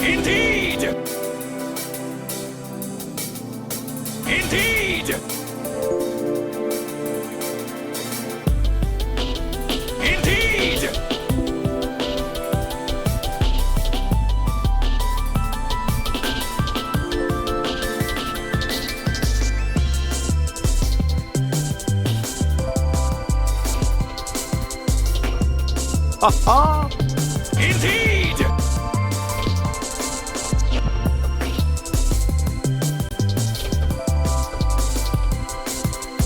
Indeed! Indeed! Indeed! Ha ha! Indeed!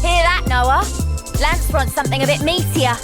Hear that, Noah? Lance wants something a bit meatier.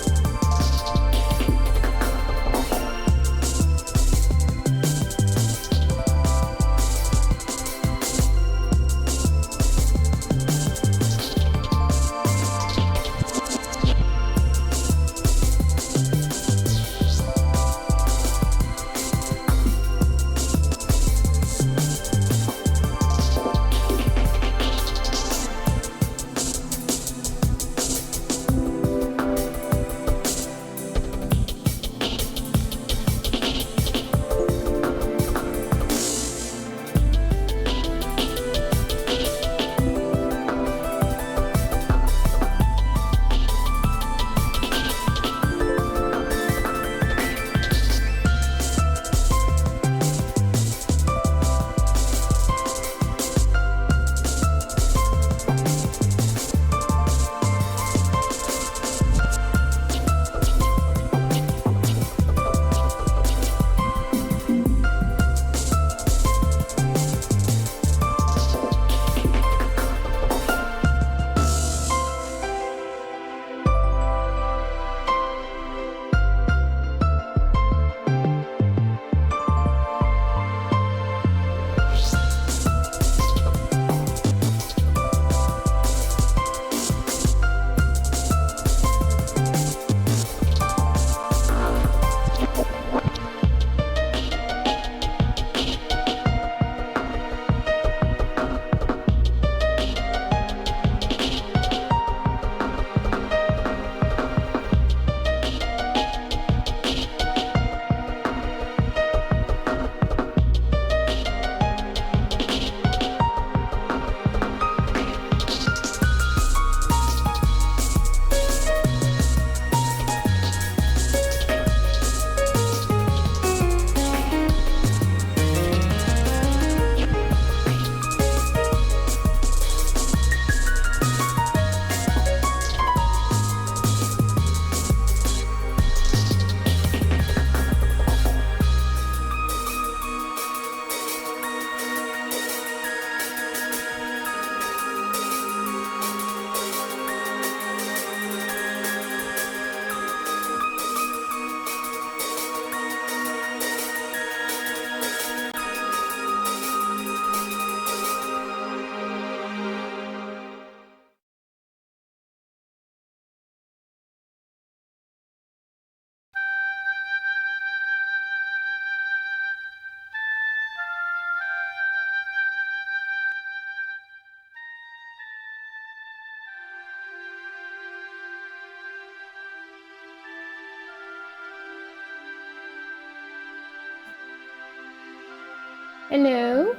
Hello?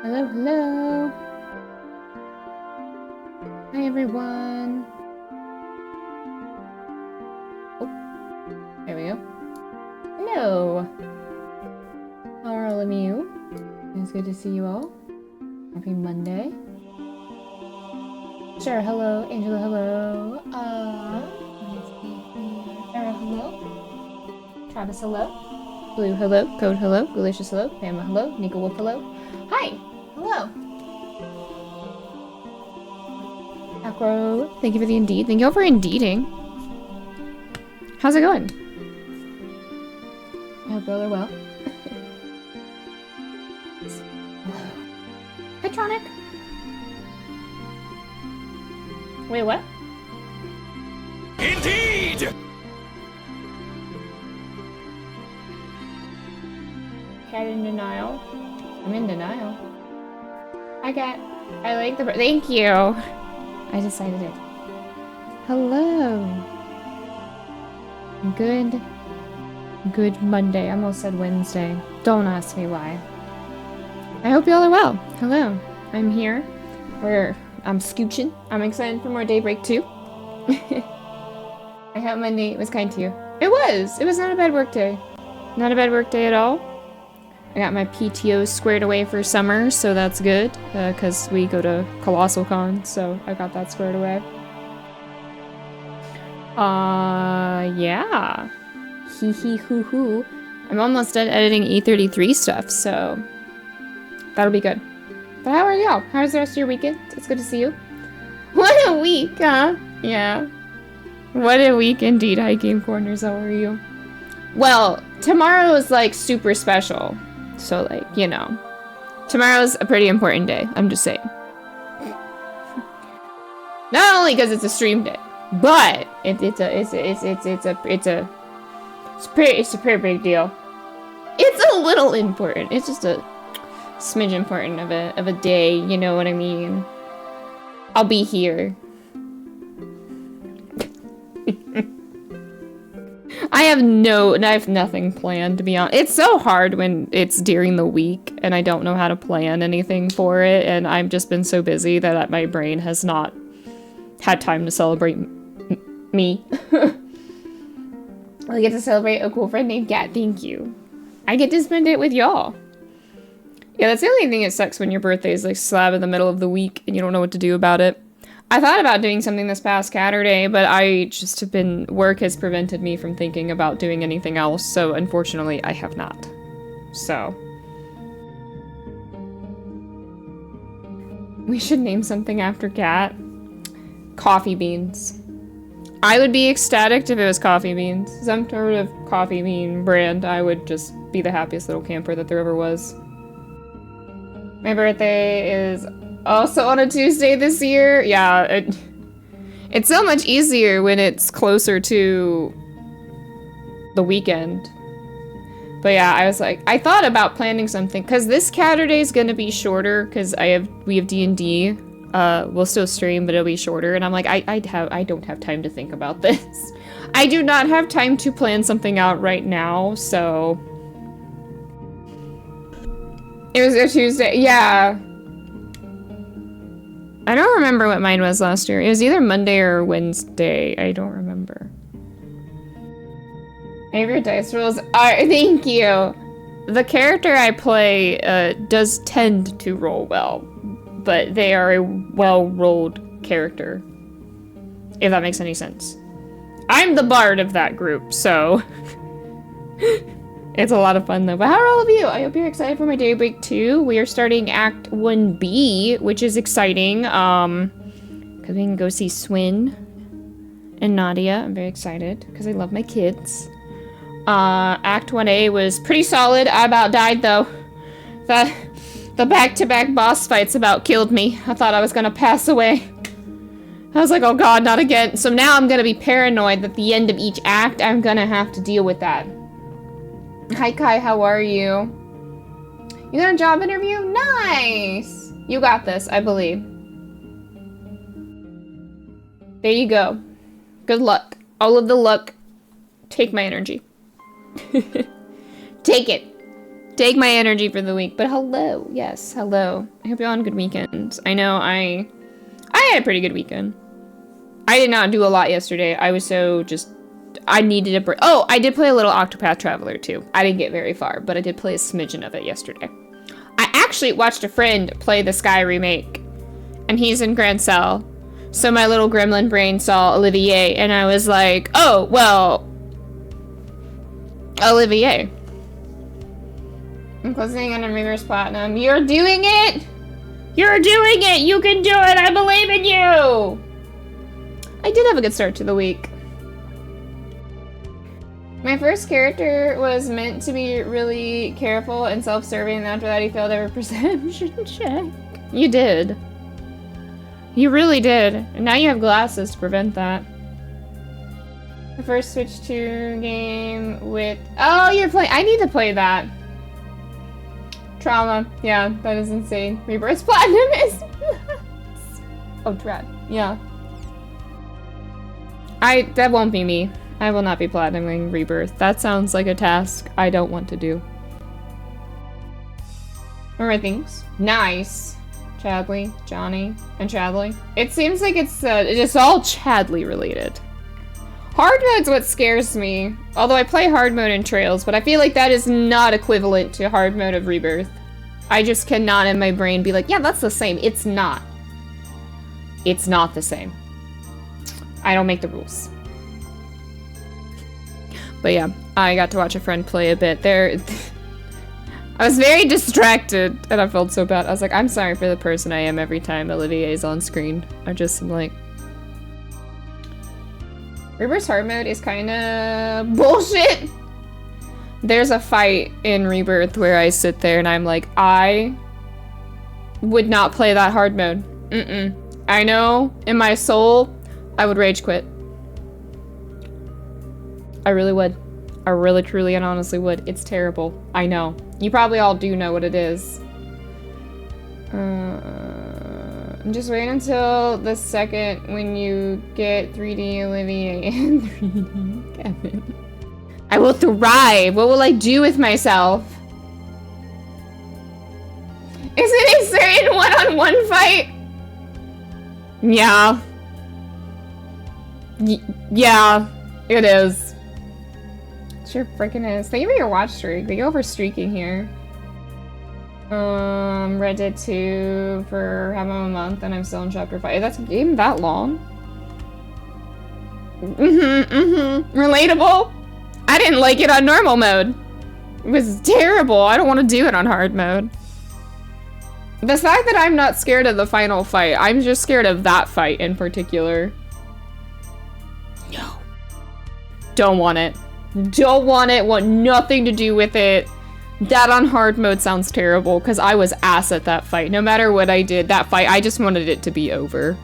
Hello, hello. Hi, everyone. Oh, there we go. Hello. How are all of you? It's good to see you all. Happy Monday. Sure, hello. Angela, hello. Sarah, hello. Travis, hello. Blue, hello. Code, hello. Delicious, hello. Pamela, hello. Nico Wolf, hello. Hi. Hello. Acro, thank you for the Indeed. Thank you all for Indeeding. How's it going? I hope you all are well. Hello. Hi, Tronic. Wait, what? Indeed! Cat in denial. I'm in denial. Hi, Cat. I like the. Thank you. I decided it. Hello. Good Good Monday. I almost said Wednesday. Don't ask me why. I hope y'all are well. Hello. I'm here. I'm scooching. I'm excited for more Daybreak 2. I hope Monday was kind to you. It was. It was not a bad work day. Not a bad work day at all. I got my PTO squared away for summer, so that's good. Because we go to Colossal Con, so I got that squared away. Yeah. Hee hee hoo hoo. I'm almost done editing E33 stuff, so that'll be good. But how are y'all? How's the rest of your weekend? It's good to see you. What a week, huh? Yeah. What a week indeed, Hiking Corners. How are you? Well, tomorrow is like super special. So like, you know. Tomorrow's a pretty important day. I'm just saying. Not only because it's a stream day, but it's a pretty big deal. It's a little important. It's just a smidge important of a day, you know what I mean? I'll be here. I have nothing planned, to be honest. It's so hard when it's during the week and I don't know how to plan anything for it, and I've just been so busy that my brain has not had time to celebrate me. I get to celebrate a cool friend named Kat. Thank you. I get to spend it with y'all. Yeah, that's the only thing that sucks when your birthday is like slab in the middle of the week and you don't know what to do about it. I thought about doing something this past Saturday, but work has prevented me from thinking about doing anything else, so unfortunately I have not. So. We should name something after Kat. Coffee beans. I would be ecstatic if it was coffee beans. Some sort of coffee bean brand. I would just be the happiest little camper that there ever was. My birthday is also on a Tuesday this year. Yeah, it's so much easier when it's closer to the weekend. But yeah, I thought about planning something, because this Saturday is gonna be shorter, because we have D&D. We'll still stream, but it'll be shorter, and I'm like, I don't have time to think about this. I do not have time to plan something out right now, so. It was a Tuesday, yeah. I don't remember what mine was last year. It was either Monday or Wednesday. I don't remember. Favorite dice rolls are, thank you. The character I play does tend to roll well, but they are a well-rolled character, if that makes any sense. I'm the bard of that group, so it's a lot of fun though. But how are all of you? I hope you're excited for my Daybreak 2. We are starting Act 1B, which is exciting, because we can go see Swin and Nadia. I'm very excited, because I love my kids. Act 1A was pretty solid. I about died though. The back-to-back boss fights about killed me. I thought I was gonna pass away. I was like, oh god, not again. So now I'm gonna be paranoid that at the end of each act, I'm gonna have to deal with that. Hi Kai, how are you? You got a job interview? Nice! You got this, I believe. There you go. Good luck. All of the luck. Take my energy. Take it. Take my energy for the week. But hello. Yes, hello. I hope you're on good weekends. I know I had a pretty good weekend. I did not do a lot yesterday. I was so just... I needed a break. Oh, I did play a little Octopath Traveler too. I didn't get very far, but I did play a smidgen of it yesterday. I actually watched a friend play the Sky remake, and he's in Grand Cell. So my little gremlin brain saw Olivier, and I was like, oh, well, Olivier. I'm closing on a reverse platinum. You're doing it! You're doing it! You can do it! I believe in you! I did have a good start to the week. My first character was meant to be really careful and self-serving, and after that he failed every perception check. You did. You really did. And now you have glasses to prevent that. The first Switch 2 game with... Oh, you're playing... I need to play that. Trauma. Yeah, that is insane. Rebirth Platinum is... Oh, dread. Yeah. That won't be me. I will not be platinuming Rebirth. That sounds like a task I don't want to do. Alright, things. Nice. Chadley, Johnny, and Chadley. It seems like it's just all Chadley related. Hard mode's what scares me. Although I play hard mode in Trails, but I feel like that is not equivalent to hard mode of Rebirth. I just cannot in my brain be like, yeah, that's the same. It's not. It's not the same. I don't make the rules. But yeah, I got to watch a friend play a bit. I was very distracted, and I felt so bad. I was like, I'm sorry for the person I am every time Olivier is on screen. I'm like... Rebirth's hard mode is kinda bullshit! There's a fight in Rebirth where I sit there and I'm like, I would not play that hard mode. I know, in my soul, I would rage quit. I really would. I really, truly, and honestly would. It's terrible. I know. You probably all do know what it is. I'm just waiting until the second when you get 3D Olivier and 3D Kevin. I will thrive. What will I do with myself? Is it a certain one-on-one fight? Yeah. Yeah, it is. Sure freaking is. Thank you for your watch streak. Thank you for streaking here. Reddit 2 for half of a month and I'm still in chapter 5. That's even that long? Relatable? I didn't like it on normal mode. It was terrible. I don't want to do it on hard mode. The fact that I'm not scared of the final fight, I'm just scared of that fight in particular. No. Don't want it. Don't want it, want nothing to do with it. That on hard mode sounds terrible, because I was ass at that fight. No matter what I did, that fight, I just wanted it to be over.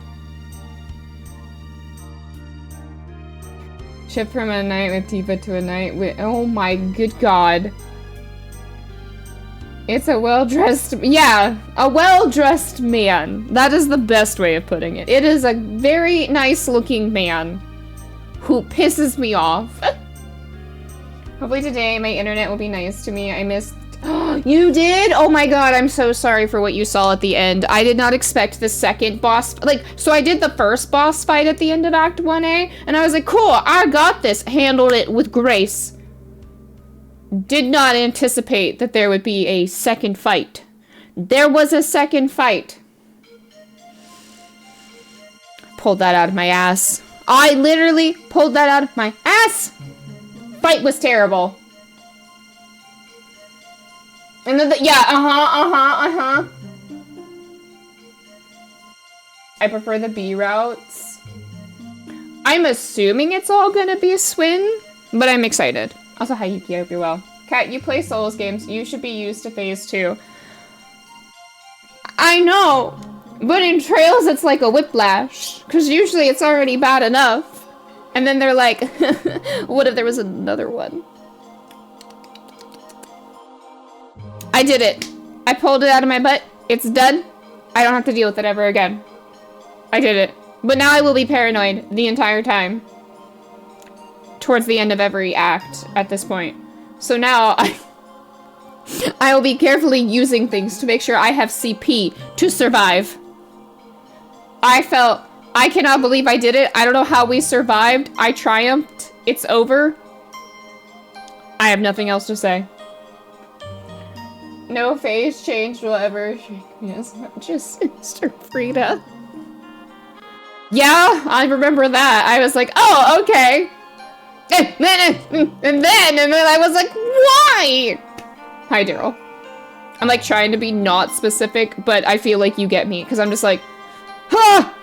Shift from a night with Tifa to a night with... Oh my good god. It's a well-dressed... Yeah, a well-dressed man. That is the best way of putting it. It is a very nice-looking man who pisses me off. Hopefully today my internet will be nice to me. I missed... You did? Oh my god, I'm so sorry for what you saw at the end. I did not expect the second boss... so I did the first boss fight at the end of Act 1A, and I was like, cool, I got this. Handled it with grace. Did not anticipate that there would be a second fight. There was a second fight. Pulled that out of my ass. I literally pulled that out of my ass! Fight was terrible. And then yeah, I prefer the B routes. I'm assuming it's all gonna be a swing, but I'm excited. Also, hi Yuki, I hope you're well. Kat, you play Souls games. You should be used to phase 2. I know, but in Trails it's like a whiplash, because usually it's already bad enough. And then they're like, what if there was another one? I did it. I pulled it out of my butt. It's done. I don't have to deal with it ever again. I did it. But now I will be paranoid the entire time. Towards the end of every act at this point. So now I will be carefully using things to make sure I have CP to survive. I cannot believe I did it. I don't know how we survived. I triumphed. It's over. I have nothing else to say. No phase change will ever shake me as much as Sister Frida. Yeah, I remember that. I was like, oh, okay. And then I was like, why? Hi, Daryl. I'm like trying to be not specific, but I feel like you get me, because I'm just like, huh!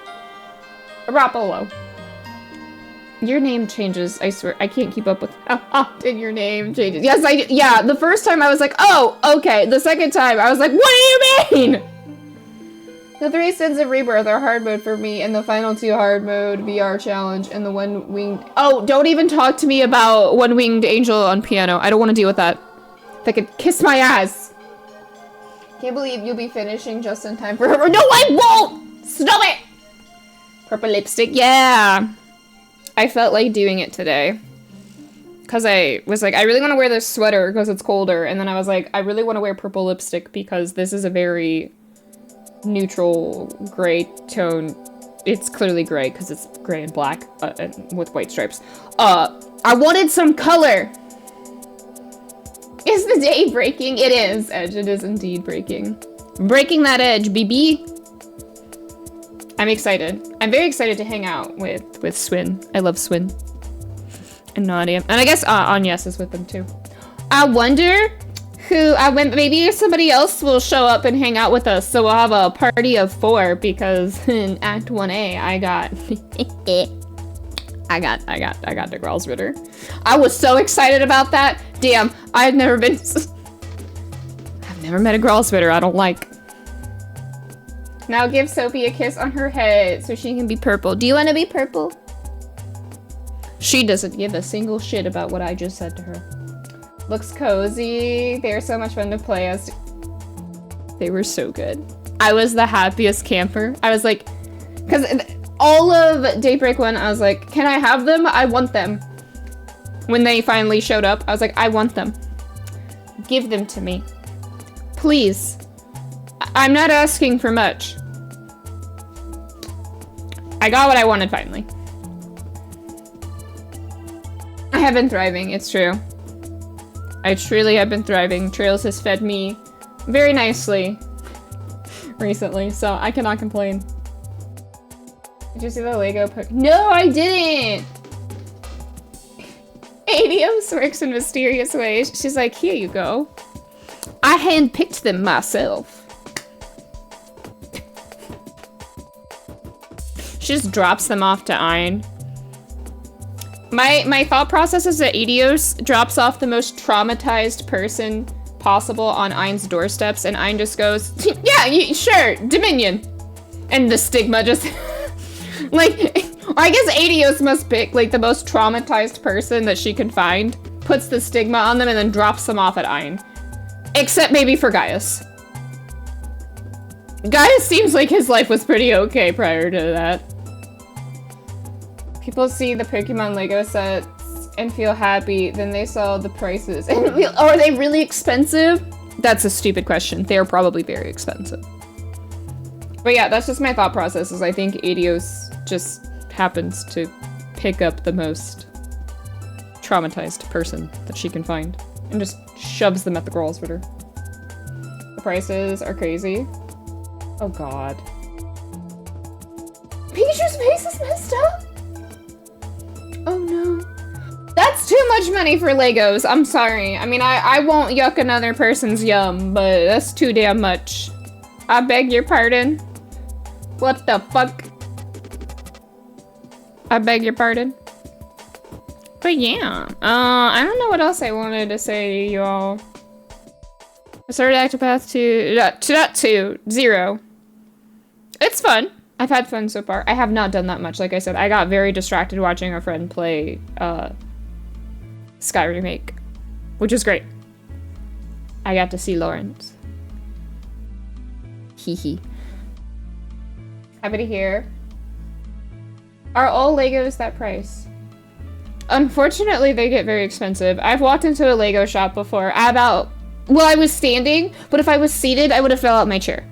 Rapolo. Your name changes, I swear. I can't keep up with how often your name changes. Yes, yeah, the first time I was like, oh, okay. The second time, I was like, what do you mean? The 3 Sins of Rebirth are hard mode for me, and the final 2 hard mode VR challenge, and the one-winged... Oh, don't even talk to me about one-winged angel on piano. I don't want to deal with that. If I could kiss my ass. Can't believe you'll be finishing just in time for her. No, I won't! Stop it! Purple lipstick, yeah! I felt like doing it today. because I was like, I really want to wear this sweater because it's colder, and then I was like, I really want to wear purple lipstick because this is a very neutral gray tone. It's clearly gray because it's gray and black and with white stripes. I wanted some color. Is the day breaking? It is, Edge. It is indeed breaking. Breaking that edge, BB. I'm excited. I'm very excited to hang out with Swin. I love Swin. And Nadia. And I guess Agnes is with them too. I wonder who, maybe somebody else will show up and hang out with us. So we'll have a party of 4 because in Act 1A, I got the girls ritter. I was so excited about that. Damn, I've never met a girls ritter I don't like. Now give Sophie a kiss on her head so she can be purple. Do you want to be purple? She doesn't give a single shit about what I just said to her. Looks cozy. They are so much fun to play as. They were so good. I was the happiest camper. I was like, because all of Daybreak 1, I was like, can I have them? I want them. When they finally showed up, I was like, I want them. Give them to me. Please. I'm not asking for much. I got what I wanted finally. I have been thriving, it's true. I truly have been thriving. Trails has fed me very nicely recently, so I cannot complain. Did you see the Lego No, I didn't! Adios works in mysterious ways. She's like, here you go. I handpicked them myself. She just drops them off to Ein. My thought process is that Adios drops off the most traumatized person possible on Ein's doorsteps, and Ein just goes, yeah, sure, Dominion. And the stigma just, like, I guess Adios must pick, like, the most traumatized person that she can find, puts the stigma on them, and then drops them off at Ein. Except maybe for Gaius. Gaius seems like his life was pretty okay prior to that. People see the Pokemon Lego sets and feel happy, then they saw the prices. And are they really expensive? That's a stupid question. They're probably very expensive. But yeah, that's just my thought process, is I think Adios just happens to pick up the most traumatized person that she can find and just shoves them at the girls with her. The prices are crazy. Oh god. Pikachu's face is messed up? Oh no. That's too much money for Legos. I'm sorry. I mean, I won't yuck another person's yum, but that's too damn much. I beg your pardon. What the fuck? I beg your pardon. But yeah, I don't know what else I wanted to say to you all. I started Octopath 2, 0. It's fun. I've had fun so far. I have not done that much. Like I said, I got very distracted watching a friend play Sky Remake, which was great. I got to see Lawrence. Hee hee. Happy to hear. Are all Legos that price? Unfortunately, they get very expensive. I've walked into a Lego shop before. Well, I was standing, but if I was seated, I would have fell out my chair.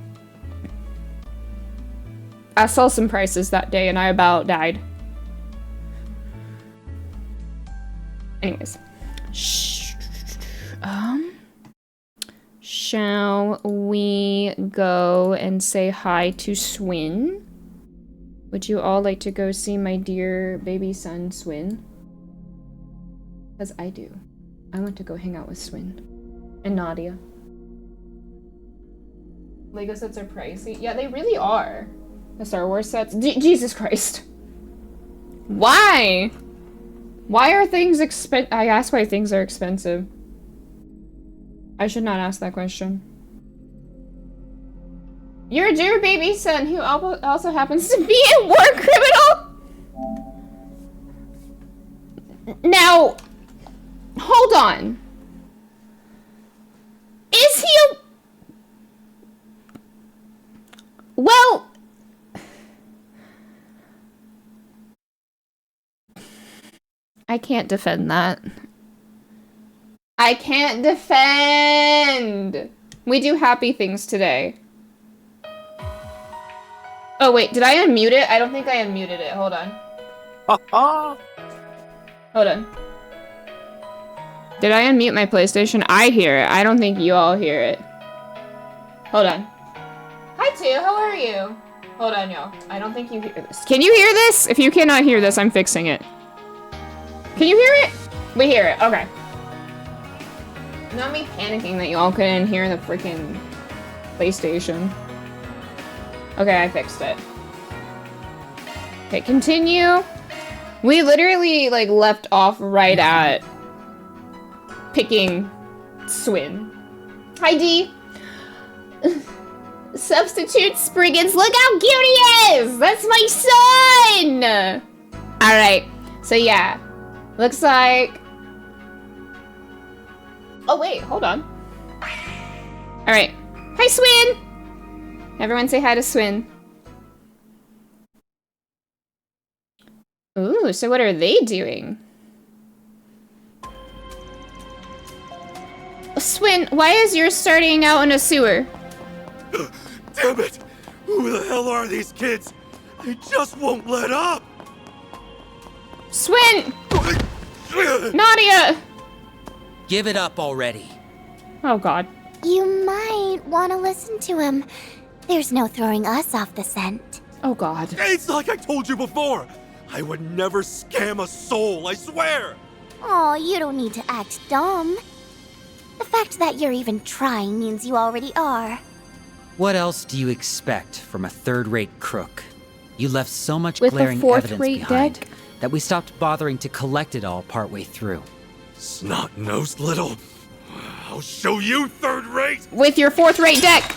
I saw some prices that day and I about died. Anyways. Shall we go and say hi to Swin? Would you all like to go see my dear baby son, Swin? Because I do. I want to go hang out with Swin. And Nadia. Lego sets are pricey. Yeah, they really are. The Star Wars sets. Jesus Christ. Why? Why are things I ask why things are expensive. I should not ask that question. Your dear baby son, who also happens to be a war criminal? Now, hold on. Is he a... Well... I can't defend that. I can't defend. We do happy things today. Oh wait, did I unmute it? I don't think I unmuted it. Hold on. Hold on. Did I unmute my PlayStation? I hear it. I don't think you all hear it. Hold on. Hi, Two. How are you? Hold on, y'all. I don't think you hear this. Can you hear this? If you cannot hear this, I'm fixing it. Can you hear it? We hear it. Okay. Not me panicking that you all couldn't hear the freaking PlayStation. Okay, I fixed it. Okay, continue. We literally, like, left off right at picking Swin. Hi, D. Substitute Spriggans, look how cute he is! That's my son! Alright, so yeah. Looks like... Oh wait, hold on. Alright. Hi, Swin! Everyone say hi to Swin. Ooh, so what are they doing? Swin, why is yours starting out in a sewer? Damn it! Who the hell are these kids? They just won't let up! Swin! Nadia! Give it up already. Oh god. You might want to listen to him. There's no throwing us off the scent. Oh god. It's like I told you before! I would never scam a soul, I swear! Oh, you don't need to act dumb. The fact that you're even trying means you already are. What else do you expect from a third-rate crook? You left so much With a glaring evidence fourth-rate behind deck? that we stopped bothering to collect it all partway through. Snot-nosed little... I'll show you third rate! With your fourth-rate deck!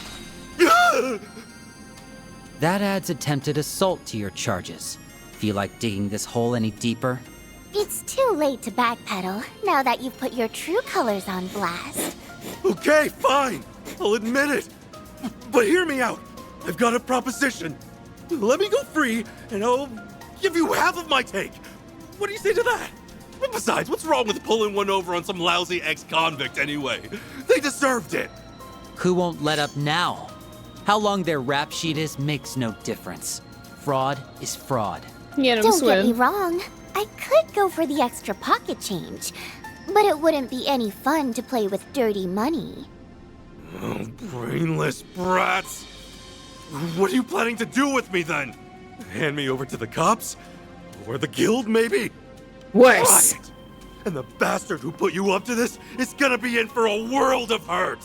That adds attempted assault to your charges. Feel like digging this hole any deeper? It's too late to backpedal now that you've put your true colors on blast. Okay, fine. I'll admit it. But hear me out. I've got a proposition. Let me go free, and I'll give you half of my take. What do you say to that? And besides, what's wrong with pulling one over on some lousy ex-convict anyway? They deserved it. Who won't let up now? How long their rap sheet is makes no difference. Fraud is fraud. Get him, Don't get me Swin. wrong. I could go for the extra pocket change, but it wouldn't be any fun to play with dirty money. Oh, brainless brats. What are you planning to do with me then? Hand me over to the cops? Or the guild, maybe? Worse. Right. And the bastard who put you up to this is gonna be in for a world of hurt.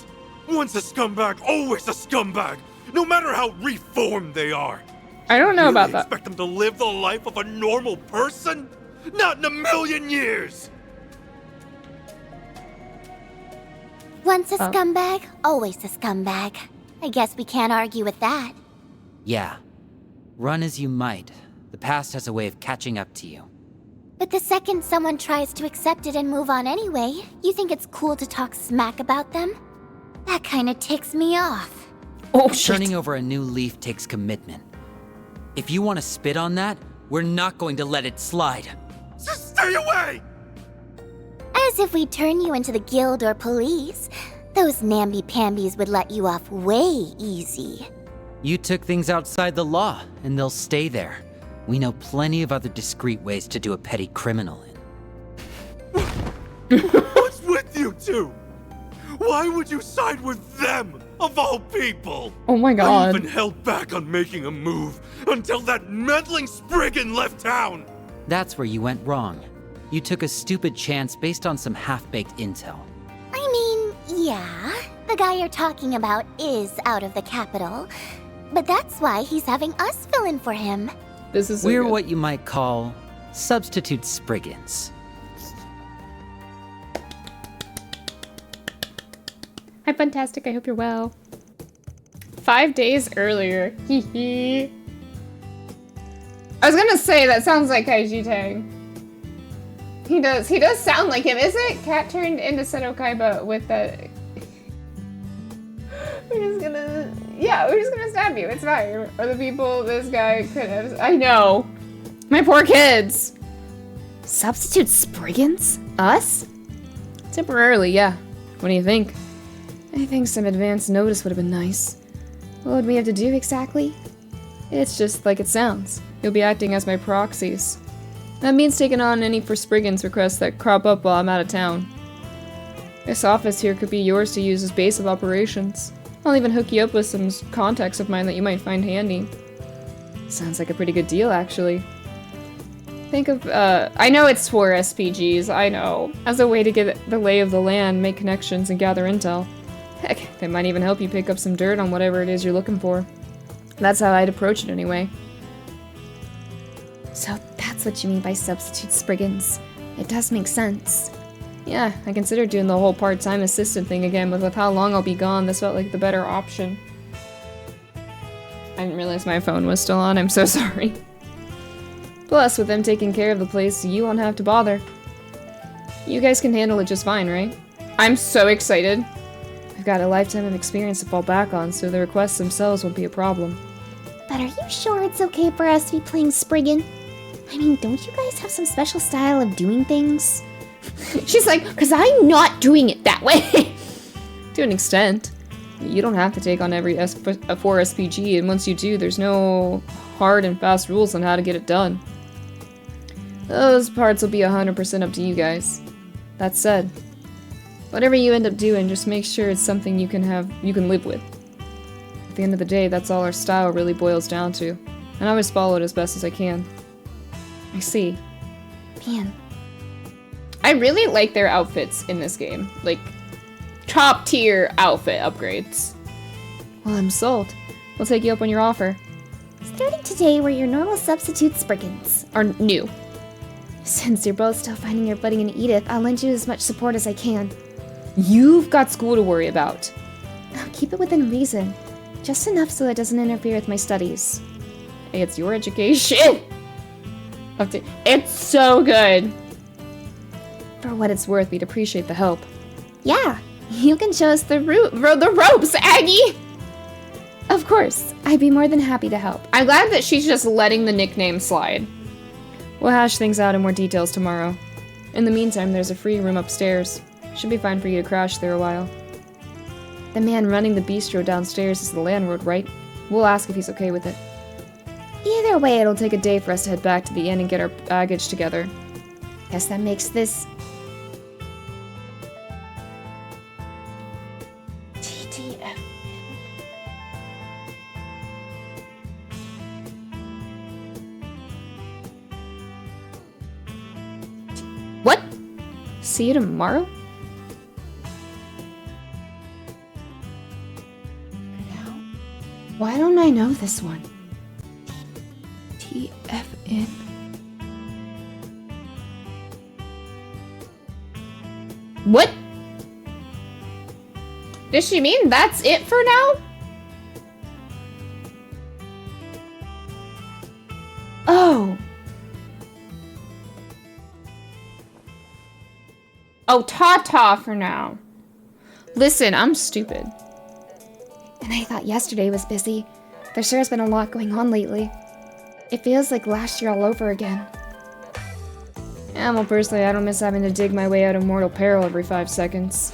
Once a scumbag, always a scumbag, no matter how reformed they are. I don't know about that. Expect them to live the life of a normal person? Not in a million years! Once a scumbag, always a scumbag. I guess we can't argue with that. Yeah. Run as you might, the past has a way of catching up to you. But the second someone tries to accept it and move on anyway, you think it's cool to talk smack about them? That kinda ticks me off. Oh shit. Turning over a new leaf takes commitment. If you want to spit on that, we're not going to let it slide. Just stay away! As if we turn you into the guild or police. Those namby-pambies would let you off way easy. You took things outside the law, and they'll stay there. We know plenty of other discreet ways to do a petty criminal in. What's with you two? Why would you side with them, of all people? Oh my I god. even held back on making a move until that meddling Spriggan left town. That's where you went wrong. You took a stupid chance based on some half-baked intel. I mean, yeah, the guy you're talking about is out of the capital. But that's why he's having us fill in for him. This is so We're good. what you might call substitute Spriggans. Hi, Fantastic. I hope you're well. 5 days earlier. Hee hee. I was gonna say, that sounds like Kaiji Tang. He does sound like him. Is it? Cat turned into Seto Kaiba with the... We're just gonna stab you. It's fine. Or the people this guy could have... I know. My poor kids. Substitute Spriggans? Us? Temporarily, yeah. What do you think? I think some advance notice would have been nice. What would we have to do exactly? It's just like it sounds. You'll be acting as my proxies. That means taking on any Forspriggan's requests that crop up while I'm out of town. This office here could be yours to use as base of operations. I'll even hook you up with some contacts of mine that you might find handy. Sounds like a pretty good deal, actually. Think of, I know it's for SPGs, I know. As a way to get the lay of the land, make connections, and gather intel. Heck, they might even help you pick up some dirt on whatever it is you're looking for. That's how I'd approach it anyway. So that's what you mean by substitute Spriggans. It does make sense. Yeah, I considered doing the whole part-time assistant thing again, but with how long I'll be gone, this felt like the better option. I didn't realize my phone was still on, I'm so sorry. Plus, with them taking care of the place, you won't have to bother. You guys can handle it just fine, right? I'm so excited. I've got a lifetime of experience to fall back on, so the requests themselves won't be a problem. But are you sure it's okay for us to be playing Spriggan? I mean, don't you guys have some special style of doing things? She's like, because I'm not doing it that way. To an extent. You don't have to take on every 4 SPG, and once you do, there's no hard and fast rules on how to get it done. Those parts will be 100% up to you guys. That said, whatever you end up doing, just make sure it's something you can live with. At the end of the day, that's all our style really boils down to, and I always follow it as best as I can. I see. Man. I really like their outfits in this game. Like, top tier outfit upgrades. Well, I'm sold. We'll take you up on your offer. Starting today, we're your normal substitute Spriggans. Or new. Since you're both still finding your footing in Edith, I'll lend you as much support as I can. You've got school to worry about. I'll keep it within reason. Just enough so it doesn't interfere with my studies. Hey, it's your education. It's so good. For what it's worth, we'd appreciate the help. Yeah, you can show us the ropes, Aggie! Of course, I'd be more than happy to help. I'm glad that she's just letting the nickname slide. We'll hash things out in more details tomorrow. In the meantime, there's a free room upstairs. Should be fine for you to crash there a while. The man running the bistro downstairs is the landlord, right? We'll ask if he's okay with it. Either way, it'll take a day for us to head back to the inn and get our baggage together. Guess that makes this... TTF. What? See you tomorrow? Why don't I know this one? TFN. What? Does she mean that's it for now? Oh. Oh, ta-ta for now. Listen, I'm stupid. And I thought yesterday was busy. There sure has been a lot going on lately. It feels like last year all over again. Yeah, well, personally, I don't miss having to dig my way out of mortal peril every 5 seconds.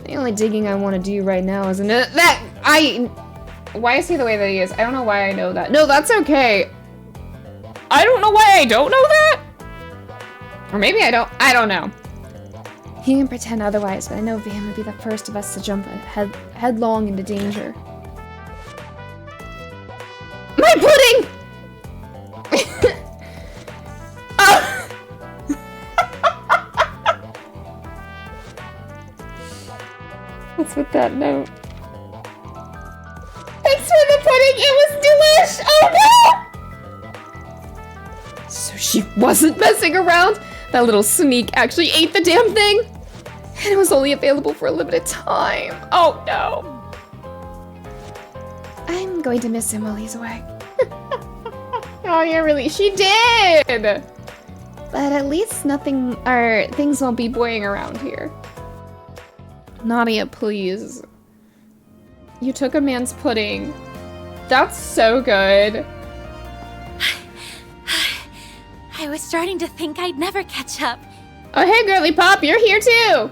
The only digging I want to do right now is why is he the way that he is? I don't know why I know that. No, that's okay. I don't know why I don't know that? Or maybe I don't know. You can pretend otherwise, but I know Van would be the first of us to jump headlong into danger. My pudding! Oh. What's with that note? Thanks for the pudding! It was delish! Oh no! So she wasn't messing around? That little sneak actually ate the damn thing? And it was only available for a limited time. Oh no. I'm going to miss him while he's away. Oh yeah, really? She did! But at least things won't be boying around here. Nadia, please. You took a man's pudding. That's so good. I was starting to think I'd never catch up. Oh, hey, girly pop, you're here too!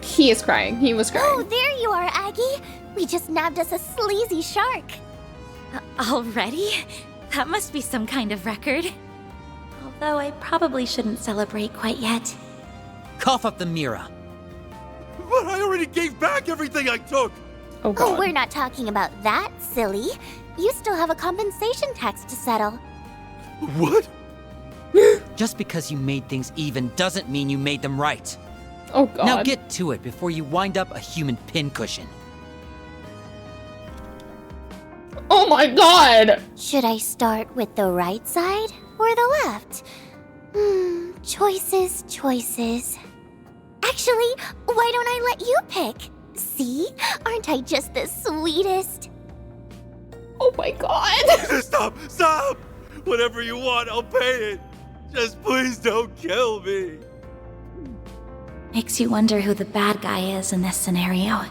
He is crying. He was crying. Oh, there you are, Aggie. We just nabbed us a sleazy shark. Already? That must be some kind of record. Although I probably shouldn't celebrate quite yet. Cough up the Mira. But I already gave back everything I took! Oh, God. Oh, we're not talking about that, silly. You still have a compensation tax to settle. What? Just because you made things even doesn't mean you made them right. Oh, God. Now get to it before you wind up a human pincushion. Oh, my God! Should I start with the right side or the left? Choices, choices. Actually, why don't I let you pick? See? Aren't I just the sweetest? Oh, my God! Stop! Stop! Whatever you want, I'll pay it. Just please don't kill me. Makes you wonder who the bad guy is in this scenario.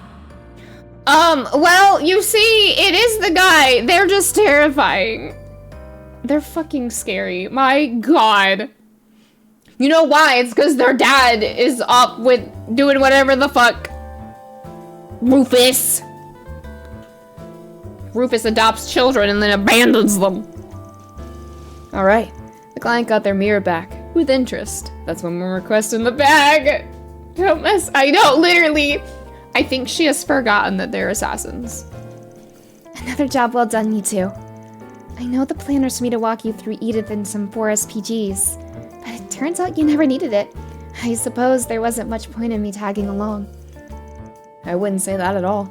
Well, you see, it is the guy. They're just terrifying. They're fucking scary. My God. You know why? It's because their dad is up with doing whatever the fuck. Rufus. Rufus adopts children and then abandons them. Alright. The client got their mirror back. With interest. That's one more request in the bag. Don't mess. I know, literally. I think she has forgotten that they're assassins. Another job well done, you two. I know the plan was for me to walk you through Edith and some 4SPGs, but it turns out you never needed it. I suppose there wasn't much point in me tagging along. I wouldn't say that at all.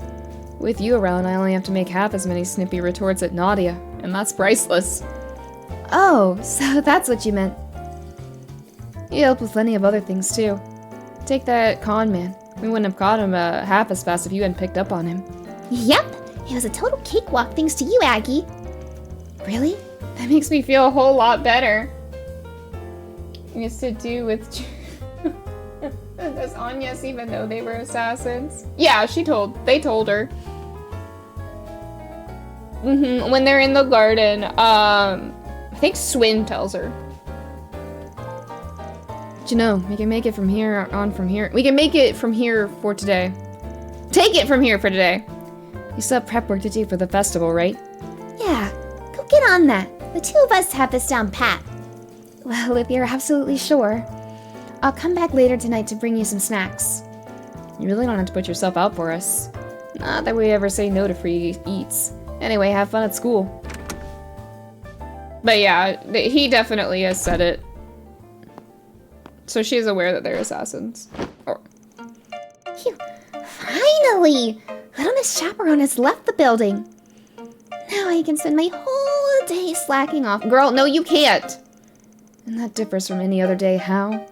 With you around, I only have to make half as many snippy retorts at Nadia, and that's priceless. Oh, so that's what you meant. You helped with plenty of other things, too. Take that con man. We wouldn't have caught him half as fast if you hadn't picked up on him. Yep, it was a total cakewalk thanks to you, Aggie. Really? That makes me feel a whole lot better. It's to do with... Does Agnes even know they were assassins? Yeah, they told her. When they're in the garden, I think Swin tells her. But you know, we can make it from here on from here. We can make it from here for today. Take it from here for today. You still have prep work to do for the festival, right? Yeah, go get on that. The two of us have this down pat. Well, if you're absolutely sure. I'll come back later tonight to bring you some snacks. You really don't have to put yourself out for us. Not that we ever say no to free eats. Anyway, have fun at school. But yeah, he definitely has said it. So she's aware that they're assassins. Or Phew. Finally! Little Miss Chaperone has left the building. Now I can spend my whole day slacking off. girl, no you can't! And that differs from any other day, how?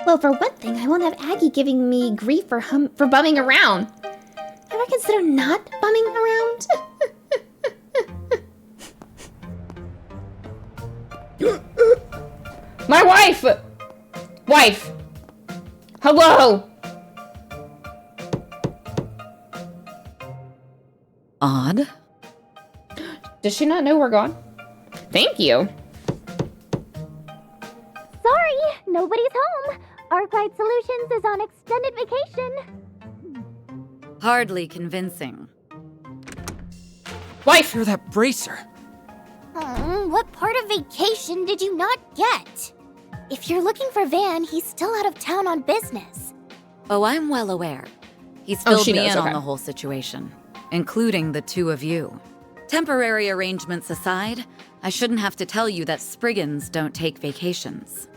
Well, for one thing, I won't have Aggie giving me grief for bumming around. Ever consider not bumming around? My wife! Wife! Hello! Odd. Does she not know we're gone? Thank you. Sorry, nobody's home. Arclight Solutions is on extended vacation. Hardly convincing. Wife, you're that bracer. What part of vacation did you not get? If you're looking for Van, he's still out of town on business. Oh, I'm well aware. He's Oh, filled she me knows, in okay. on the whole situation, including the two of you. Temporary arrangements aside, I shouldn't have to tell you that Spriggans don't take vacations.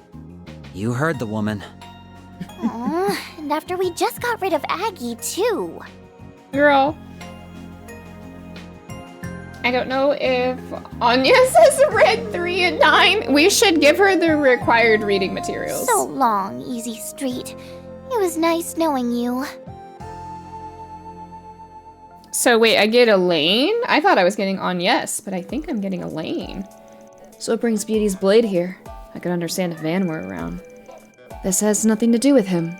You heard the woman. And after we just got rid of Aggie, too. Girl. I don't know if Anya has read 3 and 9. We should give her the required reading materials. So long, Easy Street. It was nice knowing you. So wait, I get Elaine? I thought I was getting Agnes, but I think I'm getting Elaine. So it brings Beauty's blade here. I could understand if Van were around. This has nothing to do with him.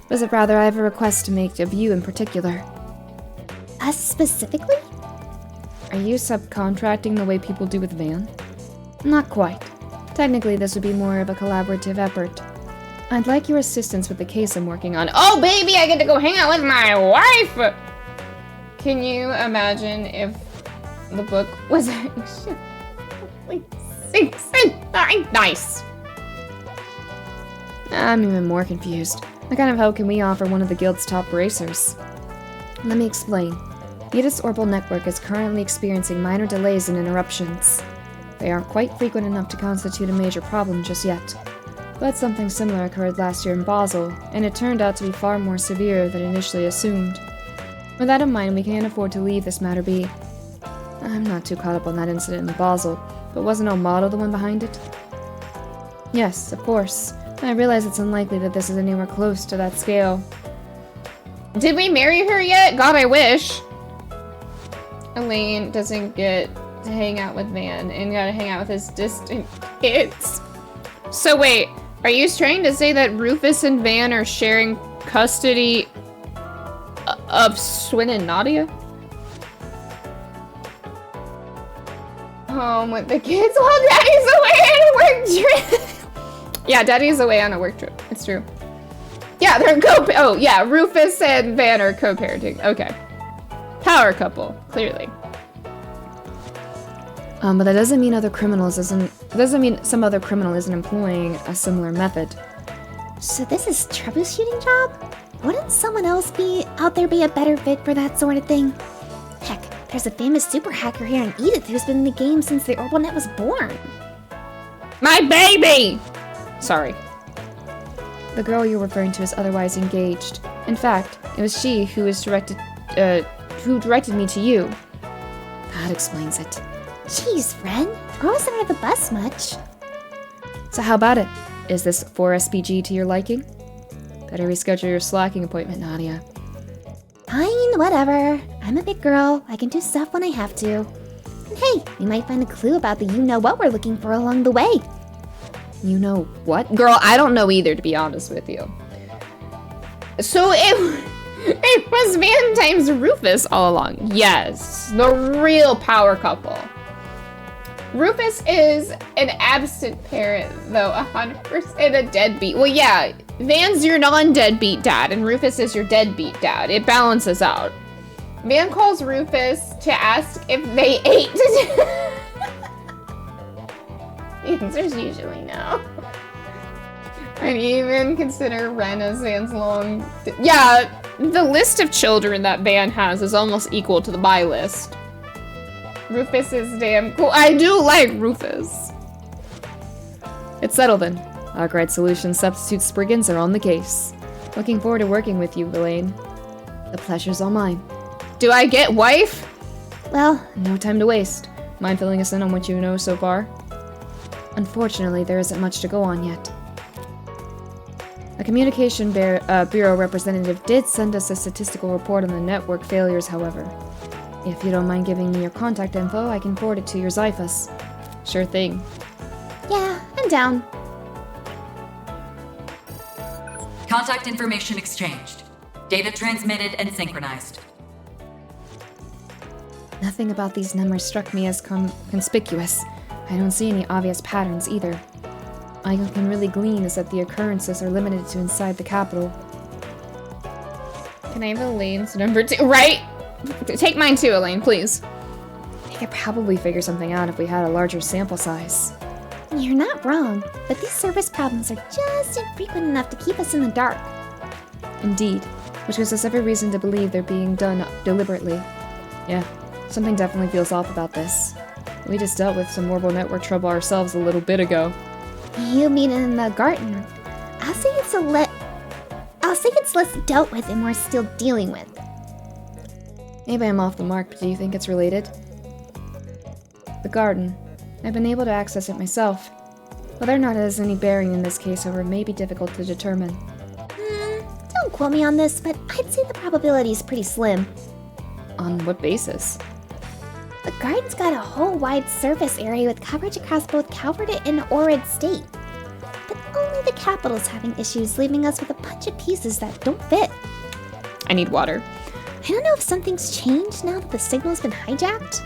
But rather, I have a request to make of you in particular. Us specifically? Are you subcontracting the way people do with Van? Not quite. Technically, this would be more of a collaborative effort. I'd like your assistance with the case I'm working on. Oh, baby, I get to go hang out with my wife! Can you imagine if the book was actually 6 and 9? Nice. I'm even more confused. What kind of help can we offer one of the guild's top racers? Let me explain. Edith's orbital network is currently experiencing minor delays and interruptions. They aren't quite frequent enough to constitute a major problem just yet. But something similar occurred last year in Basel, and it turned out to be far more severe than initially assumed. With that in mind, we can't afford to leave this matter be. I'm not too caught up on that incident in Basel, but wasn't El Motto the one behind it? Yes, of course. I realize it's unlikely that this is anywhere close to that scale. Did we marry her yet? God, I wish. Elaine doesn't get to hang out with Van and gotta hang out with his distant kids. So wait, are you trying to say that Rufus and Van are sharing custody of Swin and Nadia? Home with the kids while Daddy's away on a work trip. Yeah, Daddy's away on a work trip. It's true. Yeah, they're oh yeah, Rufus and Van are co-parenting. Okay. Power couple, clearly. But that doesn't mean some other criminal isn't employing a similar method. So this is troubleshooting job? Wouldn't someone else be out there be a better fit for that sort of thing? Heck, there's a famous super hacker here in Edith who's been in the game since the OrbitalNet was born. My baby! Sorry. The girl you're referring to is otherwise engaged. In fact, it was she who directed me to you. That explains it. Jeez, friend. Throw us under the bus much. So how about it? Is this 4SPG to your liking? Better reschedule your slacking appointment, Nadia. Fine, whatever. I'm a big girl. I can do stuff when I have to. And hey, we might find a clue about the you-know-what we're looking for along the way. You know what? Girl, I don't know either, to be honest with you. So it was Van times Rufus all along. Yes, the real power couple. Rufus is an absent parent, though, 100% a deadbeat. Well, yeah, Van's your non-deadbeat dad, and Rufus is your deadbeat dad. It balances out. Van calls Rufus to ask if they ate. The answer's usually no. I'd even consider Ren as Van's long... Yeah, the list of children that Van has is almost equal to the buy list. Rufus is damn cool. I do like Rufus. It's settled then. Arkwright Solutions substitute Spriggans are on the case. Looking forward to working with you, Elaine. The pleasure's all mine. Do I get wife? Well, no time to waste. Mind filling us in on what you know so far? Unfortunately, there isn't much to go on yet. A communication bureau representative did send us a statistical report on the network failures, however. If you don't mind giving me your contact info, I can forward it to your Xiphus. Sure thing. Yeah, I'm down. Contact information exchanged. Data transmitted and synchronized. Nothing about these numbers struck me as conspicuous. I don't see any obvious patterns either. All I can really glean is that the occurrences are limited to inside the capital. Can I have Elaine's number too? Right? Take mine too, Elaine, please. I could probably figure something out if we had a larger sample size. You're not wrong, but these service problems are just infrequent enough to keep us in the dark. Indeed, which gives us every reason to believe they're being done deliberately. Yeah, something definitely feels off about this. We just dealt with some orbital network trouble ourselves a little bit ago. You mean in the garden? I'll say it's less dealt with and we're still dealing with. Maybe I'm off the mark, but do you think it's related? The garden. I've been able to access it myself. Whether or not it has any bearing in this case, however, may be difficult to determine. Don't quote me on this, but I'd say the probability is pretty slim. On what basis? The garden's got a whole wide surface area with coverage across both Calvert and Orid State. But only the capital's having issues, leaving us with a bunch of pieces that don't fit. I need water. I don't know if something's changed now that the signal's been hijacked.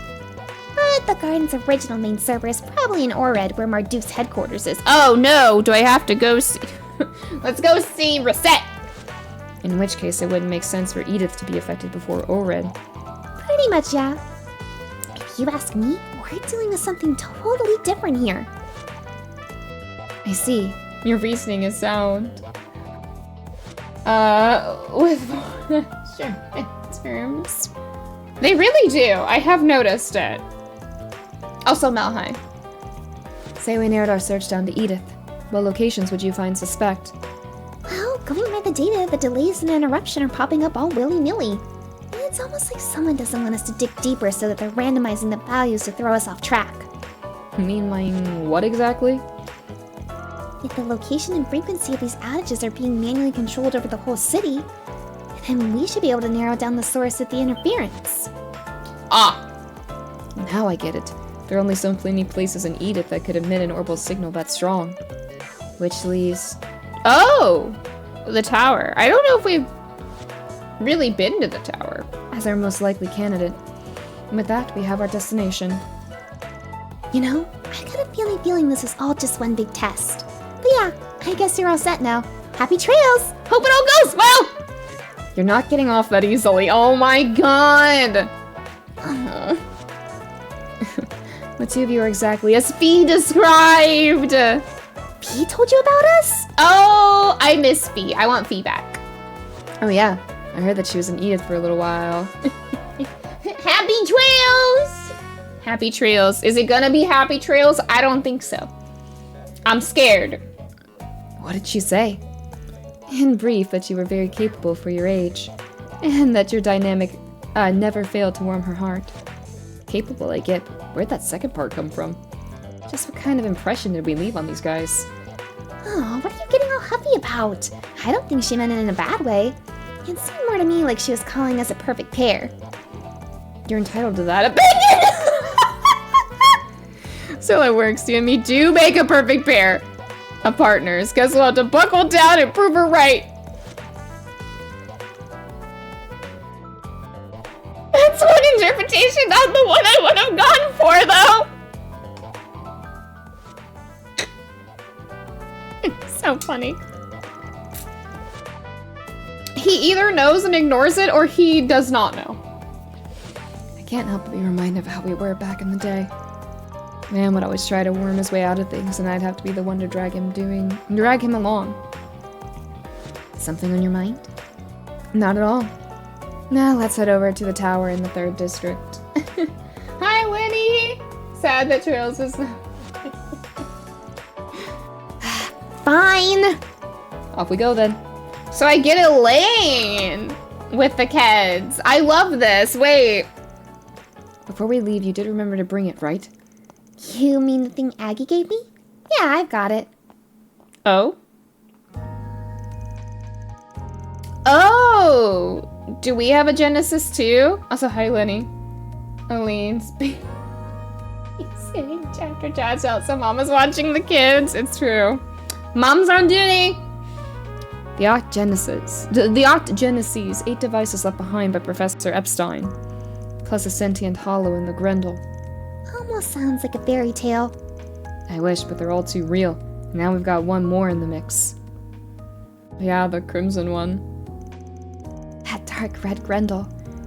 But the garden's original main server is probably in Orid, where Marduk's headquarters is. Oh no, do I have to go see? Let's go see Reset! In which case, it wouldn't make sense for Edith to be affected before Ored. Pretty much, yeah. If you ask me, we're dealing with something totally different here. I see. Your reasoning is sound. With sure terms. They really do. I have noticed it. Also, Malheim. Say we narrowed our search down to Edith. What locations would you find suspect? Well, going by the data, the delays and interruption are popping up all willy-nilly. It's almost like someone doesn't want us to dig deeper so that they're randomizing the values to throw us off track. Meaning what exactly? If the location and frequency of these outages are being manually controlled over the whole city, then we should be able to narrow down the source of the interference. Ah! Now I get it. There are only so many places in Edith that could emit an orbital signal that strong. Which leaves... Oh! The tower. I don't know if we've really been to the tower. as our most likely candidate. And with that, we have our destination. You know, I got a feeling this is all just one big test. But yeah, I guess you're all set now. Happy trails! Hope it all goes well! You're not getting off that easily. Oh my god! The two of you are exactly as Fee described! P told you about us? Oh, I miss Fee. I want Fee back. Oh yeah, I heard that she was in Edith for a little while. Happy trails! Happy trails. Is it gonna be happy trails? I don't think so. I'm scared. What did she say? In brief, that you were very capable for your age, and that your dynamic never failed to warm her heart. Capable, I get. Where'd that second part come from? Just what kind of impression did we leave on these guys? Oh, what are you getting all huffy about? I don't think she meant it in a bad way. It seemed more to me like she was calling us a perfect pair. You're entitled to that opinion! So it works. You and me do make a perfect pair of partners. Guess we'll have to buckle down and prove her right. That's one interpretation, not the one I would have gone for, though. So funny. He either knows and ignores it, or he does not know. I can't help but be reminded of how we were back in the day. Man would always try to worm his way out of things, and I'd have to be the one to drag him along. Something on your mind? Not at all. Now let's head over to the tower in the 3rd district. Hi, Winnie! Sad that Trails is... Fine! Off we go then. So I get Elaine with the kids. I love this. Wait. Before we leave, you did remember to bring it, right? You mean the thing Aggie gave me? Yeah, I've got it. Oh? Oh! Do we have a Genesis too? Also, hi, Lenny. Elaine's sitting chapter chats out, so Mama's watching the kids. It's true. Mom's on duty! The Octogenesis, 8 devices left behind by Professor Epstein, plus a sentient hollow in the Grendel. Almost sounds like a fairy tale. I wish, but they're all too real. Now we've got one more in the mix. Yeah, the crimson one. That dark red Grendel.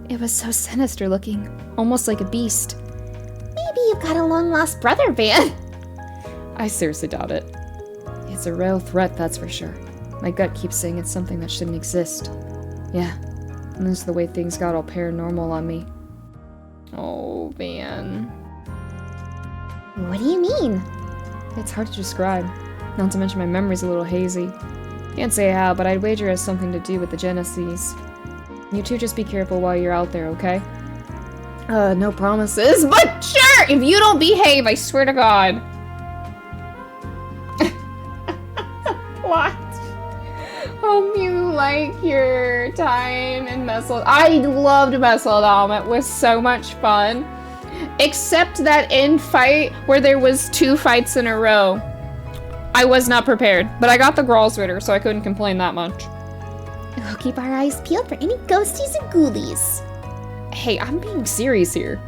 It was so sinister looking, almost like a beast. Maybe you've got a long-lost brother, Van. I seriously doubt it. It's a real threat, that's for sure. My gut keeps saying it's something that shouldn't exist. Yeah, and this is the way things got all paranormal on me. Oh, Van. What do you mean? It's hard to describe, not to mention my memory's a little hazy. Can't say how, but I'd wager it has something to do with the Genesis. You two just be careful while you're out there, okay? No promises, but sure! If you don't behave, I swear to God. What? Hope you like your time in Messel. I loved Messeldom. It was so much fun. Except that in fight, where there was 2 fights in a row, I was not prepared. But I got the Gralsritter, so I couldn't complain that much. We'll keep our eyes peeled for any ghosties and ghoulies. Hey, I'm being serious here.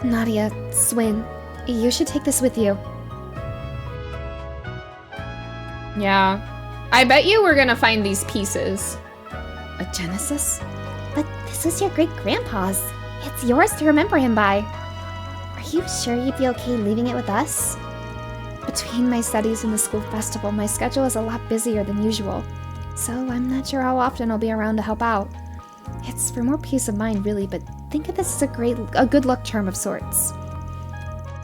Nadia, Swin, you should take this with you. Yeah. I bet you we're gonna find these pieces. A Genesis? But this is your great-grandpa's. It's yours to remember him by. Are you sure you'd be okay leaving it with us? Between my studies and the school festival, my schedule is a lot busier than usual. So I'm not sure how often I'll be around to help out. It's for more peace of mind, really, but think of this as a good luck charm of sorts.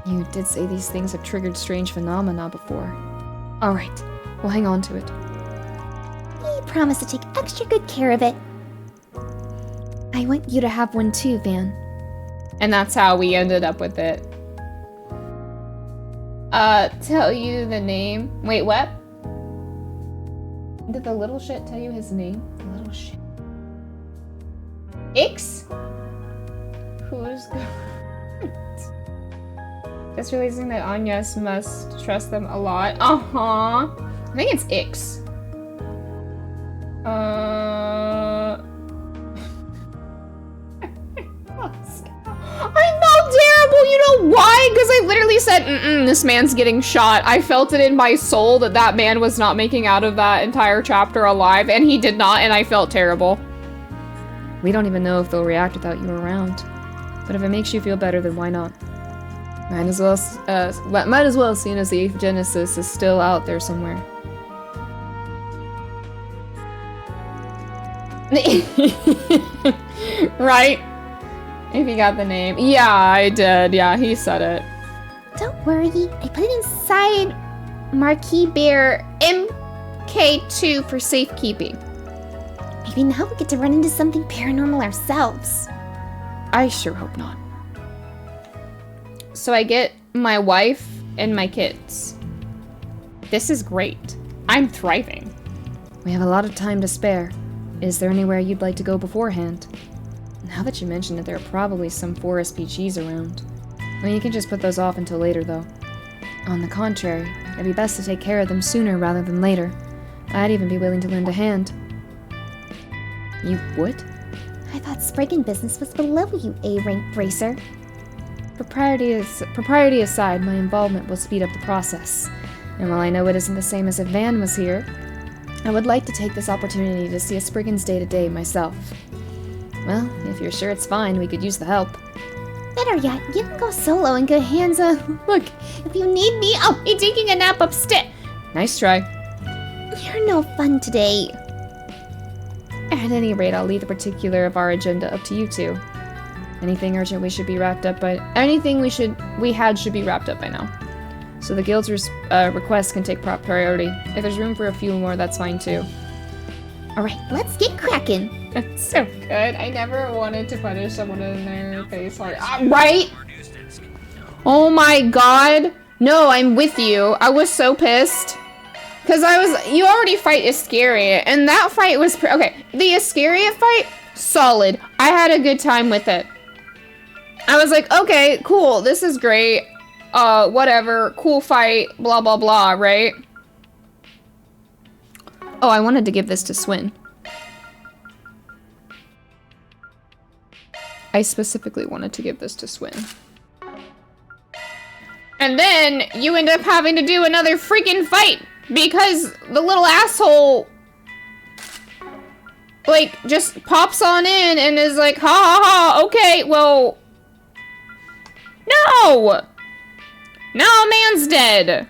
You did say these things have triggered strange phenomena before. Alright, we'll hang on to it. We promise to take extra good care of it. I want you to have one too, Van. And that's how we ended up with it. Tell you the name. Wait, what? Did the little shit tell you his name? The little shit. Ix? Who's just realizing that Anyas must trust them a lot. I think it's Ix. I felt terrible, you know why? Because I literally said, this man's getting shot. I felt it in my soul that that man was not making out of that entire chapter alive, and he did not, and I felt terrible. We don't even know if they'll react without you around. But if it makes you feel better, then why not? Might as well, seeing as the 8th Genesis is still out there somewhere. Right? If you got the name. Yeah, I did. Yeah, he said it. Don't worry, I put it inside Marquee Bear MK2 for safekeeping. Maybe now we get to run into something paranormal ourselves. I sure hope not. So I get my wife and my kids. This is great. I'm thriving. We have a lot of time to spare. Is there anywhere you'd like to go beforehand? Now that you mention it, there are probably some 4 SPGs around. Well, you can just put those off until later, though. On the contrary, it'd be best to take care of them sooner rather than later. I'd even be willing to lend a hand. You would? I thought Spriggan business was below you, A-rank bracer. Propriety aside, my involvement will speed up the process. And while I know it isn't the same as if Van was here, I would like to take this opportunity to see a Spriggan's day-to-day myself. Well, if you're sure it's fine, we could use the help. Better yet, you can go solo in good hands. Look, if you need me, I'll be taking a nap upstairs. Nice try. You're no fun today. At any rate, I'll leave the particular of our agenda up to you two. Anything urgent we should be wrapped up by. Anything should be wrapped up by now. So the guild's requests can take priority. If there's room for a few more, that's fine too. Alright, let's get cracking. That's so good. I never wanted to punish someone in their face like right? Oh my god. No, I'm with you. I was so pissed. Cause you already fight Iscariot, and that fight was okay. The Iscariot fight, solid. I had a good time with it. I was like, okay, cool, this is great. Whatever, cool fight, blah blah blah, right? Oh, I wanted to give this to Swin. I specifically wanted to give this to Swin. And then you end up having to do another freaking fight because the little asshole like just pops on in and is like, ha ha ha, okay, well, no! Now a man's dead.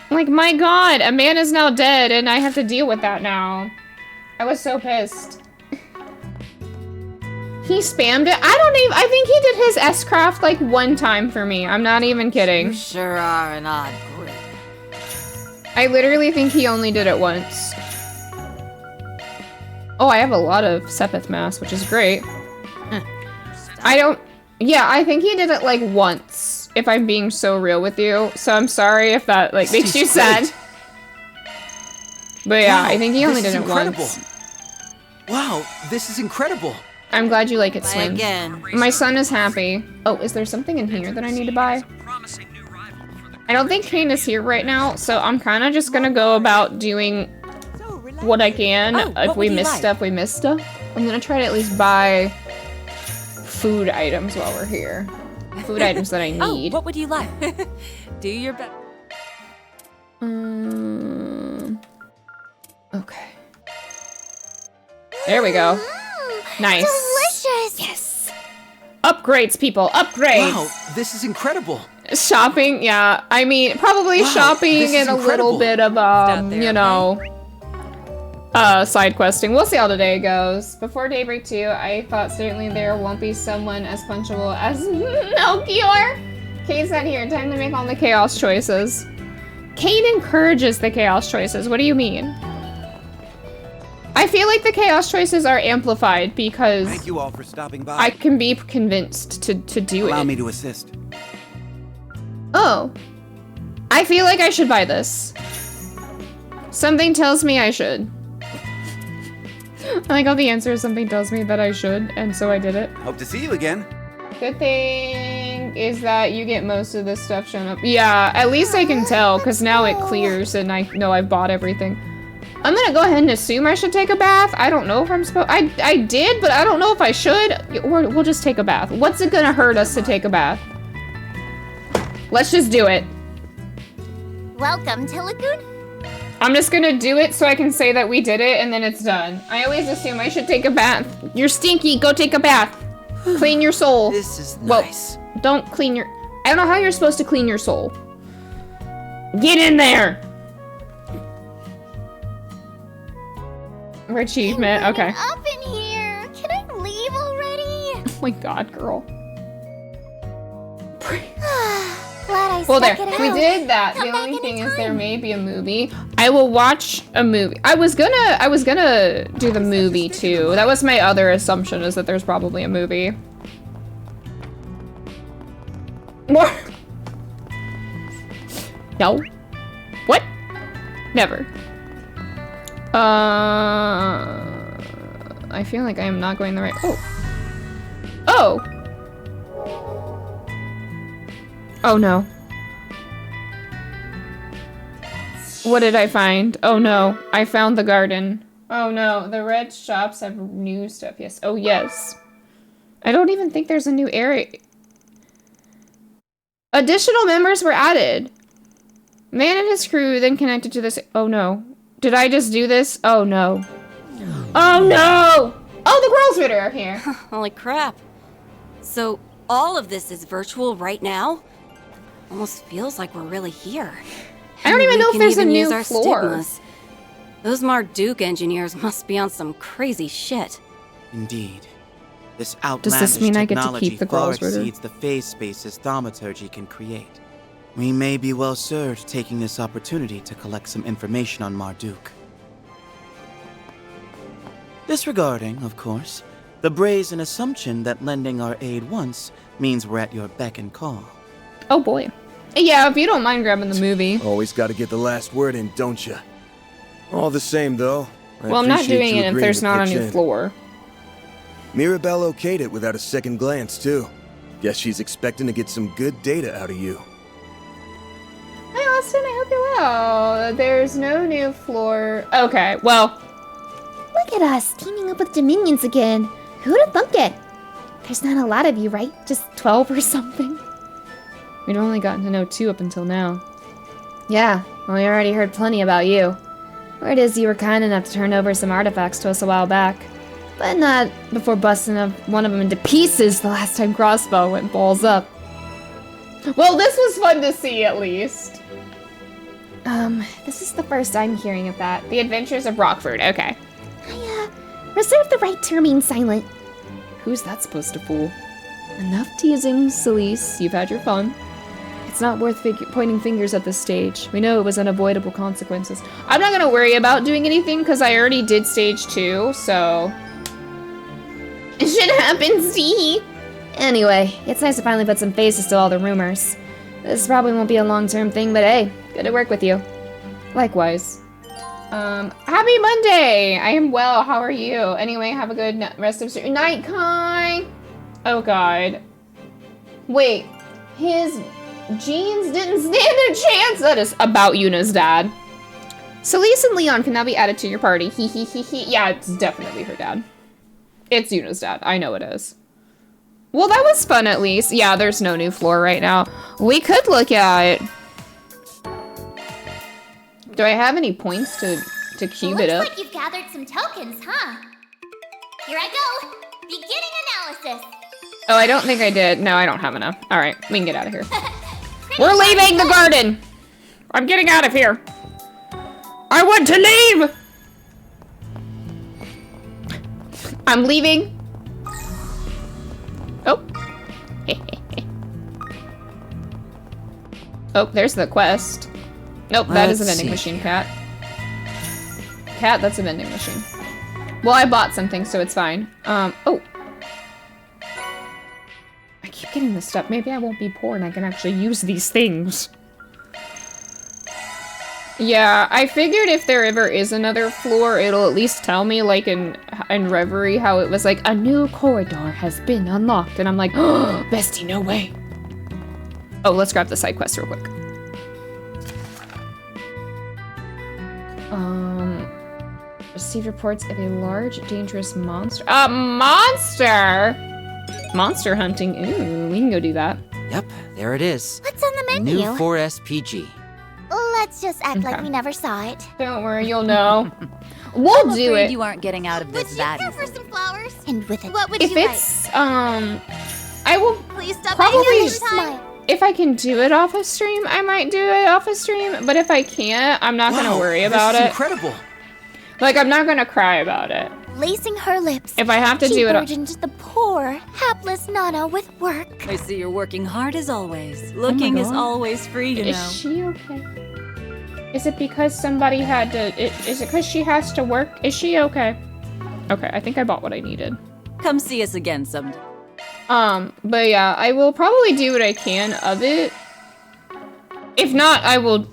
Like, my god, a man is now dead and I have to deal with that now. I was so pissed. He spammed it. I think he did his S-craft like one time for me. I'm not even kidding. You sure are an odd group. I literally think he only did it once. Oh, I have a lot of Sepith Mass, which is great. Yeah, I think he did it like once, if I'm being so real with you. So I'm sorry if that like makes you sad. But yeah, Wow, I think he only this did is it incredible. once. Wow, this is incredible. I'm glad you like it, Try Swing. again. My son is happy. Oh, is there something in here that I need to buy? I don't think Kane is here right now, so I'm kind of just gonna go about doing what I can. If we miss stuff, we miss stuff. I'm gonna try to at least buy food items while we're here. Food items that I need. Oh, what would you like? Do your best. Okay. There we go. Nice. Delicious. Yes. Upgrades, people. Upgrades. Wow, this is incredible. Shopping, yeah. I mean, probably Wow, shopping this and is a little incredible. bit of, there, you know, side questing. We'll see how today goes. Before Daybreak 2, I thought certainly there won't be someone as punchable as Melchior. Kane's not here. Time to make all the chaos choices. Kane encourages the chaos choices. What do you mean? I feel like the chaos choices are amplified because Thank you all for stopping by. I can be convinced to do Allow it. me to assist. Oh. I feel like I should buy this. Something tells me I should. I like how the answer is something tells me that I should, and so I did it. Hope to see you again. Good thing is that you get most of this stuff shown up. Yeah, at least I can tell, because now it clears and I know I've bought everything. I'm gonna go ahead and assume I should take a bath. I don't know if I'm supposed- I did, but I don't know if I should. Or we'll just take a bath. What's it gonna hurt us to take a bath? Let's just do it. Welcome to Lagoon. I'm just gonna do it so I can say that we did it and then it's done. I always assume I should take a bath. You're stinky, go take a bath. Clean your soul. This is Well, nice. don't clean your... I don't know how you're supposed to clean your soul. Get in there! Achievement, okay. Up in here. Can I leave already? Oh my god, girl. Glad I Well, there. stuck it We out. did that. Come The back only thing is there anytime. may be a movie. I will watch a movie. I was gonna do the movie too. That was my other assumption, is that there's probably a movie. More. No. What? Never. I feel like I am not going the right. Oh. Oh. Oh no. What did I find? Oh no. I found the garden. Oh no. The red shops have new stuff. Yes. Oh yes. I don't even think there's a new area. Additional members were added. Man and his crew then connected to this. Oh no. Did I just do this? Oh no. Oh no! Oh, the girls' Ritter are here. Holy crap. So, all of this is virtual right now? Almost feels like we're really here. I don't even We know if can there's a even use new our floor. stigmas. Those Marduk engineers must be on some crazy shit. Indeed. This Does outlandish this mean I get to technology keep the far girls' Ritter? exceeds the phase spaces thaumaturgy can create. We may be well served taking this opportunity to collect some information on Marduk. Disregarding, of course, the brazen assumption that lending our aid once means we're at your beck and call. Oh boy. Yeah, if you don't mind grabbing the movie. Always got to get the last word in, don't you? All the same, though. I Well, I'm not appreciate doing you it if agreeing there's to not a pitch new in. floor. Mirabelle okayed it without a second glance, too. Guess she's expecting to get some good data out of you. Hi, Austin. I hope you're well. There's no new floor. Okay, well. Look at us, teaming up with Dominions again. Who'd have thunk it? There's not a lot of you, right? Just 12 or something? We'd only gotten to know 2 up until now. Yeah, well, we already heard plenty about you. Word is you were kind enough to turn over some artifacts to us a while back. But not before busting up one of them into pieces the last time Crossbow went balls up. Well, this was fun to see, at least. This is the first I'm hearing of that. The Adventures of Rockford, okay. I, reserve the right to remain silent. Who's that supposed to fool? Enough teasing, Celise. You've had your fun. It's not worth pointing fingers at this stage. We know it was unavoidable consequences. I'm not gonna worry about doing anything because I already did stage 2, so... It should happen, see? Anyway, it's nice to finally put some faces to all the rumors. This probably won't be a long-term thing, but hey, good to work with you. Likewise. Happy Monday! I am well, how are you? Anyway, have a good rest of your night, Kai! Oh god. Wait, his jeans didn't stand a chance! That is about Yuna's dad. Celise and Leon can now be added to your party. He. Yeah, it's definitely her dad. It's Yuna's dad. I know it is. Well, that was fun at least. Yeah, there's no new floor right now. We could look at it. Do I have any points to to cube it Looks up. like you've gathered some tokens, huh? Here I go. Beginning analysis. Oh, I don't think I did. No, I don't have enough. All right, we can get out of here. We're leaving the garden. I'm getting out of here. I want to leave. I'm leaving. Oh. Oh, there's the quest. Nope, that is a vending machine, Cat. Cat, that's a vending machine. Well, I bought something, so it's fine. Oh. I keep getting this stuff. Maybe I won't be poor and I can actually use these things. Yeah, I figured if there ever is another floor, it'll at least tell me, like, in Reverie, how it was like, a new corridor has been unlocked. And I'm like, oh, bestie, no way. Oh, let's grab the side quest real quick. Received reports of a large, dangerous monster. A monster! Monster hunting. Ooh, we can go do that. Yep, there it is. What's on the menu? New 4SPG. Let's just act like we never saw it. Don't worry, you'll know. We'll do it. You aren't getting out of this that Would you care for some flowers? And with it, what would If you it's, I will Please stop probably, by here anytime. if I can do it off a stream, I might do it off a stream. But if I can't, I'm not gonna worry about this is it. Incredible. Like, I'm not gonna cry about it. Lacing her lips. If I have to she do it, burdened the poor, hapless Nana with work. I see you're working hard as always. Looking is God. always free, you know. Is she okay? Is it because somebody had to? Is it because she has to work? Is she okay? Okay, I think I bought what I needed. Come see us again someday. But yeah, I will probably do what I can of it. If not, I will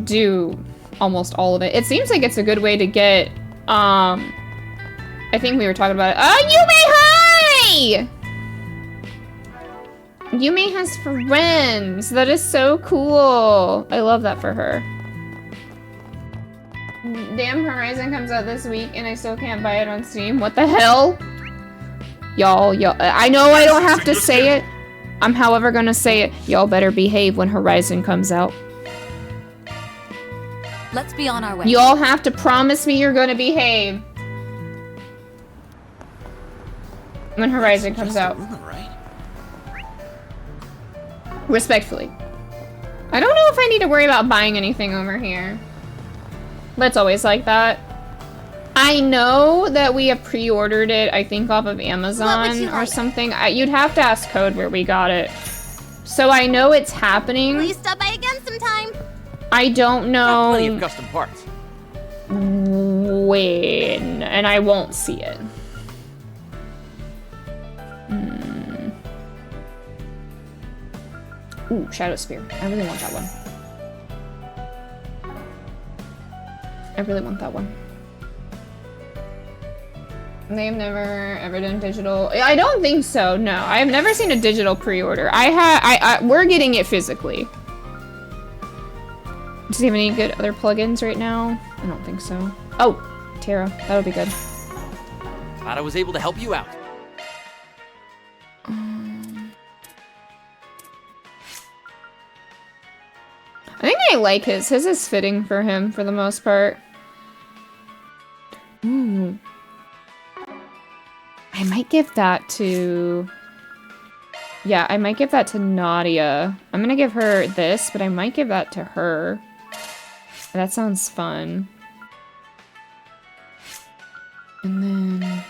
do almost all of it. It seems like it's a good way to get, I think we were talking about it. Oh, Yume, hi! Yume has friends. That is so cool. I love that for her. Damn, Horizon comes out this week and I still can't buy it on Steam. What the hell? Y'all, I know I don't have to say it. I'm however gonna say it. Y'all better behave when Horizon comes out. Let's be on our way. You all have to promise me you're gonna behave when Horizon comes out. Respectfully. I don't know if I need to worry about buying anything over here. That's always like that. I know that we have pre-ordered it, I think off of Amazon or something. You'd have to ask Code where we got it. So I know it's happening. Will you stop by again sometime? I don't know Plenty of custom parts. when, and I won't see it. Ooh, Shadow Spear. I really want that one. I really want that one. They've never ever done digital. I don't think so. No, I have never seen a digital pre-order. We're getting it physically. Does he have any good other plugins right now? I don't think so. Oh, Terra. That'll be good. Glad I was able to help you out. I think I like his. His is fitting for him for the most part. Ooh. I might give that to... Yeah, I might give that to Nadia. I'm gonna give her this, but I might give that to her. That sounds fun. And then...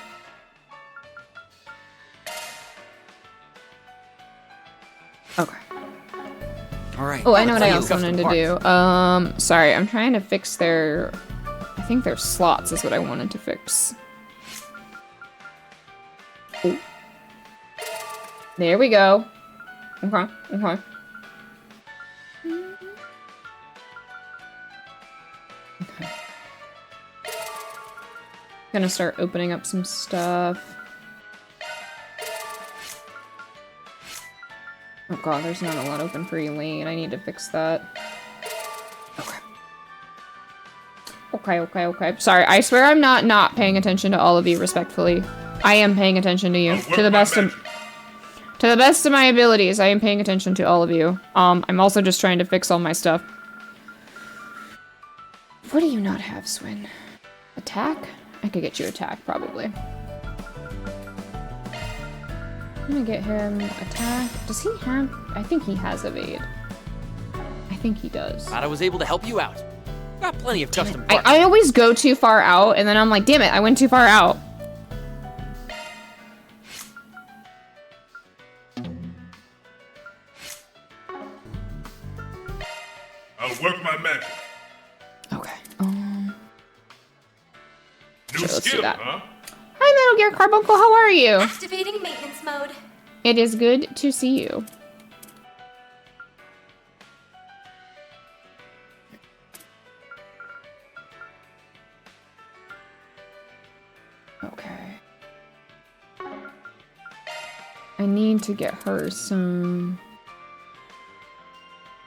Okay. Alright. Oh, I know what I also wanted to do. Sorry, I'm trying to fix their... I think their slots is what I wanted to fix. Ooh. There we go. Okay, okay. Okay. Gonna start opening up some stuff. Oh god, there's not a lot open for Elaine. I need to fix that. Okay. Sorry, I swear I'm not paying attention to all of you respectfully. I am paying attention to you. To the best of my abilities, I am paying attention to all of you. I'm also just trying to fix all my stuff. What do you not have, Swin? Attack? I could get you attack, probably. I'm gonna get him attack. Does he have... I think he has evade. I think he does. Glad I was able to help you out. Got plenty of custom parts. I always go too far out, and then I'm like, damn it, I went too far out. I'll work my magic. Okay. New Sure, let's do skill, that. huh? Hi, Metal Gear Carbuncle, how are you? Activating maintenance mode. It is good to see you. Okay. I need to get her some...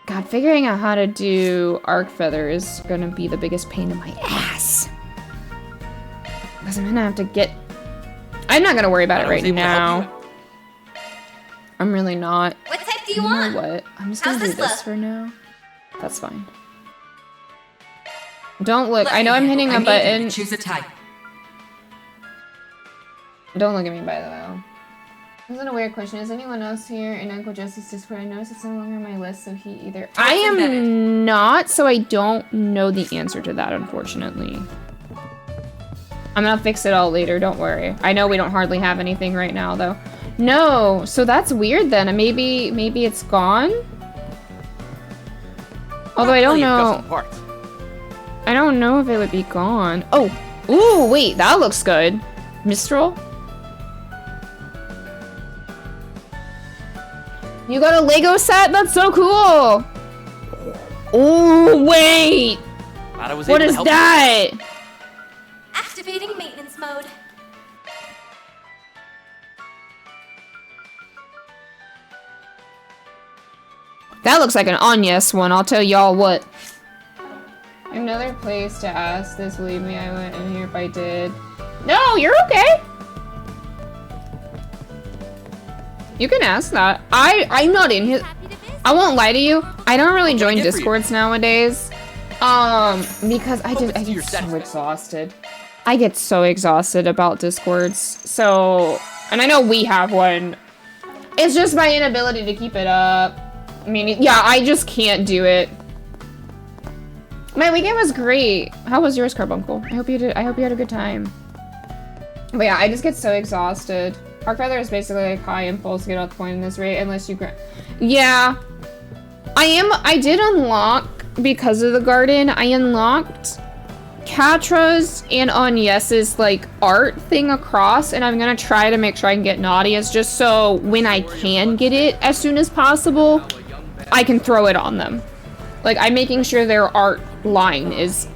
God, figuring out how to do arc feather is gonna be the biggest pain in my ass. Because I'm gonna have to get... I'm not gonna worry about it right now. I'm really not. What type do You you want? know what? I'm just How's gonna do this this look? for now. That's fine. Don't look. I know I'm hitting a button. Choose a type. Don't look at me, by the way. This isn't a weird question. Is anyone else here in Uncle Jesse's Discord? I noticed it's no longer on my list, so he either... I am not, so I don't know the answer to that, unfortunately. I'm gonna fix it all later, don't worry. I know we don't hardly have anything right now, though. No, so that's weird then. Maybe it's gone? Although I don't know... I don't know if it would be gone. Oh! Ooh, wait, that looks good. Mistral? You got a Lego set? That's so cool! Oh, wait! What is that? Activating maintenance mode. That looks like an Agnes one, I'll tell y'all what. Another place to ask this, believe me, I went in here if I did. No, you're okay! You can ask that. I'm not in here. I won't lie to you. I don't really join Discords nowadays. Because I get so exhausted. I get so exhausted about Discords. So, and I know we have one. It's just my inability to keep it up. I mean, yeah, I just can't do it. My weekend was great. How was yours, Carbuncle? I hope you had a good time. But yeah, I just get so exhausted. Arc Feather is basically like high impulse, get out the point in this rate, unless you grant. Yeah. I did unlock, because of the garden, I unlocked Katra's and Agnes's like art thing across, and I'm gonna try to make sure I can get Nadia's just so when I can get it as soon as possible, I can throw it on them. Like, I'm making sure their art line is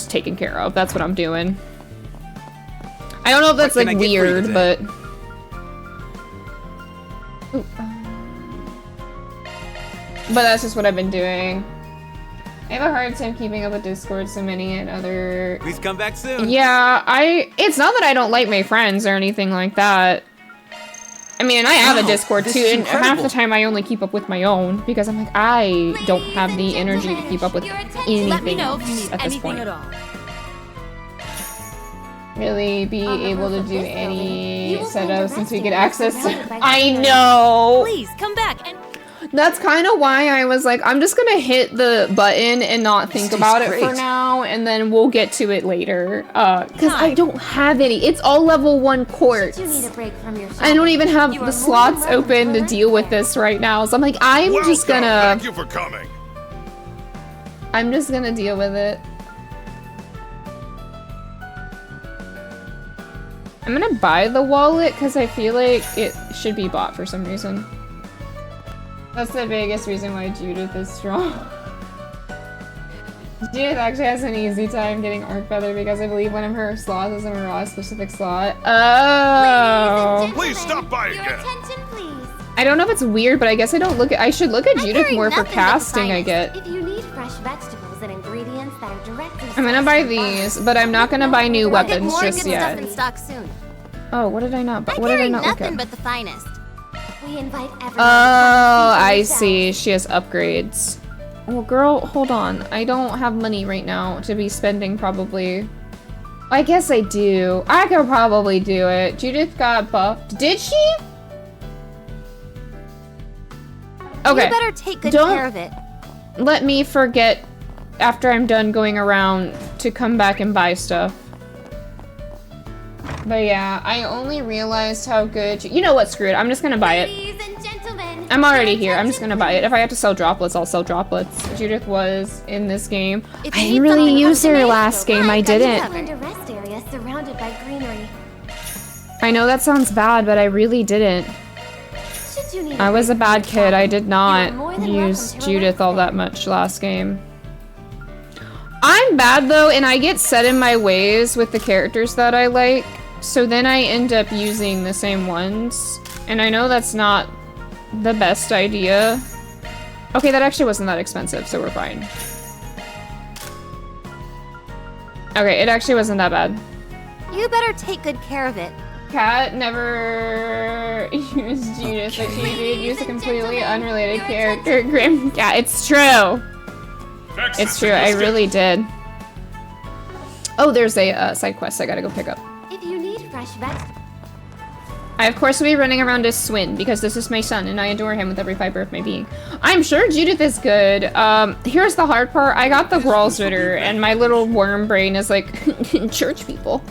taken care of. That's what I'm doing. I don't know if that's like weird, but... Ooh. But that's just what I've been doing. I have a hard time keeping up with Discord, so many and other... Please come back soon. Yeah, it's not that I don't like my friends or anything like that. I mean, I have a Discord too, and half the time I only keep up with my own, because I'm like, I don't have the energy to keep up with anything else at this point. Really be able to do any setup since we get access. I know! Please, come back and... That's kind of why I was like, I'm just gonna hit the button and not think about it for now, and then we'll get to it later. Because I don't have any. It's all level 1 quartz. I don't even have the slots open to deal with this right now, so I'm like, I'm just gonna... Thank you for coming. I'm just gonna deal with it. I'm gonna buy the wallet, because I feel like it should be bought for some reason. That's the biggest reason why Judith is strong. Judith actually has an easy time getting Arc Feather because I believe one of her slots is a Mirage specific slot. Oh. Please stop by again. I don't know if it's weird, but I guess I should look at Judith more for casting, I get. If you need fresh vegetables and ingredients that are directly I'm gonna buy these, but I'm not gonna buy new weapons just yet. Stuff in stock soon. Oh, what did I not buy? What did I not look nothing at? but the finest. We invite everyone Oh, I see. She has upgrades. Well, girl, hold on. I don't have money right now to be spending, probably. I guess I do. I could probably do it. Judith got buffed. Did she? Okay. You better take good care of it. Let me forget after I'm done going around to come back and buy stuff. But yeah, I only realized how good... You know what? Screw it. I'm just gonna buy it. I'm already here. I'm just gonna buy it. If I have to sell droplets, I'll sell droplets. Judith was in this game. I didn't really use her last game. I didn't. Surrounded by greenery. I know that sounds bad, but I really didn't. I was a bad kid. I did not use Judith all that much last game. I'm bad though, and I get set in my ways with the characters that I like, so then I end up using the same ones. And I know that's not the best idea. Okay, that actually wasn't that expensive, so we're fine. Okay, it actually wasn't that bad. You better take good care of it. Kat never used Judith, but she did use a completely unrelated character, Grim Cat. It's true. It's true, I really did. Oh, there's a side quest I gotta go pick up. If you need fresh vegetables. I, of course, will be running around as Swin, because this is my son, and I adore him with every fiber of my being. I'm sure Judith is good. Here's the hard part. I got the Gralsritter, and my little worm brain is like, church people.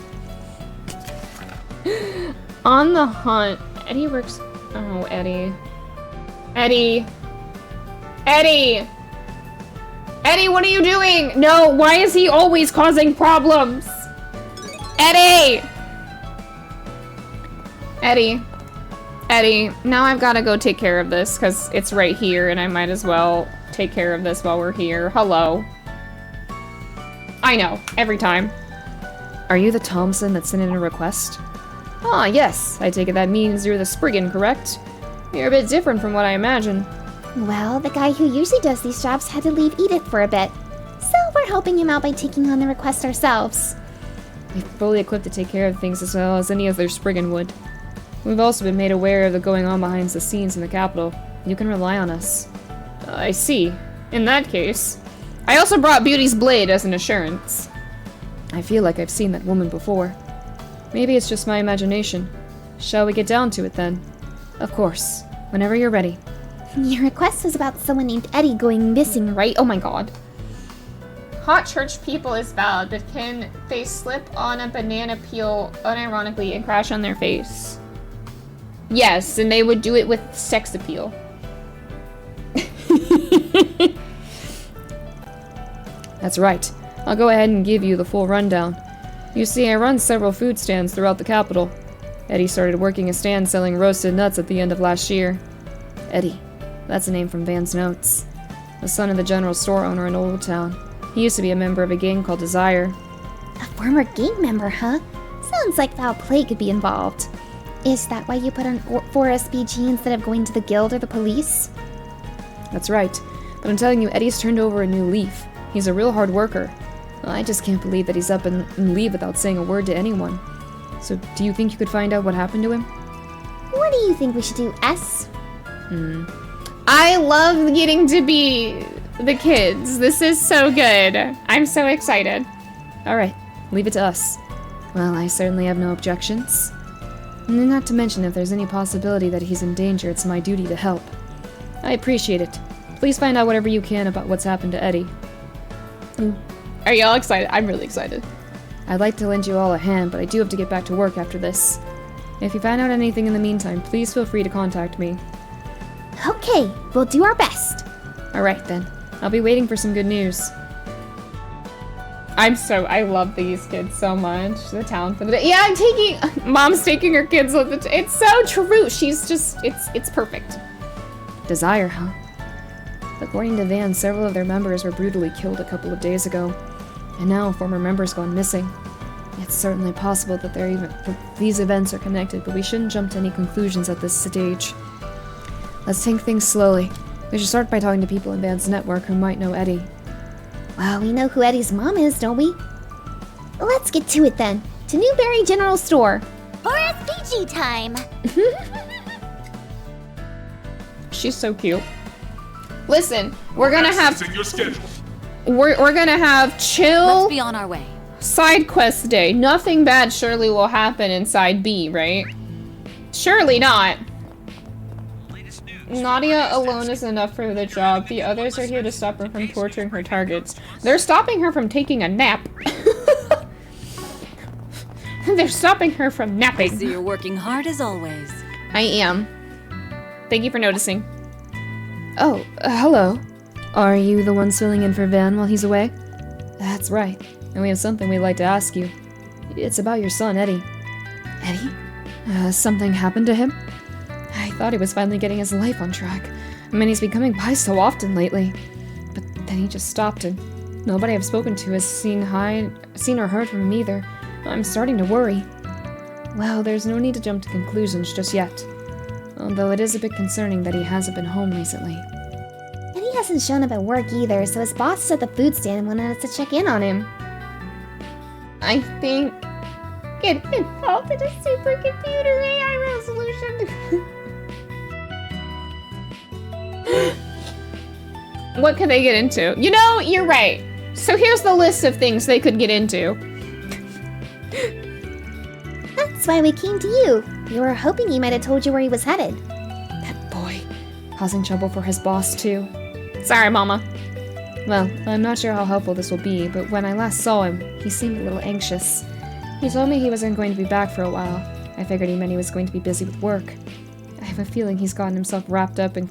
On the hunt. Eddie works... Oh, Eddie. Eddie! Eddie! Eddie, what are you doing? No, why is he always causing problems? Eddie! Eddie. Eddie, now I've got to go take care of this, because it's right here, and I might as well take care of this while we're here. Hello. I know, every time. Are you the Thompson that sent in a request? Ah, yes. I take it that means you're the Spriggan, correct? You're a bit different from what I imagined. Well, the guy who usually does these jobs had to leave Edith for a bit. So we're helping him out by taking on the request ourselves. We're fully equipped to take care of things as well as any other Spriggan would. We've also been made aware of the going on behind the scenes in the capital. You can rely on us. I see. In that case. I also brought Beauty's blade as an assurance. I feel like I've seen that woman before. Maybe it's just my imagination. Shall we get down to it then? Of course. Whenever you're ready. Your request was about someone named Eddie going missing, right? Oh my god. Hot church people is valid, but can they slip on a banana peel unironically and crash on their face? Yes, and they would do it with sex appeal. That's right. I'll go ahead and give you the full rundown. You see, I run several food stands throughout the capital. Eddie started working a stand selling roasted nuts at the end of last year. Eddie. That's a name from Van's notes. The son of the general store owner in Old Town. He used to be a member of a gang called Desire. A former gang member, huh? Sounds like foul play could be involved. Is that why you put on 4 SPG instead of going to the guild or the police? That's right. But I'm telling you, Eddie's turned over a new leaf. He's a real hard worker. I just can't believe that he's up and leave without saying a word to anyone. So, do you think you could find out what happened to him? What do you think we should do, S? I love getting to be the kids. This is so good. I'm so excited. Alright, leave it to us. Well, I certainly have no objections. And not to mention, if there's any possibility that he's in danger, it's my duty to help. I appreciate it. Please find out whatever you can about what's happened to Eddie. Are y'all excited? I'm really excited. I'd like to lend you all a hand, but I do have to get back to work after this. If you find out anything in the meantime, please feel free to contact me. Okay, we'll do our best. Alright then. I'll be waiting for some good news. I love these kids so much. The town for the day. Yeah, Mom's taking her kids on the it's so true. She's just, it's perfect. Desire, huh? According to Van, several of their members were brutally killed a couple of days ago. And now, former members gone missing. It's certainly possible that these events are connected, but we shouldn't jump to any conclusions at this stage. Let's take things slowly. We should start by talking to people in Van's network who might know Eddie. Well, we know who Eddie's mom is, don't we? Let's get to it then. To Newberry General Store. For SPG time. She's so cute. Listen, we're gonna have In your schedule. we're gonna have chill Let's be on our way. side quest day. Nothing bad surely will happen inside B, right? Surely not. Nadia alone is enough for the job. The others are here to stop her from torturing her targets. They're stopping her from taking a nap. They're stopping her from I napping. see you're working hard as always. I am. Thank you for noticing. Oh, hello. Are you the one filling in for Van while he's away? That's right. And we have something we'd like to ask you. It's about your son, Eddie. Eddie? Something happened to him? I thought he was finally getting his life on track. I mean, he's been coming by so often lately. But then he just stopped, and nobody I've spoken to has seen or heard from him either. I'm starting to worry. Well, there's no need to jump to conclusions just yet. Although it is a bit concerning that he hasn't been home recently. And he hasn't shown up at work either, so his boss is at the food stand and wanted us to check in on him. I think it involved a supercomputer AI resolution. What could they get into? You know, you're right. So here's the list of things they could get into. That's why we came to you. We were hoping he might have told you where he was headed. That boy. Causing trouble for his boss, too. Sorry, Mama. Well, I'm not sure how helpful this will be, but when I last saw him, he seemed a little anxious. He told me he wasn't going to be back for a while. I figured he meant he was going to be busy with work. I have a feeling he's gotten himself wrapped up in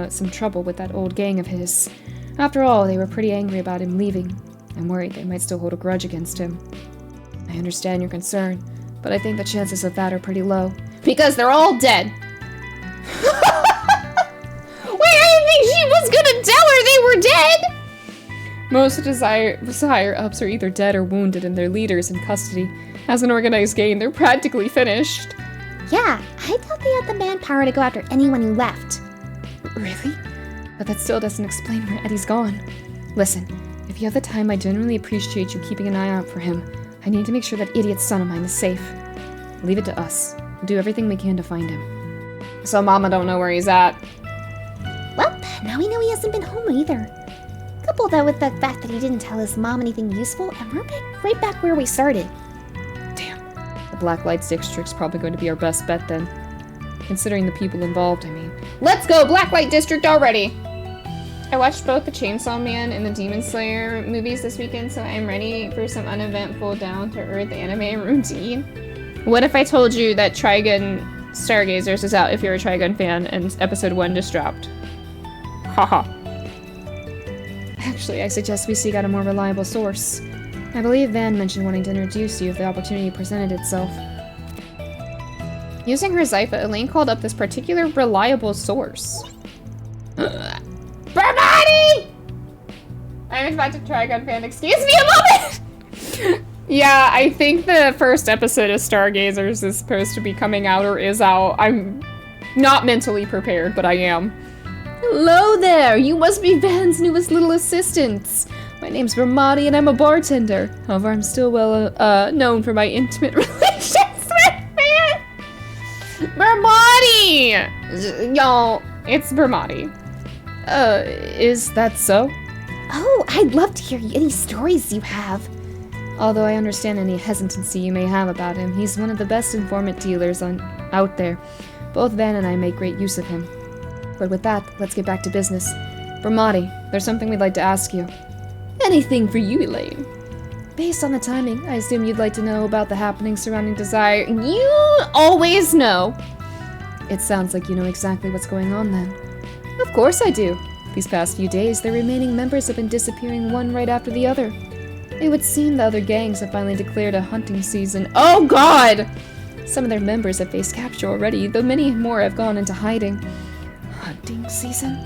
some trouble with that old gang of his. After all, they were pretty angry about him leaving. I'm worried they might still hold a grudge against him. I understand your concern, but I think the chances of that are pretty low. Because they're all dead. Wait, I think she was gonna tell her they were dead! Most higher-ups are either dead or wounded and their leaders in custody. As an organized gang, they're practically finished. Yeah, I thought they had the manpower to go after anyone who left. Really? But that still doesn't explain where Eddie's gone. Listen, if you have the time, I genuinely appreciate you keeping an eye out for him. I need to make sure that idiot son of mine is safe. Leave it to us. We'll do everything we can to find him. So Mama don't know where he's at. Well, now we know he hasn't been home either. Couple that with the fact that he didn't tell his mom anything useful, and we're right back where we started. The Black Light District's probably going to be our best bet then. Considering the people involved, I mean. Let's go, Blacklight District already! I watched both the Chainsaw Man and the Demon Slayer movies this weekend, so I'm ready for some uneventful, down-to-earth anime routine. What if I told you that Trigun Stargazers is out if you're a Trigun fan, and episode 1 just dropped? Haha. Actually, I suggest we seek out a more reliable source. I believe Van mentioned wanting to introduce you if the opportunity presented itself. Using her Zypha, Elaine called up this particular reliable source. Bravati! I'm about to Trigun fan. Excuse me a moment! Yeah, I think the first episode of Stargazers is supposed to be coming out or is out. I'm not mentally prepared, but I am. Hello there! You must be Van's newest little assistants! My name's Ramadi and I'm a bartender. However, I'm still well known for my intimate relations with Van! Bravati! Y'all, it's Bravati. Is that so? Oh, I'd love to hear any stories you have. Although I understand any hesitancy you may have about him, he's one of the best informant dealers out there. Both Van and I make great use of him. But with that, let's get back to business. Ramadi, there's something we'd like to ask you. Anything for you, Elaine. Based on the timing, I assume you'd like to know about the happenings surrounding Desire. You always know. It sounds like you know exactly what's going on then. Of course I do. These past few days, the remaining members have been disappearing one right after the other. It would seem the other gangs have finally declared a hunting season. Oh god! Some of their members have faced capture already, though many more have gone into hiding. Hunting season?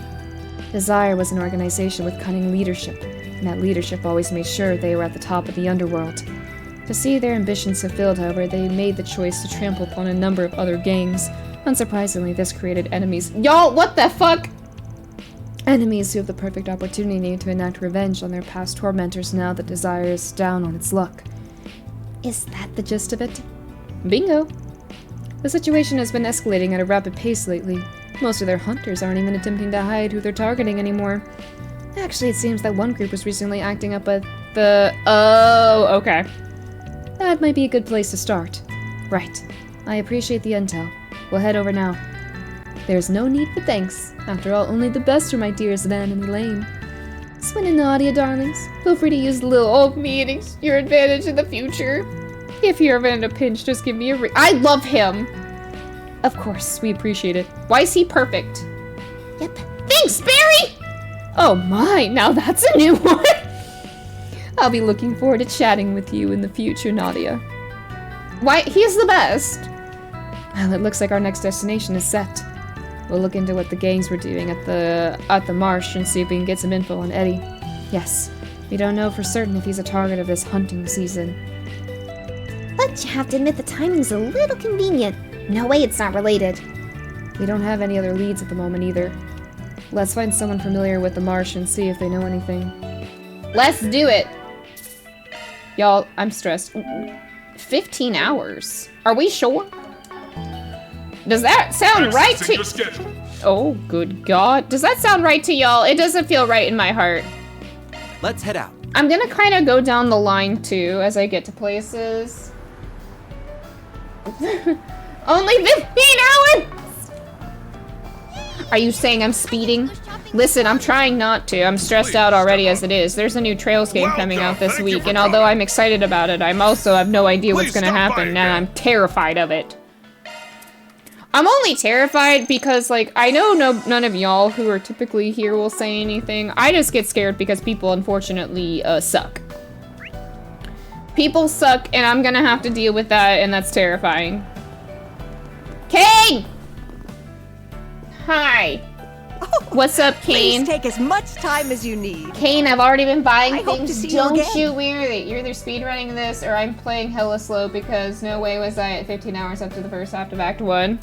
Desire was an organization with cunning leadership, and that leadership always made sure they were at the top of the underworld. To see their ambitions fulfilled, however, they made the choice to trample upon a number of other gangs. Unsurprisingly, this created enemies. Y'all, what the fuck? Enemies who have the perfect opportunity to enact revenge on their past tormentors now that Desire is down on its luck. Is that the gist of it? Bingo! The situation has been escalating at a rapid pace lately. Most of their hunters aren't even attempting to hide who they're targeting anymore. Actually, it seems that one group was recently acting up at the... Oh, okay. That might be a good place to start. Right. I appreciate the intel. We'll head over now. There's no need for thanks. After all, only the best are my dearest Van and Elaine. Swin and Nadia, darlings. Feel free to use the little old meetings to your advantage in the future. If you're ever in a pinch, just give me a ring. I love him! Of course, we appreciate it. Why is he perfect? Yep. Thanks, Barry! Oh my, now that's a new one! I'll be looking forward to chatting with you in the future, Nadia. Why, he's the best! Well, it looks like our next destination is set. We'll look into what the gangs were doing at the marsh and see if we can get some info on Eddie. Yes, we don't know for certain if he's a target of this hunting season. But you have to admit the timing's a little convenient. No way it's not related. We don't have any other leads at the moment either. Let's find someone familiar with the marsh and see if they know anything. Let's do it! Y'all, I'm stressed. 15 hours. Are we sure? Does that sound right to... Oh, good God. Does that sound right to y'all? It doesn't feel right in my heart. Let's head out. I'm gonna kind of go down the line too as I get to places. Only 15 hours! Are you saying I'm speeding? Listen, I'm trying not to. I'm stressed out already as it is. There's a new Trails game coming out this week, and although I'm excited about it, I'm also have no idea what's gonna happen, and I'm terrified of it. I'm only terrified because, like, I know none of y'all who are typically here will say anything. I just get scared because people, unfortunately, suck. People suck, and I'm gonna have to deal with that, and that's terrifying. Kane! Hi. What's up, Kane? Please take as much time as you need. Kane, I've already been buying I hope things. to see Don't you again. shoot weird. You're either speedrunning this or I'm playing hella slow because no way was I at 15 hours after the first half of Act 1.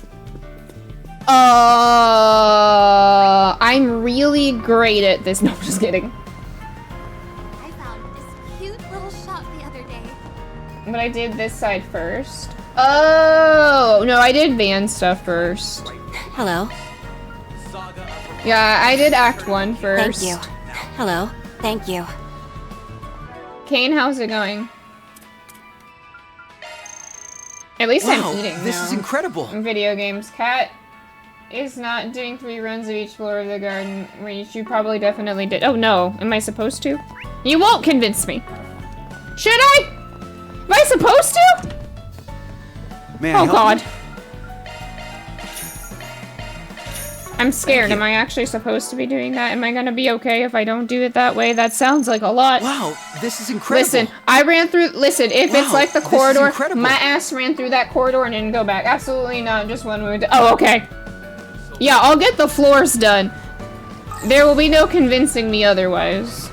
I'm really great at this. No, I'm just kidding. I found this cute little shop the other day. But I did this side first. Oh, no, I did van stuff first. Hello. Yeah, I did Act 1 first. Thank you. Hello. Thank you. Kane, how's it going? At least Wow, I'm eating this now. is incredible. In video games. Cat is not doing 3 runs of each floor of the garden, which you probably definitely did. Oh no, am I supposed to? You won't convince me. Should I? Am I supposed to? May I Oh help God. you? I'm scared. Am I actually supposed to be doing that? Am I gonna be okay if I don't do it that way? That sounds like a lot. Wow, this is incredible. Listen, I ran through. Listen, if it's Wow, like the this is corridor, incredible. my ass ran through that corridor and didn't go back. Absolutely not. Just one move. Oh, okay. Yeah, I'll get the floors done. There will be no convincing me otherwise.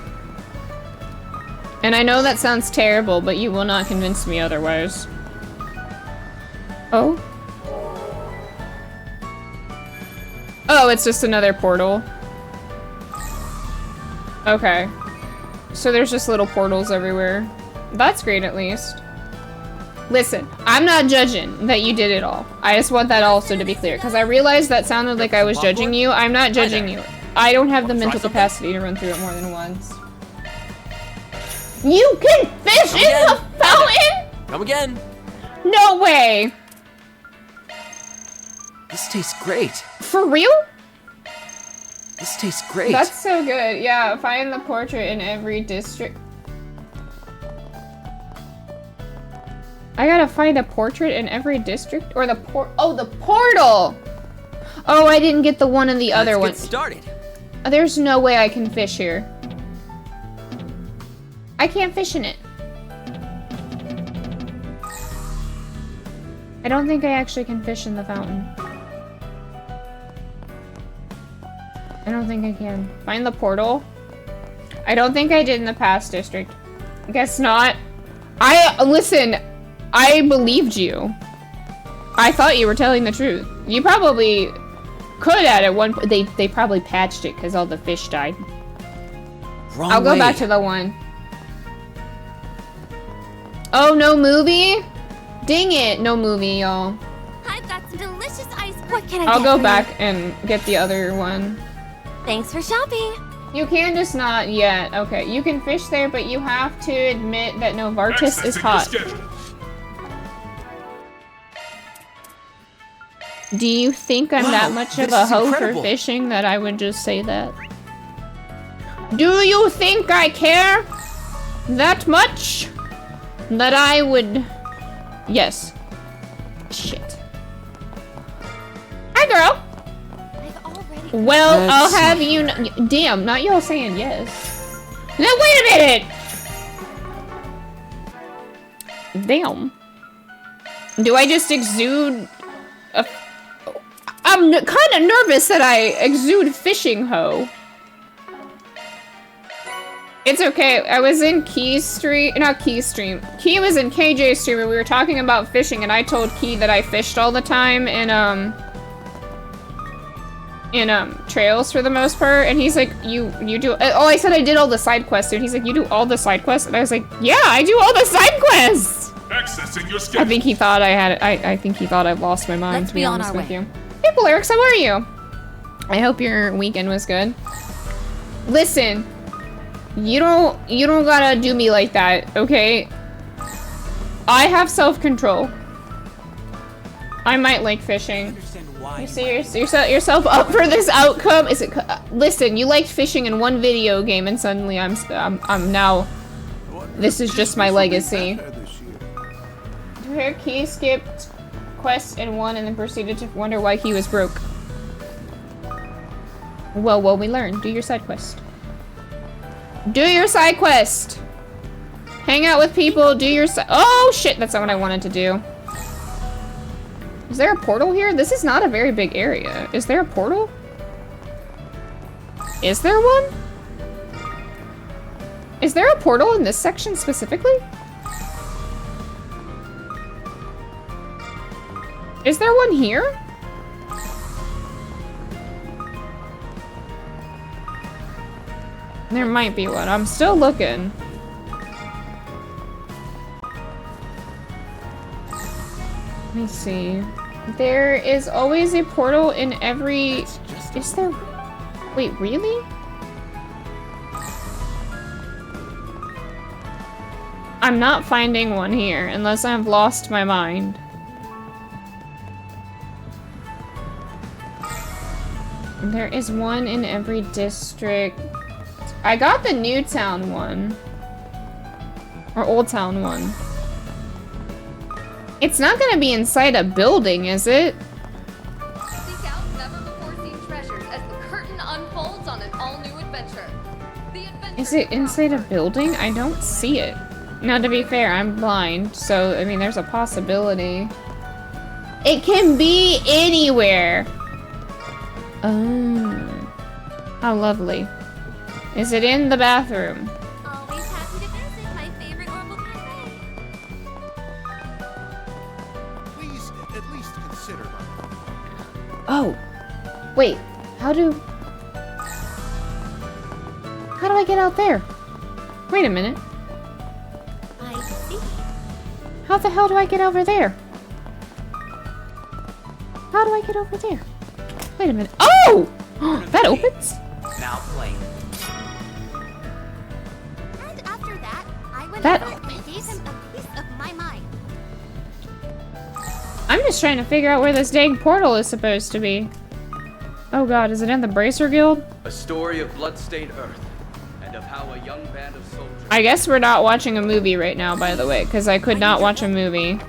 And I know that sounds terrible, but you will not convince me otherwise. Oh? Oh, it's just another portal. Okay. So there's just little portals everywhere. That's great, at least. Listen, I'm not judging that you did it all. I just want that also to be clear, because I realized that sounded like I was judging you. I'm not judging you. I don't have the mental capacity to run through it more than once. You can fish in the fountain? Come again. No way. This tastes great. For real? This tastes great. That's so good. Yeah, find the portrait in every district. I gotta find a portrait in every district? Or the oh, the portal! Oh, I didn't get the one in the other one. Let's get started. There's no way I can fish here. I can't fish in it. I don't think I actually can fish in the fountain. I don't think I can. Find the portal? I don't think I did in the past district. Guess not. Listen, I believed you. I thought you were telling the truth. You probably could at one point. They probably patched it because all the fish died. Wrong I'll go way. back to the one. Oh, no movie? Dang it, no movie, y'all. I've got some delicious ice cream. What can I I'll get go for back and get the other one. Thanks for shopping. You can just not yet. Okay, you can fish there, but you have to admit that Novartis is hot. Do you think I'm that much of a hoe for fishing that I would just say that? Do you think I care that much that I would... Yes. Shit. Hi, girl. Well, I'll have you damn, not y'all saying yes. Now, wait a minute! Damn. Do I just exude a... I'm kind of nervous that I exude fishing hoe. It's okay. I was in Key Stream. Key was in KJ stream and we were talking about fishing and I told Key that I fished all the time in trails for the most part, and he's like, you do, oh, I said I did all the side quests, and he's like, you do all the side quests? And I was like, yeah, I do all the side quests! Accessing your schedule. I think he thought I think he thought I lost my mind, to be honest with you. Hey, Polarix, how are you? I hope your weekend was good. Listen, you don't gotta do me like that, okay? I have self-control. I might like fishing. You see yourself up for this outcome? Is it? Listen, you liked fishing in one video game, and suddenly I'm now. This is just my legacy. To hear Key skipped quest in one and then proceeded to wonder why he was broke. Well, we learned. Do your side quest. Do your side quest. Hang out with people. Do your side. Oh shit! That's not what I wanted to do. Is there a portal here? This is not a very big area. Is there a portal? Is there one? Is there a portal in this section specifically? Is there one here? There might be one. I'm still looking. Let me see. There is always a portal in every... Is there... Wait, really? I'm not finding one here, unless I've lost my mind. There is one in every district. I got the Newtown one. Or Old Town one. It's not gonna be inside a building, is it? Seek out never-before-seen treasures as the curtain unfolds on an all-new adventure. Is it inside a building? I don't see it. Now, to be fair, I'm blind, so, I mean, there's a possibility. It can be anywhere! Oh. How lovely. Is it in the bathroom? Always happy to visit my favorite Orbital cafe. Please, at least consider my... Oh. Wait. How do I get out there? Wait a minute. I see. How the hell do I get over there? How do I get over there? Wait a minute. Oh! That opens? Now play. And after that, I went That over and gave him a piece of my mind. I'm just trying to figure out where this dang portal is supposed to be. Oh god, is it in the Bracer Guild? A story of blood-stained Earth, and of how a young band of soldiers... I guess we're not watching a movie right now, by the way, because I could not watch a movie.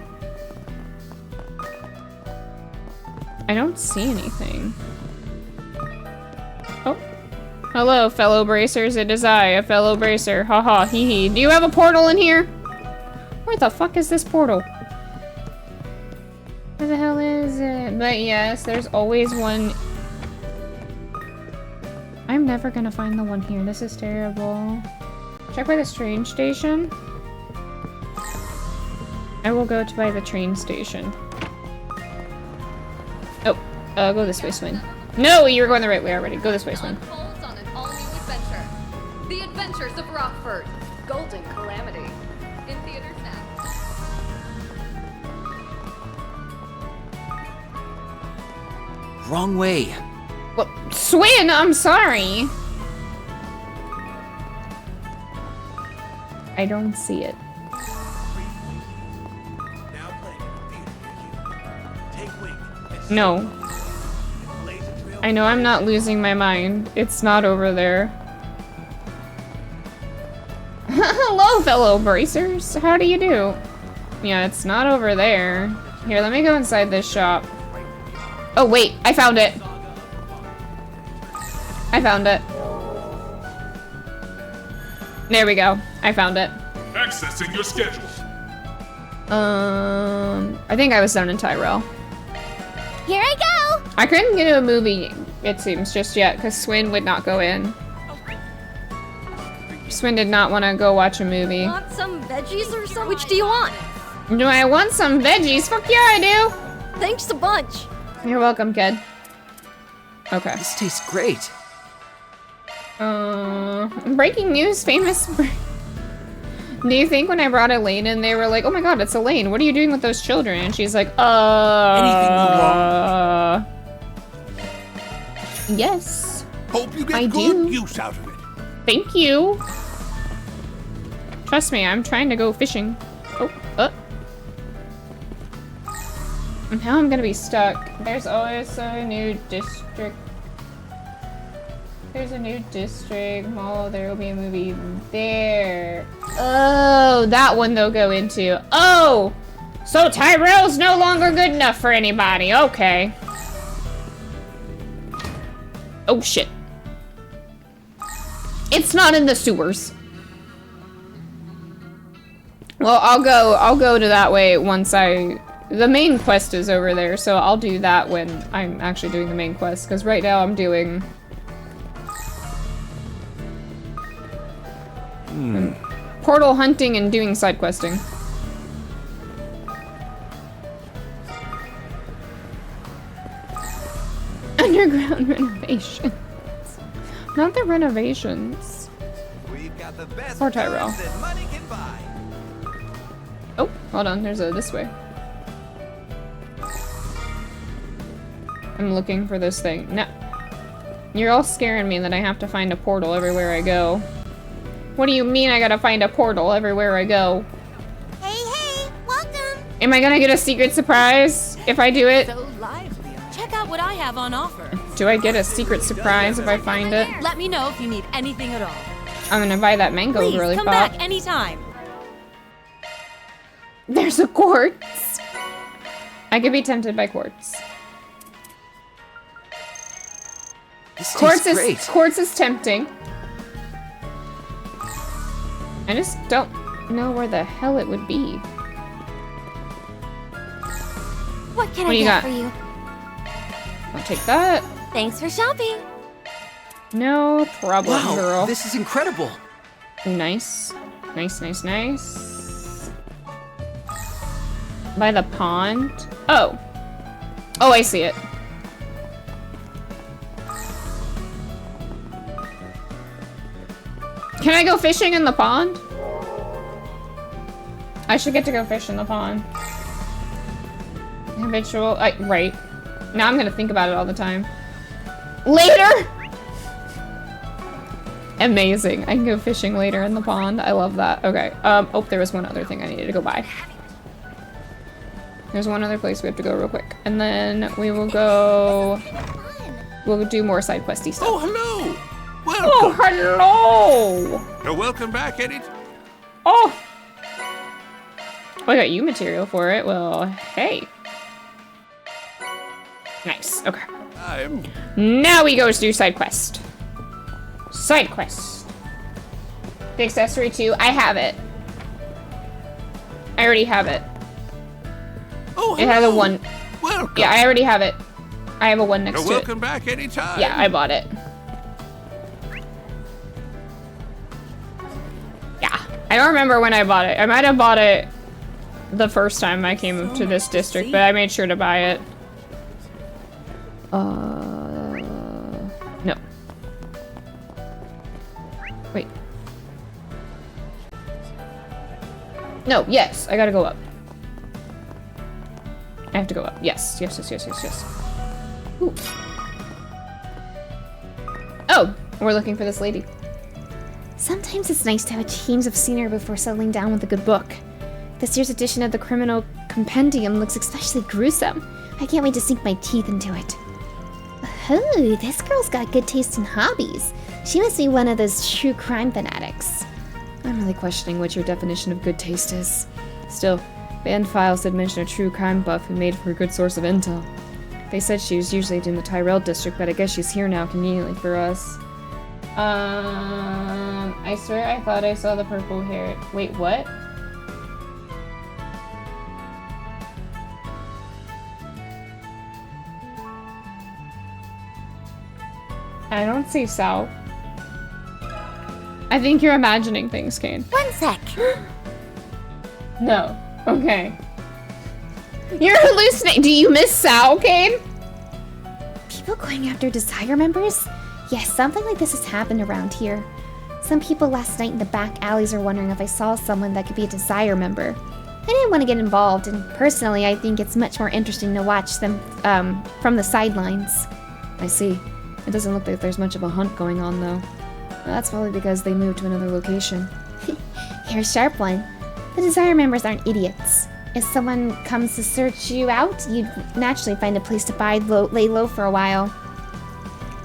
I don't see anything. Oh. Hello, fellow bracers. It is I, a fellow bracer. Haha, hee hee. Do you have a portal in here? Where the fuck is this portal? Where the hell is it? But yes, there's always one. I'm never gonna find the one here. This is terrible. Check by the train station. I will go to by the train station. Oh, go this way, Swin. No, you were going the right way already. Go this way, Swin. Unfolds on an all-new adventure. The Adventures of Rockford. Golden Calamity. In theaters now. wrong way. Well, Swin, I'm sorry. I don't see it. No. I know I'm not losing my mind. It's not over there. Hello, fellow bracers. How do you do? Yeah, it's not over there. Here, let me go inside this shop. Oh, wait. I found it. I found it. There we go. I found it. Accessing your schedule. I think I was down in Tyrell. Here I go! I couldn't get to a movie, it seems, just yet, because Swin would not go in. Swin did not want to go watch a movie. Want some veggies or something? Which do you want? Do I want some veggies? Fuck yeah, I do! Thanks a bunch. You're welcome, kid. Okay. This tastes great. Breaking news, famous... Do you think when I brought Elaine in, they were like, oh my god, it's Elaine, what are you doing with those children? And she's like, Anything wrong? Yes. Hope you get I good do. use out of it. Thank you. Trust me, I'm trying to go fishing. Oh, And now I'm gonna be stuck. There's always a new district. There's a new district mall. There will be a movie there. Oh, that one they'll go into. Oh! So Tyrell's no longer good enough for anybody. Okay. Oh, shit. It's not in the sewers. Well, I'll go to that way once the main quest is over there, so I'll do that when I'm actually doing the main quest, because right now I'm doing... portal hunting and doing side questing. Underground renovations. Not the renovations. We've got the best Poor Tyrell. that money can buy. Oh, hold on, there's a this way. I'm looking for this thing. No. You're all scaring me that I have to find a portal everywhere I go. What do you mean I gotta find a portal everywhere I go? Hey, welcome! Am I gonna get a secret surprise if I do it? So lively. Check out what I have on offer. Do I get a secret surprise if I find it? Let me know if you need anything at all. I'm gonna buy that mango Please really come pop. back anytime. There's a quartz. I could be tempted by quartz. This tastes great. Quartz is tempting. I just don't know where the hell it would be. What can What I do you got? get for you? I'll take that. Thanks for shopping. No problem, Wow, girl. this is incredible. Nice. Nice. By the pond? Oh. Oh, I see it. Can I go fishing in the pond? I should get to go fish in the pond. Habitual, right. Now I'm gonna think about it all the time. Later! Amazing. I can go fishing later in the pond. I love that. Okay. Oh, there was one other thing I needed to go buy. There's one other place we have to go real quick. And then we will go... We'll do more side questy stuff. Oh, hello! Welcome! Oh, hello! You're welcome back, Edit. Oh! I got you material for it. Well, hey. Nice. Okay. Now we go to do side quest. Side quest. The accessory 2. I have it. I already have it. Oh, it has a 1. Welcome. Yeah, I already have it. I have a 1 next You're to it. welcome back anytime. Yeah, I bought it. Yeah. I don't remember when I bought it. I might have bought it the first time I came to this district, but I made sure to buy it. No. Wait. No, yes, I gotta go up. I have to go up. Yes. Ooh. Oh, we're looking for this lady. Sometimes it's nice to have a change of scenery before settling down with a good book. This year's edition of the Criminal Compendium looks especially gruesome. I can't wait to sink my teeth into it. Oh, this girl's got good taste in hobbies. She must be one of those true crime fanatics. I'm really questioning what your definition of good taste is. Still, band files did mention a true crime buff who made for a good source of intel. They said she was usually in the Tyrell district, but I guess she's here now conveniently for us. I swear I thought I saw the purple hair. Wait, what? I don't see Sal. I think you're imagining things, Kane. One sec. No. Okay. You're hallucinating. Do you miss Sal, Kane? People going after Desire members? Yes, something like this has happened around here. Some people last night in the back alleys are wondering if I saw someone that could be a Desire member. I didn't want to get involved, and personally, I think it's much more interesting to watch them from the sidelines. I see. It doesn't look like there's much of a hunt going on, though. That's probably because they moved to another location. You're a sharp one. The Desire members aren't idiots. If someone comes to search you out, you'd naturally find a place to lay low for a while.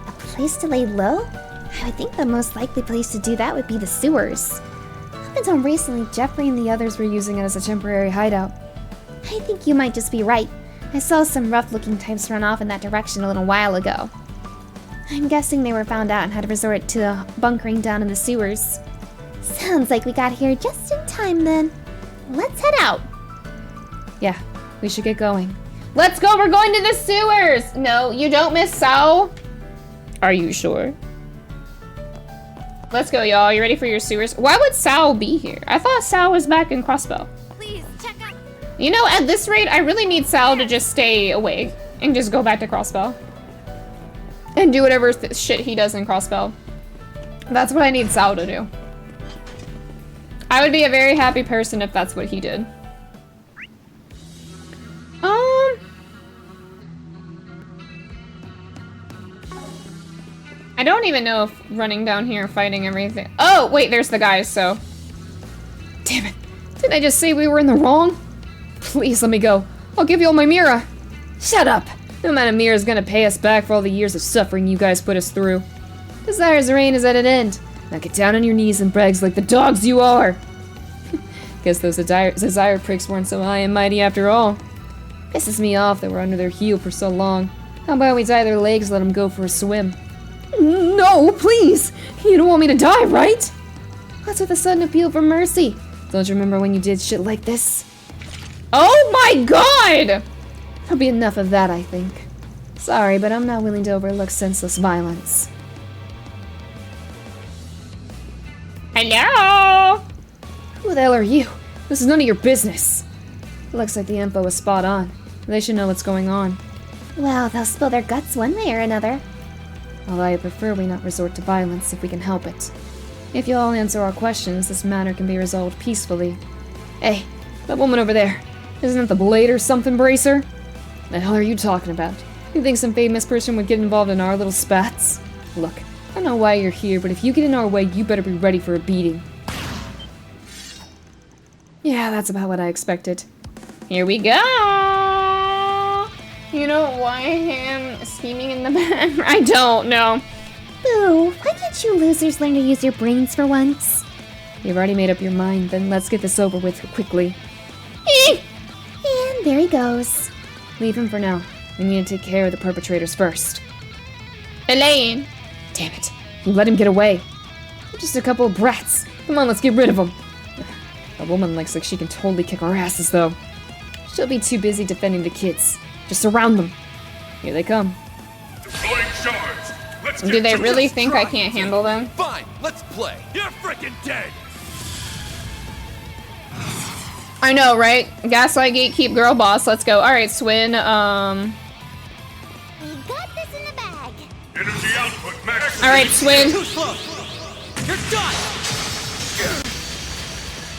A place to lay low? I would think the most likely place to do that would be the sewers. Up until recently, Jeffrey and the others were using it as a temporary hideout. I think you might just be right. I saw some rough-looking types run off in that direction a little while ago. I'm guessing they were found out and had to resort to bunkering down in the sewers. Sounds like we got here just in time then. Let's head out. Yeah, we should get going. Let's go, we're going to the sewers! No, you don't miss Sal. Are you sure? Let's go, y'all. You ready for your sewers? Why would Sal be here? I thought Sal was back in Crossbow. Please, check out. You know, at this rate, I really need Sal to just stay away and just go back to Crossbow. And do whatever shit he does in Crossbow. That's what I need Sal to do. I would be a very happy person if that's what he did. I don't even know if running down here fighting everything. Oh, wait, there's the guys, so. Damn it. Didn't I just say we were in the wrong? Please let me go. I'll give you all my Mira. Shut up. No amount of Mira is gonna pay us back for all the years of suffering you guys put us through. Desire's reign is at an end. Now get down on your knees and brags like the dogs you are. Guess those Desire pricks weren't so high and mighty after all. Pisses me off that we're under their heel for so long. How about we tie their legs and let them go for a swim? No, please! You don't want me to die, right? What's with the sudden appeal for mercy? Don't you remember when you did shit like this? Oh my god! There'll be enough of that, I think. Sorry, but I'm not willing to overlook senseless violence. Hello? Who the hell are you? This is none of your business. Looks like the info was spot on. They should know what's going on. Well, they'll spill their guts one way or another. Although I prefer we not resort to violence if we can help it. If you all answer our questions, this matter can be resolved peacefully. Hey, that woman over there. Isn't it the Blade or something, Bracer? The hell are you talking about? You think some famous person would get involved in our little spats? Look, I don't know why you're here, but if you get in our way, you better be ready for a beating. Yeah, that's about what I expected. Here we go! You know why him scheming in the back? I don't know. Boo, why can't you losers learn to use your brains for once? You've already made up your mind, then let's get this over with quickly. And there he goes. Leave him for now. We need to take care of the perpetrators first. Elaine! Damn it. You let him get away. They're just a couple of brats. Come on, let's get rid of them. A woman looks like she can totally kick our asses, though. She'll be too busy defending the kids. Just surround them. Here they come. Do they really think I can't handle them? Fine, let's play. You're freaking dead. I know, right? Gaslight, gatekeep, girl boss. Let's go. All right, Swin. We got this in the bag. Energy output max. All right, Swin. You're done.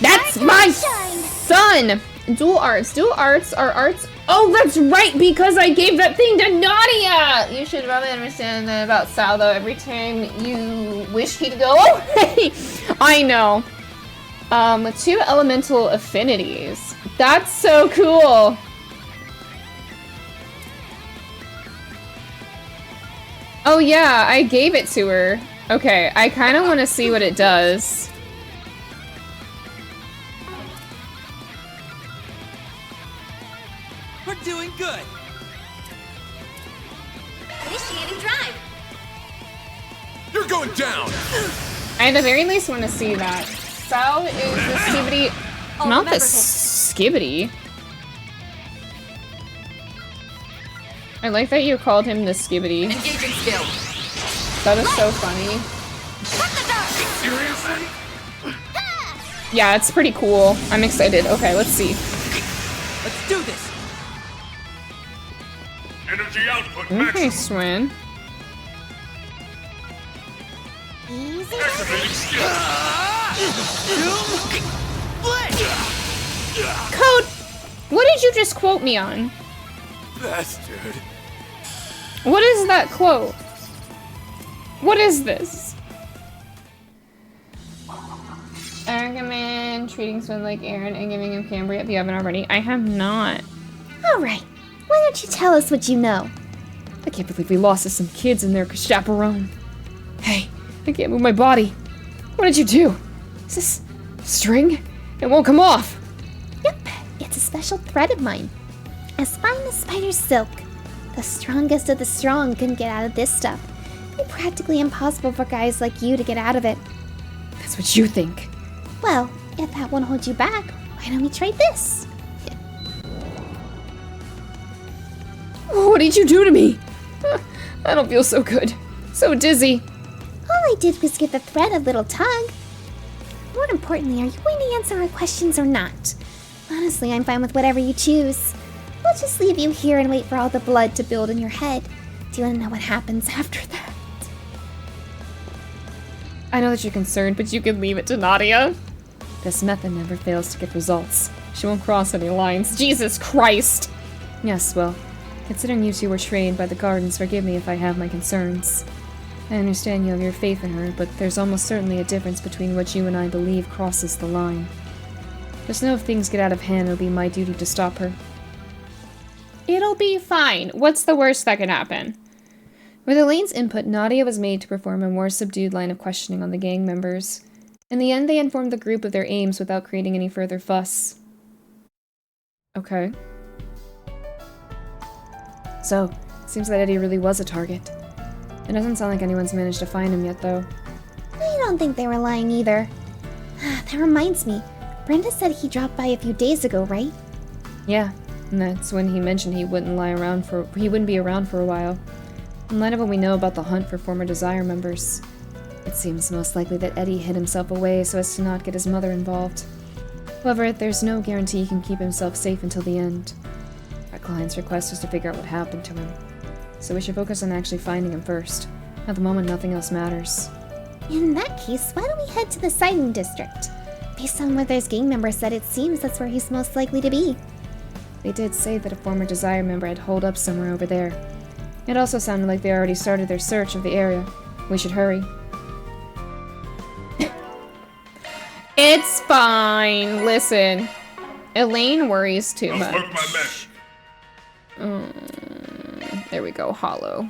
That's my son. Dual arts. Dual arts are arts. Oh, that's right, because I gave that thing to Nadia! You should probably understand that about Sal, though. Every time you wish he'd go away. I know. With 2 elemental affinities. That's so cool. Oh yeah, I gave it to her. Okay, I kind of want to see what it does. We're doing good. Initiating drive. You're going down. I at the very least want to see that. Sal is the skibbity. Not the skibbity. I like that you called him the skibbity. Engaging skill. That is so funny. Seriously? Yeah, it's pretty cool. I'm excited. Okay, let's see. Let's do this. Energy output Okay, maximum. Swin. Easy. Activating skill. Code! What did you just quote me on? Bastard. What is that quote? What is this? Argument, treating Swin like Aaron and giving him Cambria. If you haven't already. I have not. Alright, why don't you tell us what you know? I can't believe we lost to some kids in their chaperone. Hey, I can't move my body. What did you do? Is this string? It won't come off. Yep, it's a special thread of mine. As fine as spider silk. The strongest of the strong couldn't get out of this stuff. It'd be practically impossible for guys like you to get out of it. That's what you think. Well, if that won't hold you back, why don't we try this? What did you do to me? I don't feel so good. So dizzy. All I did was give the thread a little tug. More importantly, are you going to answer our questions or not? Honestly, I'm fine with whatever you choose. We'll just leave you here and wait for all the blood to build in your head. Do you want to know what happens after that? I know that you're concerned, but you can leave it to Nadia. This method never fails to get results. She won't cross any lines. Jesus Christ! Yes, well, considering you two were trained by the Gardens, forgive me if I have my concerns. I understand you have your faith in her, but there's almost certainly a difference between what you and I believe crosses the line. Just know if things get out of hand, it'll be my duty to stop her. It'll be fine. What's the worst that can happen? With Elaine's input, Nadia was made to perform a more subdued line of questioning on the gang members. In the end, they informed the group of their aims without creating any further fuss. Okay. So, seems that Eddie really was a target. It doesn't sound like anyone's managed to find him yet, though. I don't think they were lying either. That reminds me. Brenda said he dropped by a few days ago, right? Yeah, and that's when he mentioned he wouldn't be around for a while. In light of what we know about the hunt for former Desire members, it seems most likely that Eddie hid himself away so as to not get his mother involved. However, there's no guarantee he can keep himself safe until the end. Our client's request is to figure out what happened to him, so we should focus on actually finding him first. At the moment, nothing else matters. In that case, why don't we head to the sighting district? Based on what those gang members said, it seems that's where he's most likely to be. They did say that a former Desire member had holed up somewhere over there. It also sounded like they already started their search of the area. We should hurry. It's fine. Listen, Elaine worries too much. There we go. Hollow.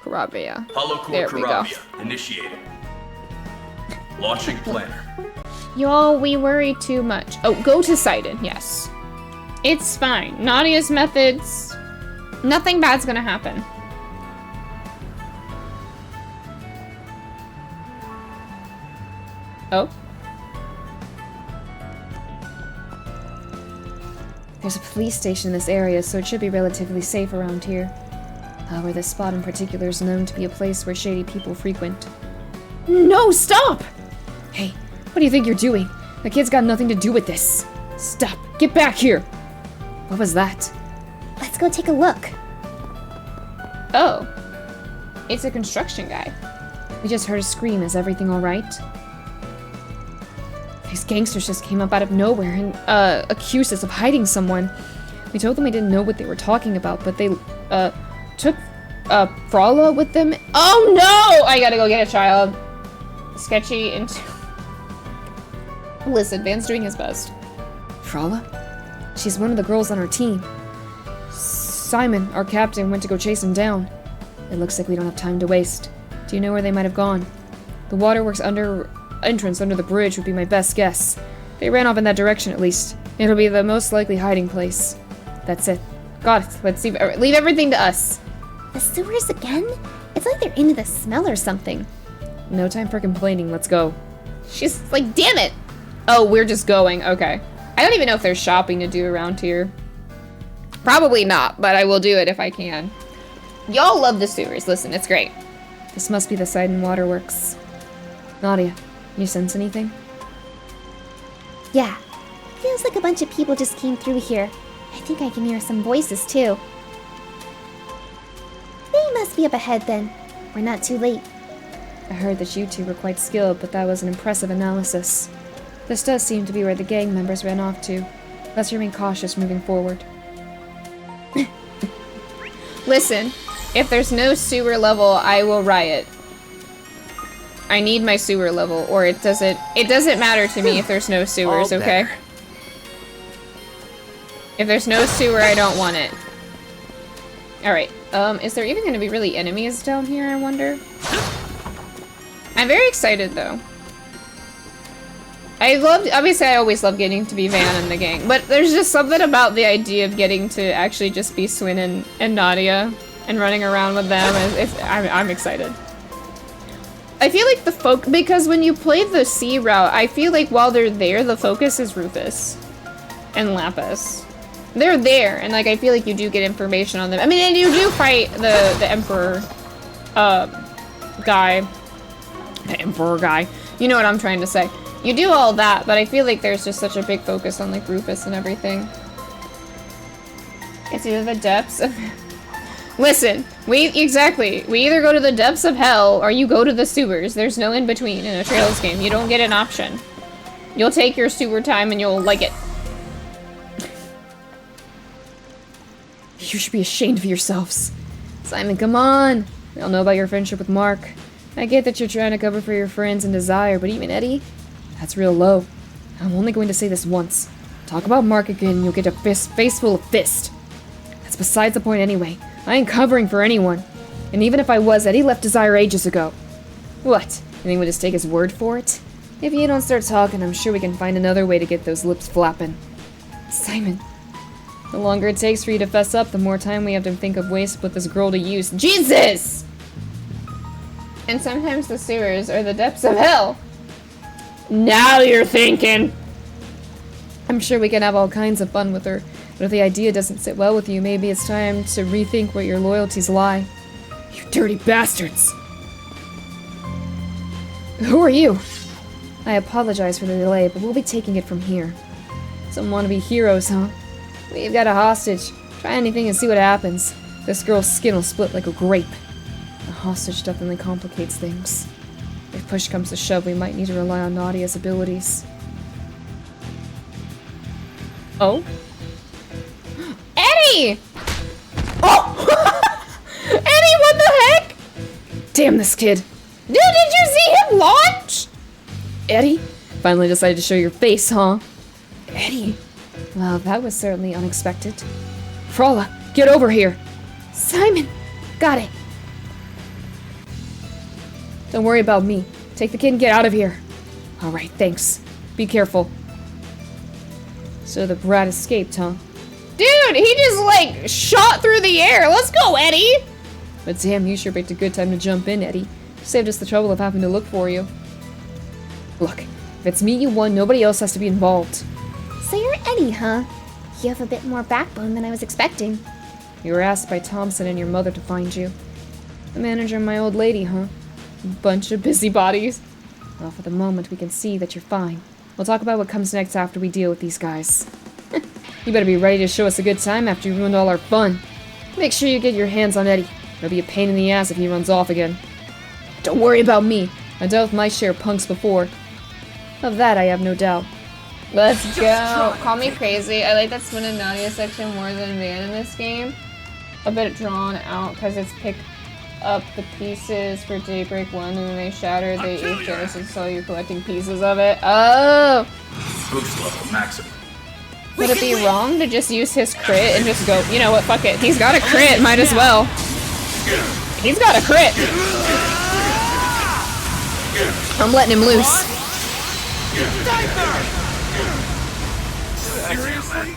Karabia. Hollow Core There we go. Karabia. Initiated. Launching planner. Y'all, we worry too much. Oh, go to Sidon. Yes. It's fine. Nadia's methods. Nothing bad's gonna happen. Oh. There's a police station in this area, so it should be relatively safe around here. However, this spot in particular is known to be a place where shady people frequent. No, stop! Hey, what do you think you're doing? The kid's got nothing to do with this. Stop. Get back here. What was that? Let's go take a look. Oh. It's a construction guy. We just heard a scream. Is everything alright? These gangsters just came up out of nowhere and accused us of hiding someone. We told them we didn't know what they were talking about, but they took Frala with them. Oh no! I gotta go get a child. Sketchy and listen, Van's doing his best. Frala? She's one of the girls on our team. Simon, our captain, went to go chase him down. It looks like we don't have time to waste. Do you know where they might have gone? The waterworks entrance under the bridge would be my best guess. They ran off in that direction at least. It'll be the most likely hiding place. That's it. Got it. Let's leave everything to us. The sewers again? It's like they're into the smell or something. No time for complaining. Let's go. She's like, damn it! Oh, we're just going. Okay. I don't even know if there's shopping to do around here. Probably not, but I will do it if I can. Y'all love the sewers. Listen, it's great. This must be the Sidon Waterworks. Nadia, you sense anything? Yeah. Feels like a bunch of people just came through here. I think I can hear some voices too. They must be up ahead then. We're not too late. I heard that you two were quite skilled, but that was an impressive analysis. This does seem to be where the gang members ran off to. Let's remain cautious moving forward. Listen, if there's no sewer level, I will riot. I need my sewer level, or it doesn't matter to me if there's no sewers, okay? If there's no sewer, I don't want it. Alright, is there even gonna be really enemies down here, I wonder? I'm very excited, though. Obviously I always love getting to be Van in the gang, but there's just something about the idea of getting to actually just be Swin and Nadia and running around with them. I'm excited. I feel like because when you play the sea route, I feel like while they're there, the focus is Rufus and Lapis. They're there, and like I feel like you do get information on them. I mean, and you do fight the Emperor guy. The Emperor guy. You know what I'm trying to say. You do all that, but I feel like there's just such a big focus on like Rufus and everything. It's either the depths of... Listen, we either go to the depths of hell or you go to the sewers. There's no in between in a Trails game. You don't get an option. You'll take your sewer time and you'll like it. You should be ashamed of yourselves. Simon, come on. We all know about your friendship with Mark. I get that you're trying to cover for your friends and Desire, but even Eddie? That's real low. I'm only going to say this once. Talk about Mark again and you'll get a face full of fist. That's besides the point anyway. I ain't covering for anyone. And even if I was, Eddie left Desire ages ago. What? You think we'll just take his word for it? If you don't start talking, I'm sure we can find another way to get those lips flapping. Simon. The longer it takes for you to fess up, the more time we have to think of ways to put this girl to use. Jesus! And sometimes the sewers are the depths of hell. Now you're thinking! I'm sure we can have all kinds of fun with her, but if the idea doesn't sit well with you, maybe it's time to rethink where your loyalties lie. You dirty bastards! Who are you? I apologize for the delay, but we'll be taking it from here. Some wannabe heroes, huh? We've got a hostage. Try anything and see what happens. This girl's skin will split like a grape. A hostage definitely complicates things. If push comes to shove, we might need to rely on Nadia's abilities. Oh? Eddie! Oh! Eddie, what the heck? Damn this kid. Dude, did you see him launch? Eddie? Finally decided to show your face, huh? Eddie? Well, that was certainly unexpected. Frala, get over here! Simon! Got it! Don't worry about me. Take the kid and get out of here. Alright, thanks. Be careful. So the brat escaped, huh? Dude, he just, like, shot through the air! Let's go, Eddie! But damn, you sure picked a good time to jump in, Eddie. Saved us the trouble of having to look for you. Look, if it's me you won, nobody else has to be involved. So you're Eddie, huh? You have a bit more backbone than I was expecting. You were asked by Thompson and your mother to find you. The manager and my old lady, huh? Bunch of busybodies. Well, for the moment, we can see that you're fine. We'll talk about what comes next after we deal with these guys. You better be ready to show us a good time after you ruined all our fun. Make sure you get your hands on Eddie. It'll be a pain in the ass if he runs off again. Don't worry about me. I dealt with my share of punks before. Of that I have no doubt. Let's go! Call me crazy. I like that Spin and Nadia section more than Van in this game. A bit drawn out because it's picked up the pieces for Daybreak 1 and then they shattered the 8th Genesis, so you're collecting pieces of it. Oh! Boost level maximum. Would it be wrong to just use his crit and just go, you know what, fuck it. He's got a crit, might as well. He's got a crit. I'm letting him loose. Seriously?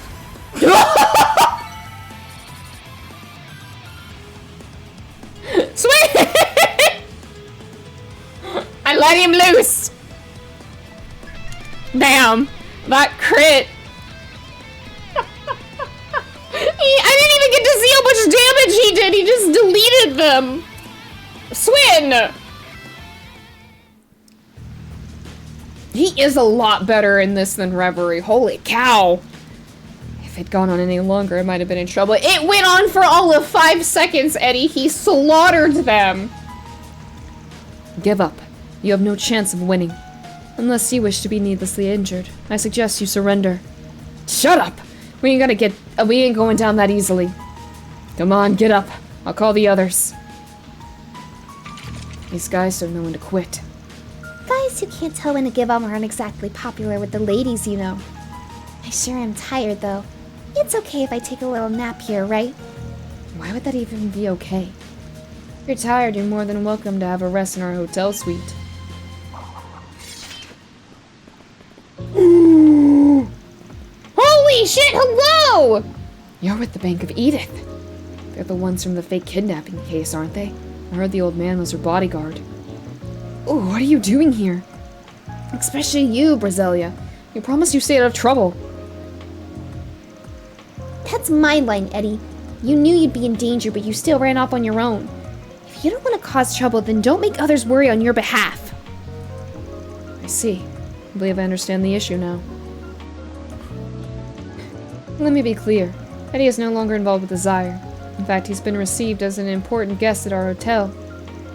Sweet! I let him loose. Damn, that crit. I didn't even get to see how much damage he did. He just deleted them. Swin. He is a lot better in this than Reverie. Holy cow. If it'd gone on any longer, I might have been in trouble. It went on for all of 5 seconds, Eddie. He slaughtered them. Give up. You have no chance of winning. Unless you wish to be needlessly injured, I suggest you surrender. Shut up! We ain't going down that easily. Come on, get up. I'll call the others. These guys don't know when to quit. Guys who can't tell when to give up aren't exactly popular with the ladies, you know. I sure am tired, though. It's okay if I take a little nap here, right? Why would that even be okay? If you're tired, you're more than welcome to have a rest in our hotel suite. Ooh. Holy shit, hello! You're with the Bank of Edith. They're the ones from the fake kidnapping case, aren't they? I heard the old man was her bodyguard. Ooh, what are you doing here? Especially you, Brazelia. You promised you'd stay out of trouble. That's my line, Eddie. You knew you'd be in danger, but you still ran off on your own. If you don't want to cause trouble, then don't make others worry on your behalf. I see. I believe I understand the issue now. Let me be clear. Eddie is no longer involved with Desire. In fact, he's been received as an important guest at our hotel.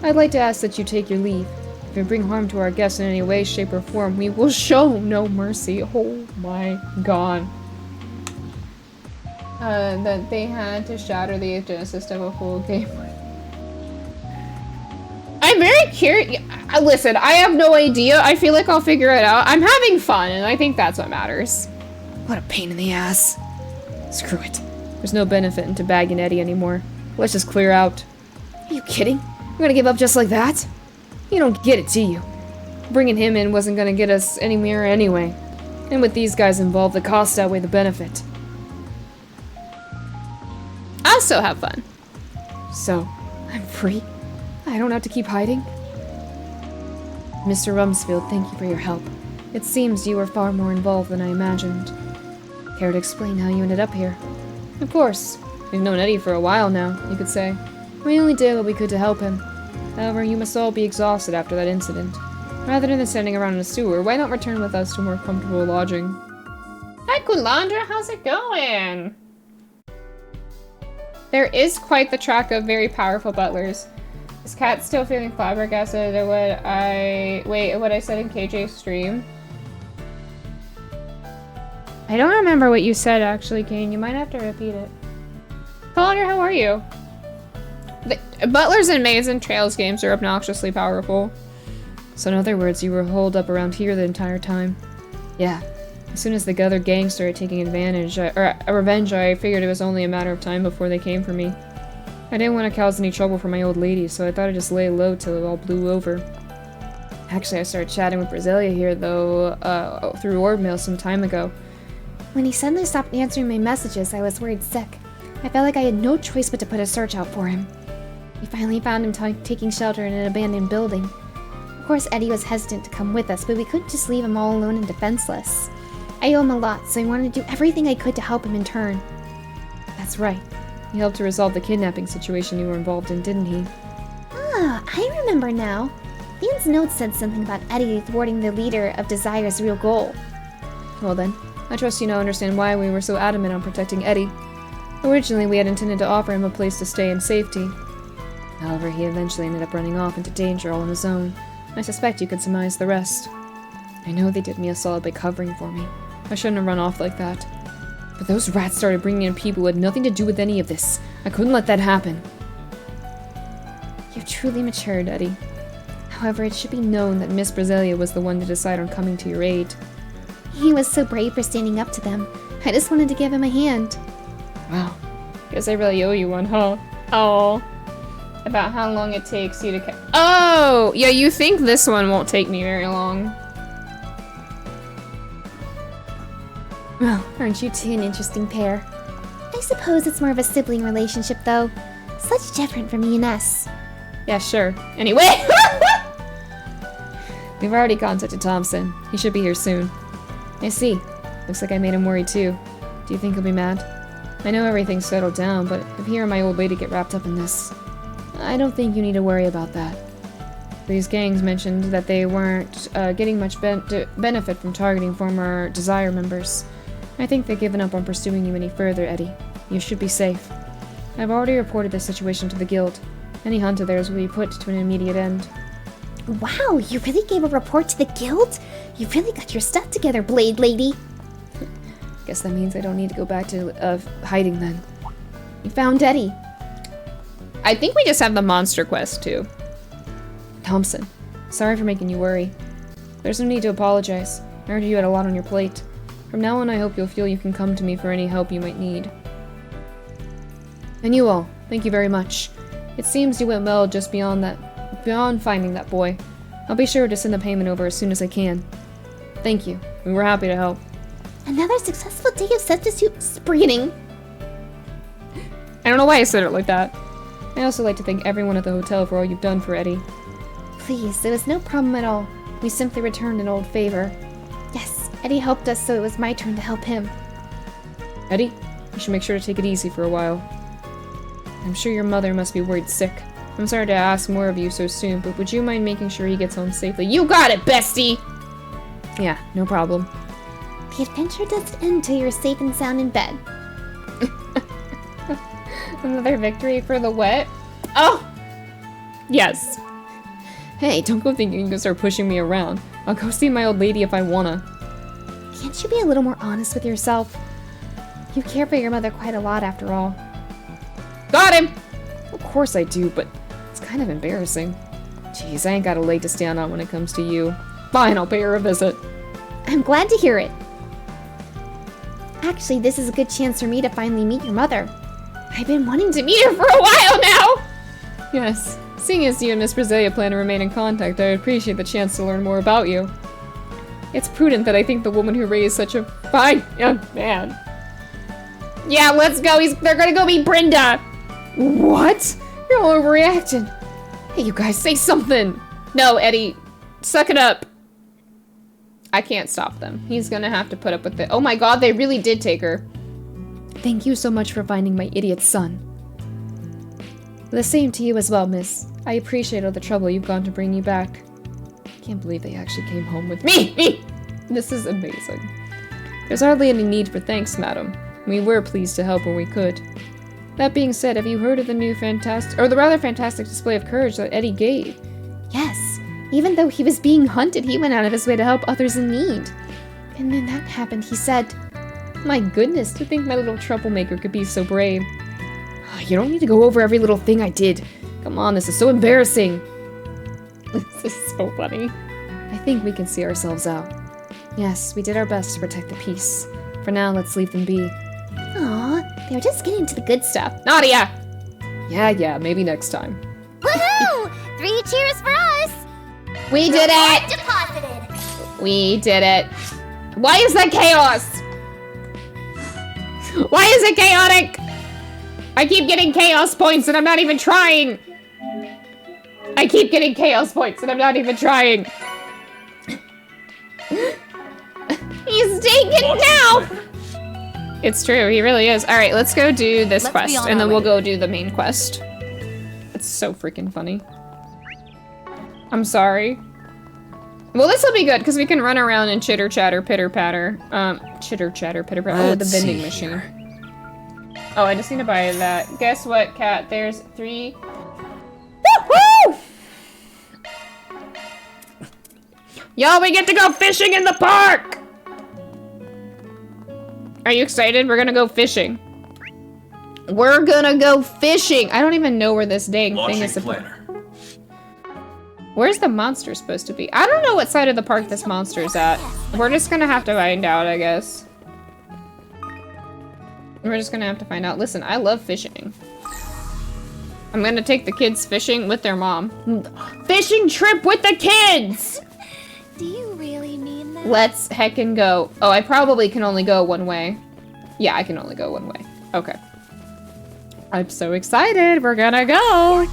I'd like to ask that you take your leave. If you bring harm to our guests in any way, shape, or form, we will show no mercy. Oh my god. That they had to shatter the 8th Genesis to have a full game. I'm very curious. Listen, I have no idea. I feel like I'll figure it out. I'm having fun, and I think that's what matters. What a pain in the ass. Screw it. There's no benefit into bagging Eddie anymore. Let's just clear out. Are you kidding? You're gonna give up just like that? You don't get it, do you? Bringing him in wasn't gonna get us anywhere anyway. And with these guys involved, the costs outweigh the benefit. I'll still have fun. So, I'm free? I don't have to keep hiding? Mr. Rumsfeld, thank you for your help. It seems you were far more involved than I imagined. Care to explain how you ended up here? Of course. We've known Eddie for a while now, you could say. We only did what we could to help him. However, you must all be exhausted after that incident. Rather than standing around in a sewer, why not return with us to more comfortable lodging? Hi, Kulandra, how's it going? There is quite the track of very powerful butlers. Is Kat still feeling flabbergasted at what I said in KJ's stream? I don't remember what you said, actually, Kane. You might have to repeat it. Kulandra, how are you? The butlers in Maids and Trails games are obnoxiously powerful. So in other words, you were holed up around here the entire time. Yeah. As soon as the other gang started taking revenge, I figured it was only a matter of time before they came for me. I didn't want to cause any trouble for my old lady, so I thought I'd just lay low till it all blew over. Actually, I started chatting with Brazelia here, though, through orb mail some time ago. When he suddenly stopped answering my messages, I was worried sick. I felt like I had no choice but to put a search out for him. We finally found him taking shelter in an abandoned building. Of course, Eddie was hesitant to come with us, but we couldn't just leave him all alone and defenseless. I owe him a lot, so I wanted to do everything I could to help him in turn. That's right. He helped to resolve the kidnapping situation you were involved in, didn't he? Ah, I remember now. Van's note said something about Eddie thwarting the leader of Desire's real goal. Well then, I trust you now understand why we were so adamant on protecting Eddie. Originally, we had intended to offer him a place to stay in safety. However, he eventually ended up running off into danger all on his own. I suspect you could surmise the rest. I know they did me a solid by covering for me. I shouldn't have run off like that. But those rats started bringing in people who had nothing to do with any of this. I couldn't let that happen. You've truly matured, Eddie. However, it should be known that Miss Brasilia was the one to decide on coming to your aid. He was so brave for standing up to them. I just wanted to give him a hand. Wow. Guess I really owe you one, huh? Oh. About how long it takes you to Oh! Yeah, you think this one won't take me very long. Well, aren't you two an interesting pair? I suppose it's more of a sibling relationship, though. Such different from me and us. Yeah, sure. Anyway! We've already contacted Thompson. He should be here soon. I see. Looks like I made him worry too. Do you think he'll be mad? I know everything's settled down, but if he or my old lady get wrapped up in this, I don't think you need to worry about that. These gangs mentioned that they weren't getting much benefit from targeting former Desire members. I think they've given up on pursuing you any further, Eddie. You should be safe. I've already reported the situation to the guild. Any hunt of theirs will be put to an immediate end. Wow, you really gave a report to the guild? You really got your stuff together, Blade Lady. Guess that means I don't need to go back to hiding then. You found Eddie. I think we just have the monster quest too. Thompson, sorry for making you worry. There's no need to apologize. I heard you had a lot on your plate. From now on, I hope you'll feel you can come to me for any help you might need. And you all, thank you very much. It seems you went well just beyond finding that boy. I'll be sure to send the payment over as soon as I can. Thank you. We were happy to help. Another successful day of substitute spreening. I don't know why I said it like that. I also like to thank everyone at the hotel for all you've done for Eddie. Please, it was no problem at all. We simply returned an old favor. Yes, Eddie helped us, so it was my turn to help him. Eddie, you should make sure to take it easy for a while. I'm sure your mother must be worried sick. I'm sorry to ask more of you so soon, but would you mind making sure he gets home safely? You got it, bestie! Yeah, no problem. The adventure doesn't end till you're safe and sound in bed. Another victory for the wet? Oh! Yes. Hey, don't go thinking you can start pushing me around. I'll go see my old lady if I wanna. Can't you be a little more honest with yourself? You care for your mother quite a lot after all. Got him! Of course I do, but it's kind of embarrassing. Jeez, I ain't got a leg to stand on when it comes to you. Fine, I'll pay her a visit. I'm glad to hear it. Actually, this is a good chance for me to finally meet your mother. I've been wanting to meet her for a while now! Yes. Seeing as you and Miss Brasilia plan to remain in contact, I would appreciate the chance to learn more about you. It's prudent that I think the woman who raised such a fine young man. Yeah, let's go. They're gonna go meet Brenda. What? You're all overreacting. Hey, you guys, say something. No, Eddie, suck it up. I can't stop them. He's gonna have to put up with it. Oh my god, they really did take her. Thank you so much for finding my idiot son. The same to you as well, miss. I appreciate all the trouble you've gone to bring me back. Can't believe they actually came home with me. This is amazing. There's hardly any need for thanks, madam. We were pleased to help when we could. That being said, have you heard of the rather fantastic display of courage that Eddie gave? Yes. Even though he was being hunted, he went out of his way to help others in need. And when that happened, he said, my goodness, to think my little troublemaker could be so brave. You don't need to go over every little thing I did. Come on, this is so embarrassing. This is so funny. I think we can see ourselves out. Yes, we did our best to protect the peace. For now, let's leave them be. Aw, they're just getting to the good stuff. Nadia! Yeah, maybe next time. Woohoo! 3 cheers for us! We did it! Deposited. We did it. Why is that chaos? Why is it chaotic? I keep getting chaos points and I'm not even trying. I keep getting chaos points and I'm not even trying. He's taken now. It's true, he really is. Alright, let's go do this quest and then we'll go do the main quest. It's so freaking funny. I'm sorry. Well, this will be good because we can run around and chitter chatter, pitter patter. Chitter chatter, pitter patter. Oh, the vending machine. Oh, I just need to buy that. Guess what, Kat? There's 3. Woo-hoo! Y'all, we get to go fishing in the park! Are you excited? We're gonna go fishing. We're gonna go fishing! I don't even know where this dang thing is supposed to be. Where's the monster supposed to be? I don't know what side of the park this monster's at. We're just gonna have to find out, I guess. We're just gonna have to find out. Listen, I love fishing. I'm gonna take the kids fishing with their mom. Fishing trip with the kids! Do you really mean that? Let's heckin' go. Oh, I probably can only go one way. Yeah, I can only go one way. Okay. I'm so excited. We're gonna go.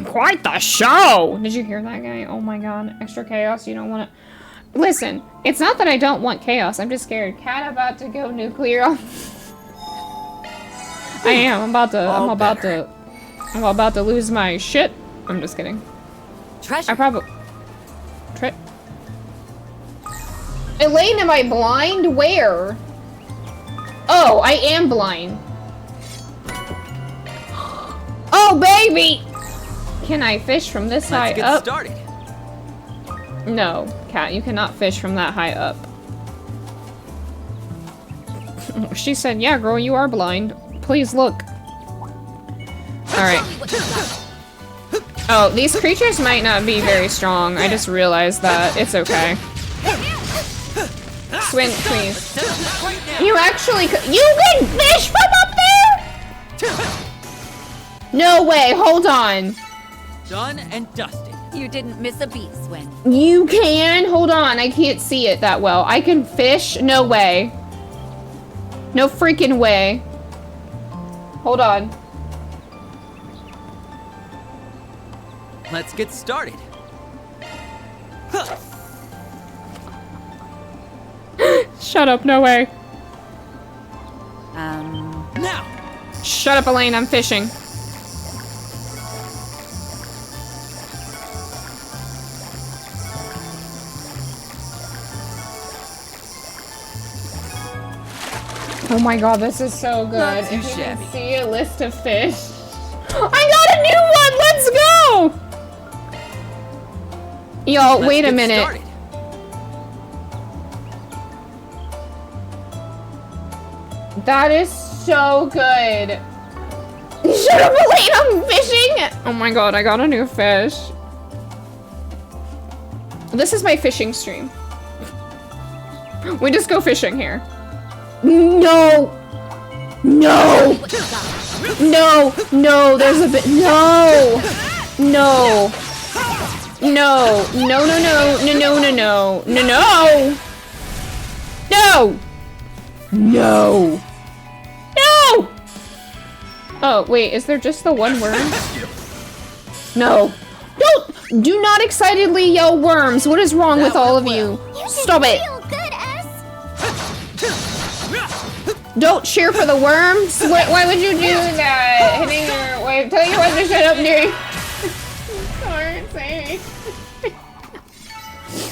Quite the show! Did you hear that guy? Oh my god. Extra chaos. You don't want to... Listen, it's not that I don't want chaos. I'm just scared. Cat about to go nuclear. I am. I'm about to lose my shit. I'm just kidding. Treasure. I probably... Elaine, am I blind? Where? Oh, I am blind. Oh, baby! Can I fish from this high up? Let's get started. No, Cat, you cannot fish from that high up. She said, yeah, girl, you are blind. Please look. Alright. Oh, these creatures might not be very strong. I just realized that. It's okay. Swim, please. You actually could- You can fish from up there?! No way, hold on. Done and dusted. You didn't miss a beat, Swin. You can? Hold on, I can't see it that well. I can fish? No way. No freaking way. Hold on. Let's get started. Shut up, no way. Now. Shut up, Elaine, I'm fishing. Oh my god, this is so good. Not too If you can shabby. see a list of fish. I got a new one! Let's go! Yo, Let's wait a get minute. started. That is so good. Shut up, Elaine, I'm fishing! Oh my god, I got a new fish. This is my fishing stream. We just go fishing here. No! No! No! No, there's a bit- No! No! No! No, no, no, no, no, no, no, no, no! No! No! No! Oh, wait, is there just the one worm? No. Don't! Do not excitedly yell worms! What is wrong with all of you? Stop it! Don't cheer for the worms! Why would you do that? Hitting your wife. Tell your wife to shut up, dearie. Sorry.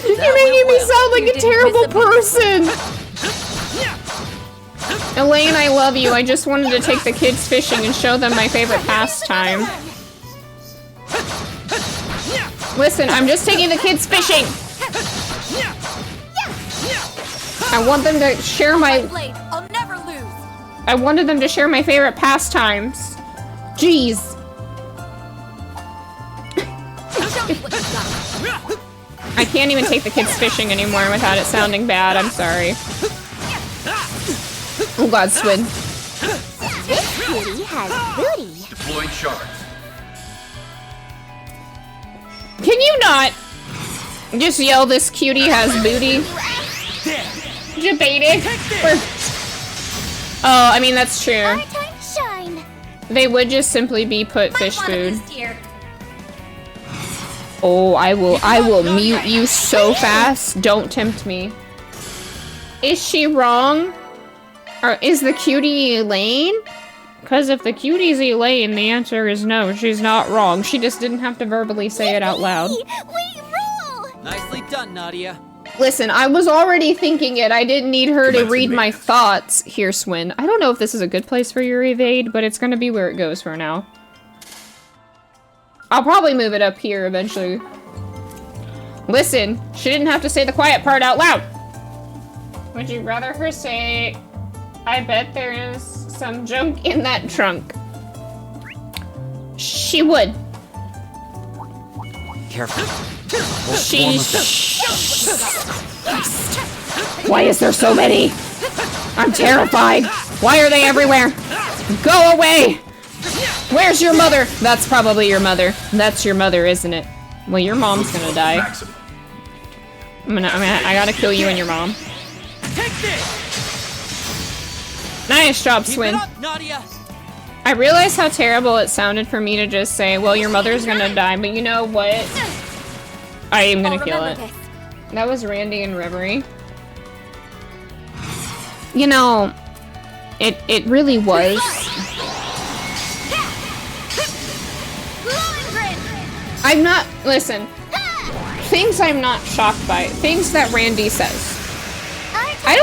You're making me sound like a terrible person! Elaine, I love you. I just wanted to take the kids fishing and show them my favorite pastime. Listen, I'm just taking the kids fishing! I want them to share my... I'll never lose. I wanted them to share my favorite pastimes. Jeez. I can't even take the kids fishing anymore without it sounding bad. I'm sorry. Oh god, Swin. This cutie has booty. Deploying sharks. Can you not just yell this cutie has booty? Debated? Oh, I mean, that's true. Our time to shine. They would just simply be put fish food. Oh, I will mute you so fast. Don't tempt me. Is she wrong? Or is the cutie Elaine? Because if the cutie's Elaine, the answer is no, she's not wrong. She just didn't have to verbally say it out loud. We rule. Nicely done, Nadia. Listen, I was already thinking it. I didn't need her to read my thoughts. Here, Swin. I don't know if this is a good place for your evade, but it's gonna be where it goes for now. I'll probably move it up here eventually. Listen, she didn't have to say the quiet part out loud. Would you rather her say, I bet there is some junk in that trunk? She would. Careful. Why is there so many? I'm terrified. Why are they everywhere? Go away! Where's your mother? That's probably your mother. That's your mother, isn't it? Well, your mom's gonna die. I gotta kill you and your mom. Take this! Nice job, Swin. Keep it up, Nadia. I realize how terrible it sounded for me to just say, well, your mother's gonna die, but you know what? I am gonna kill it. That was Randy and Reverie. You know, it really was. I'm not, listen, things I'm not shocked by, things that Randy says. I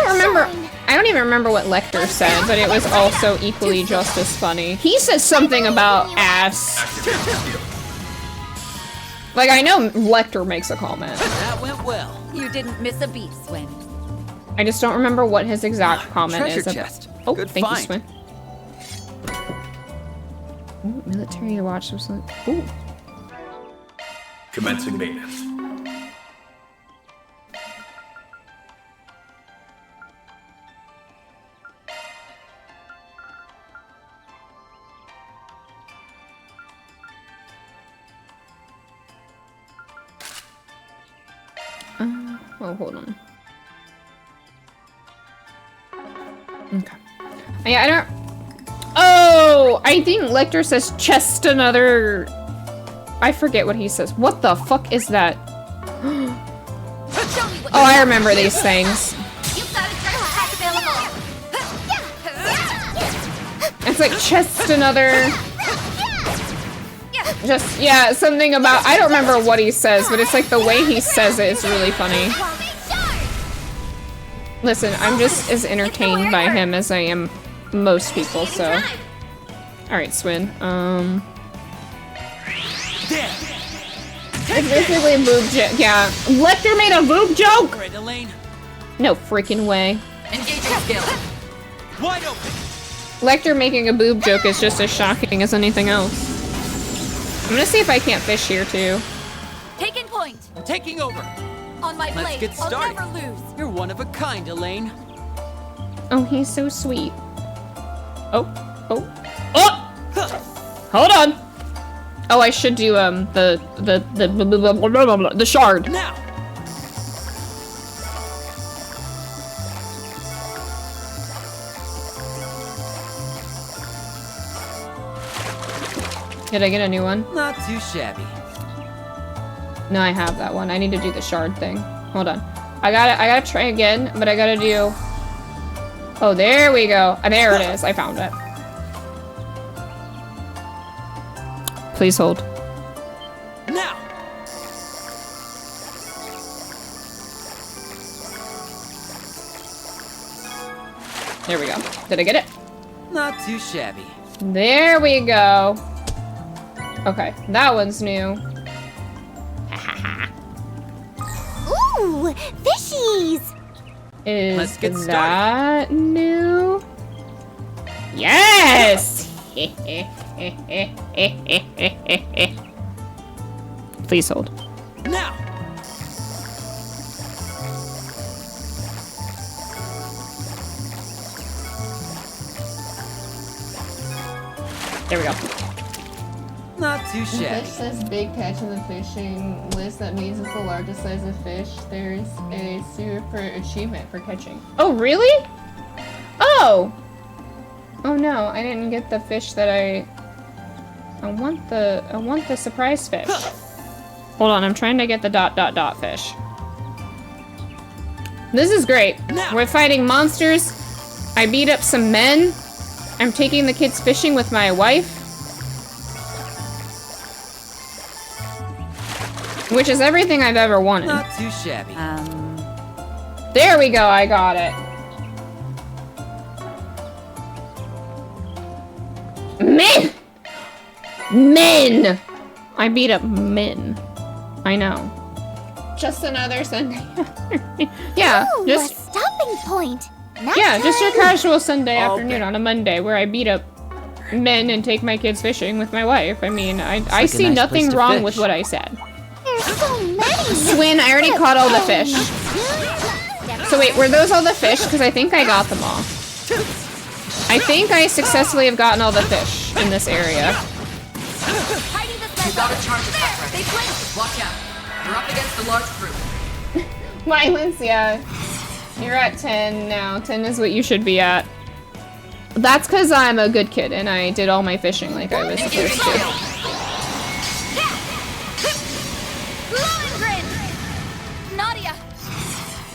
don't even remember what Lecter said, but it was also equally just as funny. He says something about ass. Like, I know Lecter makes a comment. That went well. You didn't miss a beat, Swin. I just don't remember what his exact comment treasure is. Chest. Oh, Good thank find. you, Swin. Ooh, military watch. Ooh. Commencing maintenance. Oh, hold on. Okay. Yeah, I don't... Oh! I think Lecter says chest another... I forget what he says. What the fuck is that? Oh, I remember these things. It's like chest another... Just, yeah, something about... I don't remember what he says, but it's like the way he says it is really funny. Listen, I'm just as entertained by him as I am most people, so... Alright, Swin. It's basically a boob joke. Yeah. Lecter made a boob joke? Right, Elaine. No freaking way. Engaging skill. Wide open. Lecter making a boob joke is just as shocking as anything else. I'm gonna see if I can't fish here too. Taking point. I'm taking over. On my Let's blade. get started. I'll never lose. You're one of a kind, Elaine. Oh, he's so sweet. Oh. Hold on. Oh, I should do the shard. Now. Did I get a new one? Not too shabby. No, I have that one. I need to do the shard thing. Hold on. I gotta try again, but I gotta do... Oh, there we go. There it is. I found it. Please hold. Now. There we go. Did I get it? Not too shabby. There we go. Okay, that one's new. Ooh, fishies! Is Let's get that new? Yes! Please hold. Now. There we go. Not too The shabby. fish says big catch in the fishing list. That means it's the largest size of fish. There's a super achievement for catching. Oh, really? Oh! Oh no, I didn't get the fish that I want the surprise fish. Hold on, I'm trying to get the ... fish. This is great. We're fighting monsters. I beat up some men. I'm taking the kids fishing with my wife. Which is everything I've ever wanted. Not too shabby. There we go, I got it. Men! Men! I beat up men. I know. Just another Sunday. Yeah, Ooh, just a stopping point. Next yeah, just your time. casual Sunday afternoon on a Monday where I beat up men and take my kids fishing with my wife. I mean, I see nice nothing place to wrong fish. with what I said. There's so many. Swin, I already caught all the fish. So wait, were those all the fish? Because I think I got them all. I think I successfully have gotten all the fish in this area. You gotta charge the top right. Watch out. You're up against a large group. Violence, yeah. You're at 10 now. 10 is what you should be at. That's because I'm a good kid and I did all my fishing like I was supposed to. Nadia.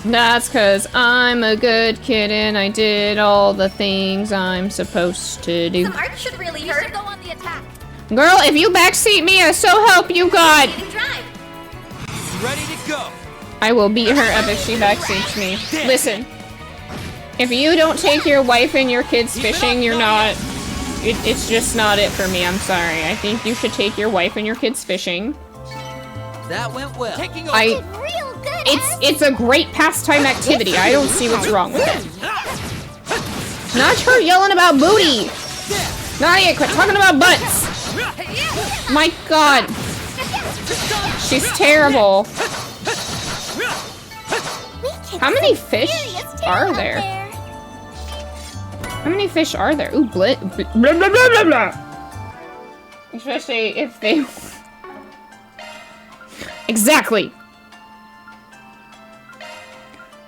That's because I'm a good kid and I did all the things I'm supposed to do. Some art should really hurt. Go on the attack. Girl, if you backseat me, I so help you God. Ready to go. I will beat her up if she backseats me. Listen, if you don't take your wife and your kids fishing, you're not... It's just not it for me, I'm sorry. I think you should take your wife and your kids fishing. That went well. Taking over. It's a great pastime activity. I don't see what's wrong with it. Not her yelling about booty. Nadia, quit talking about butts. My God. She's terrible. How many fish are there? How many fish are there? Ooh, blah, blah, blah, blah, blah, blah. Especially if they... Exactly!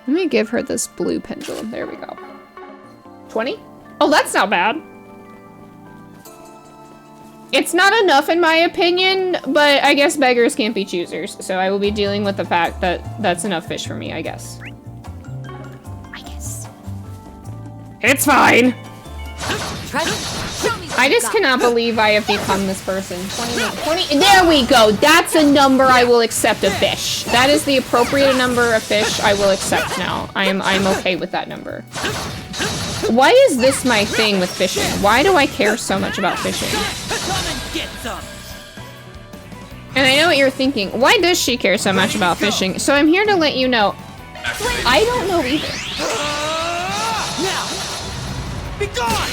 Let me give her this blue pendulum. There we go. 20? Oh, that's not bad. It's not enough in my opinion, but I guess beggars can't be choosers. So I will be dealing with the fact that that's enough fish for me, I guess. It's fine. I just cannot believe I have become this person. 20, there we go. That's a number I will accept of fish. That is the appropriate number of fish I will accept now. I'm okay with that number. Why is this my thing with fishing? Why do I care so much about fishing? And I know what you're thinking. Why does she care so much about fishing? So I'm here to let you know. I don't know either. Be gone!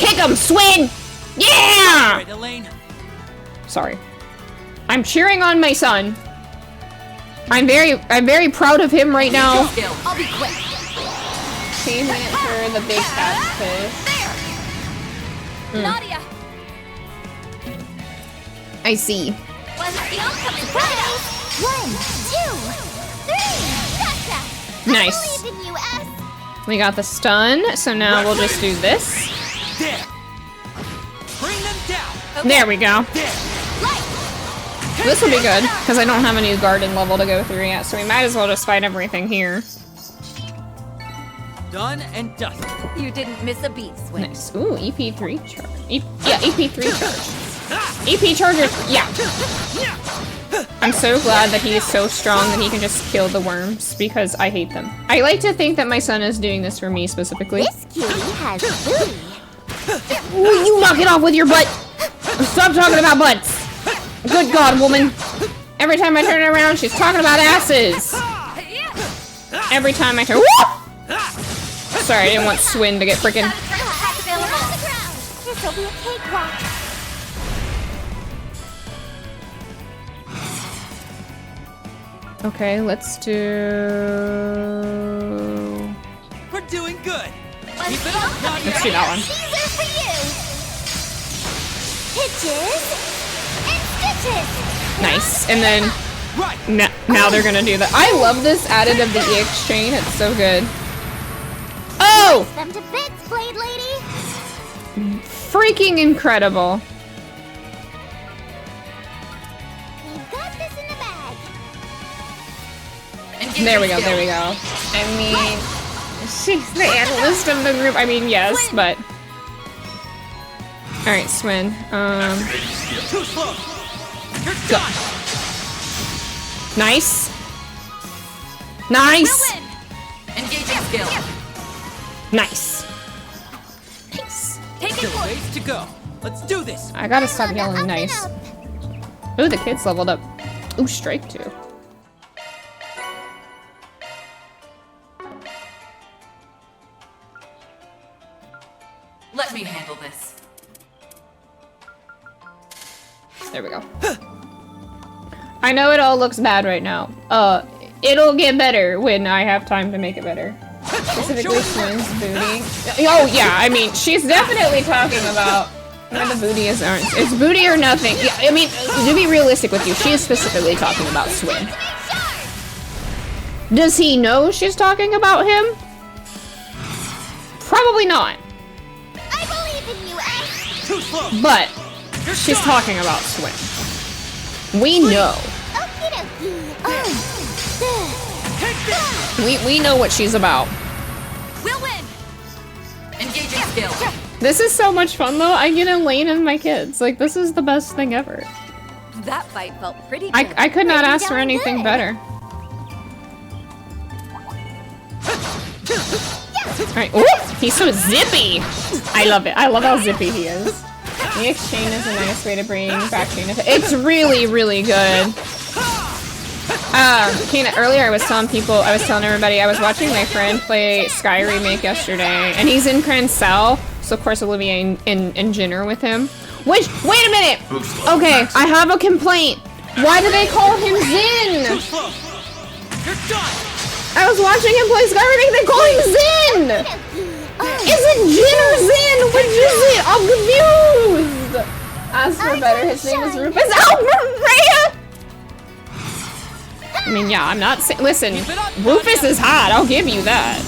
Kick him, Swin! Yeah! Right, Elaine. Sorry. I'm cheering on my son. I'm very proud of him right now. I'll be quick. Please answer the big catfish. Nadia. I see. When the outcome is 1, 2, 3. Gotcha. Nice. I believe in you, S. We got the stun, so now we'll just do this. There. Bring them down. There we go. This will be good, because I don't have a new garden level to go through yet, so we might as well just fight everything here. Done and dusted. You didn't miss a beat, Swin. Nice. Ooh, EP3 charge. Yeah, EP3 charge. EP charger, yeah. I'm so glad that he is so strong that he can just kill the worms, because I hate them. I like to think that my son is doing this for me specifically. This cutie has booty. Will you knock it off with your butt? Stop talking about butts. Good God, woman. Every time I turn around, she's talking about asses. Every time I turn... Woo! Sorry, I didn't want Swin to get freaking... This'll be a cakewalk. Okay, let's do... We're doing good. Keep it up, Nadia. Let's do that one. These are for you. Hitches and stitches. Nice, and then... Now they're gonna do that. I love this added of the EX chain, it's so good. Oh! Them to bits, Blade Lady. Freaking incredible. We've got this in the bag. There we go, there we go. I mean, she's the analyst of the group. I mean, yes, but... Alright, Swin. Too slow. You're Go. done. Nice. Nice. Engaging skill. Nice. Nice. Still ways to go. Let's do this. I gotta stop yelling nice. Ooh, the kids leveled up. Ooh, strike 2. handle this. There we go. I know it all looks bad right now. It'll get better when I have time to make it better. Specifically Swin's booty. Oh yeah, I mean, she's definitely talking about where the booty is. It's booty or nothing. Yeah, I mean, to be realistic with you, she is specifically talking about Swin. Does he know she's talking about him? Probably not. I believe in you, Ash. Too slow. But she's talking about Swin. We know. Okie dokie. We know what she's about. We'll win. Engaging skill. This is so much fun though. I get Elaine and my kids. Like, this is the best thing ever. That fight felt pretty good. I could not ask for anything better. Alright, ooh, he's so zippy! I love it. I love how zippy he is. The exchange is a nice way to bring back chain effect. It's really, really good. Earlier I was telling everybody, I was watching my friend play Sky Remake yesterday, and he's in Cransell, so of course Olivia and Jin are with him. Wait a minute! Okay, I have a complaint. Why do they call him Zin? Too slow. You're done. I was watching him play Sky Remake, they call him Zin! Is it Jin or Zin? Which is it? I'm confused! As for better, his name is Rufus. Oh, Maria! I mean, yeah, I'm not saying. Listen, Rufus is hot. I'll give you that.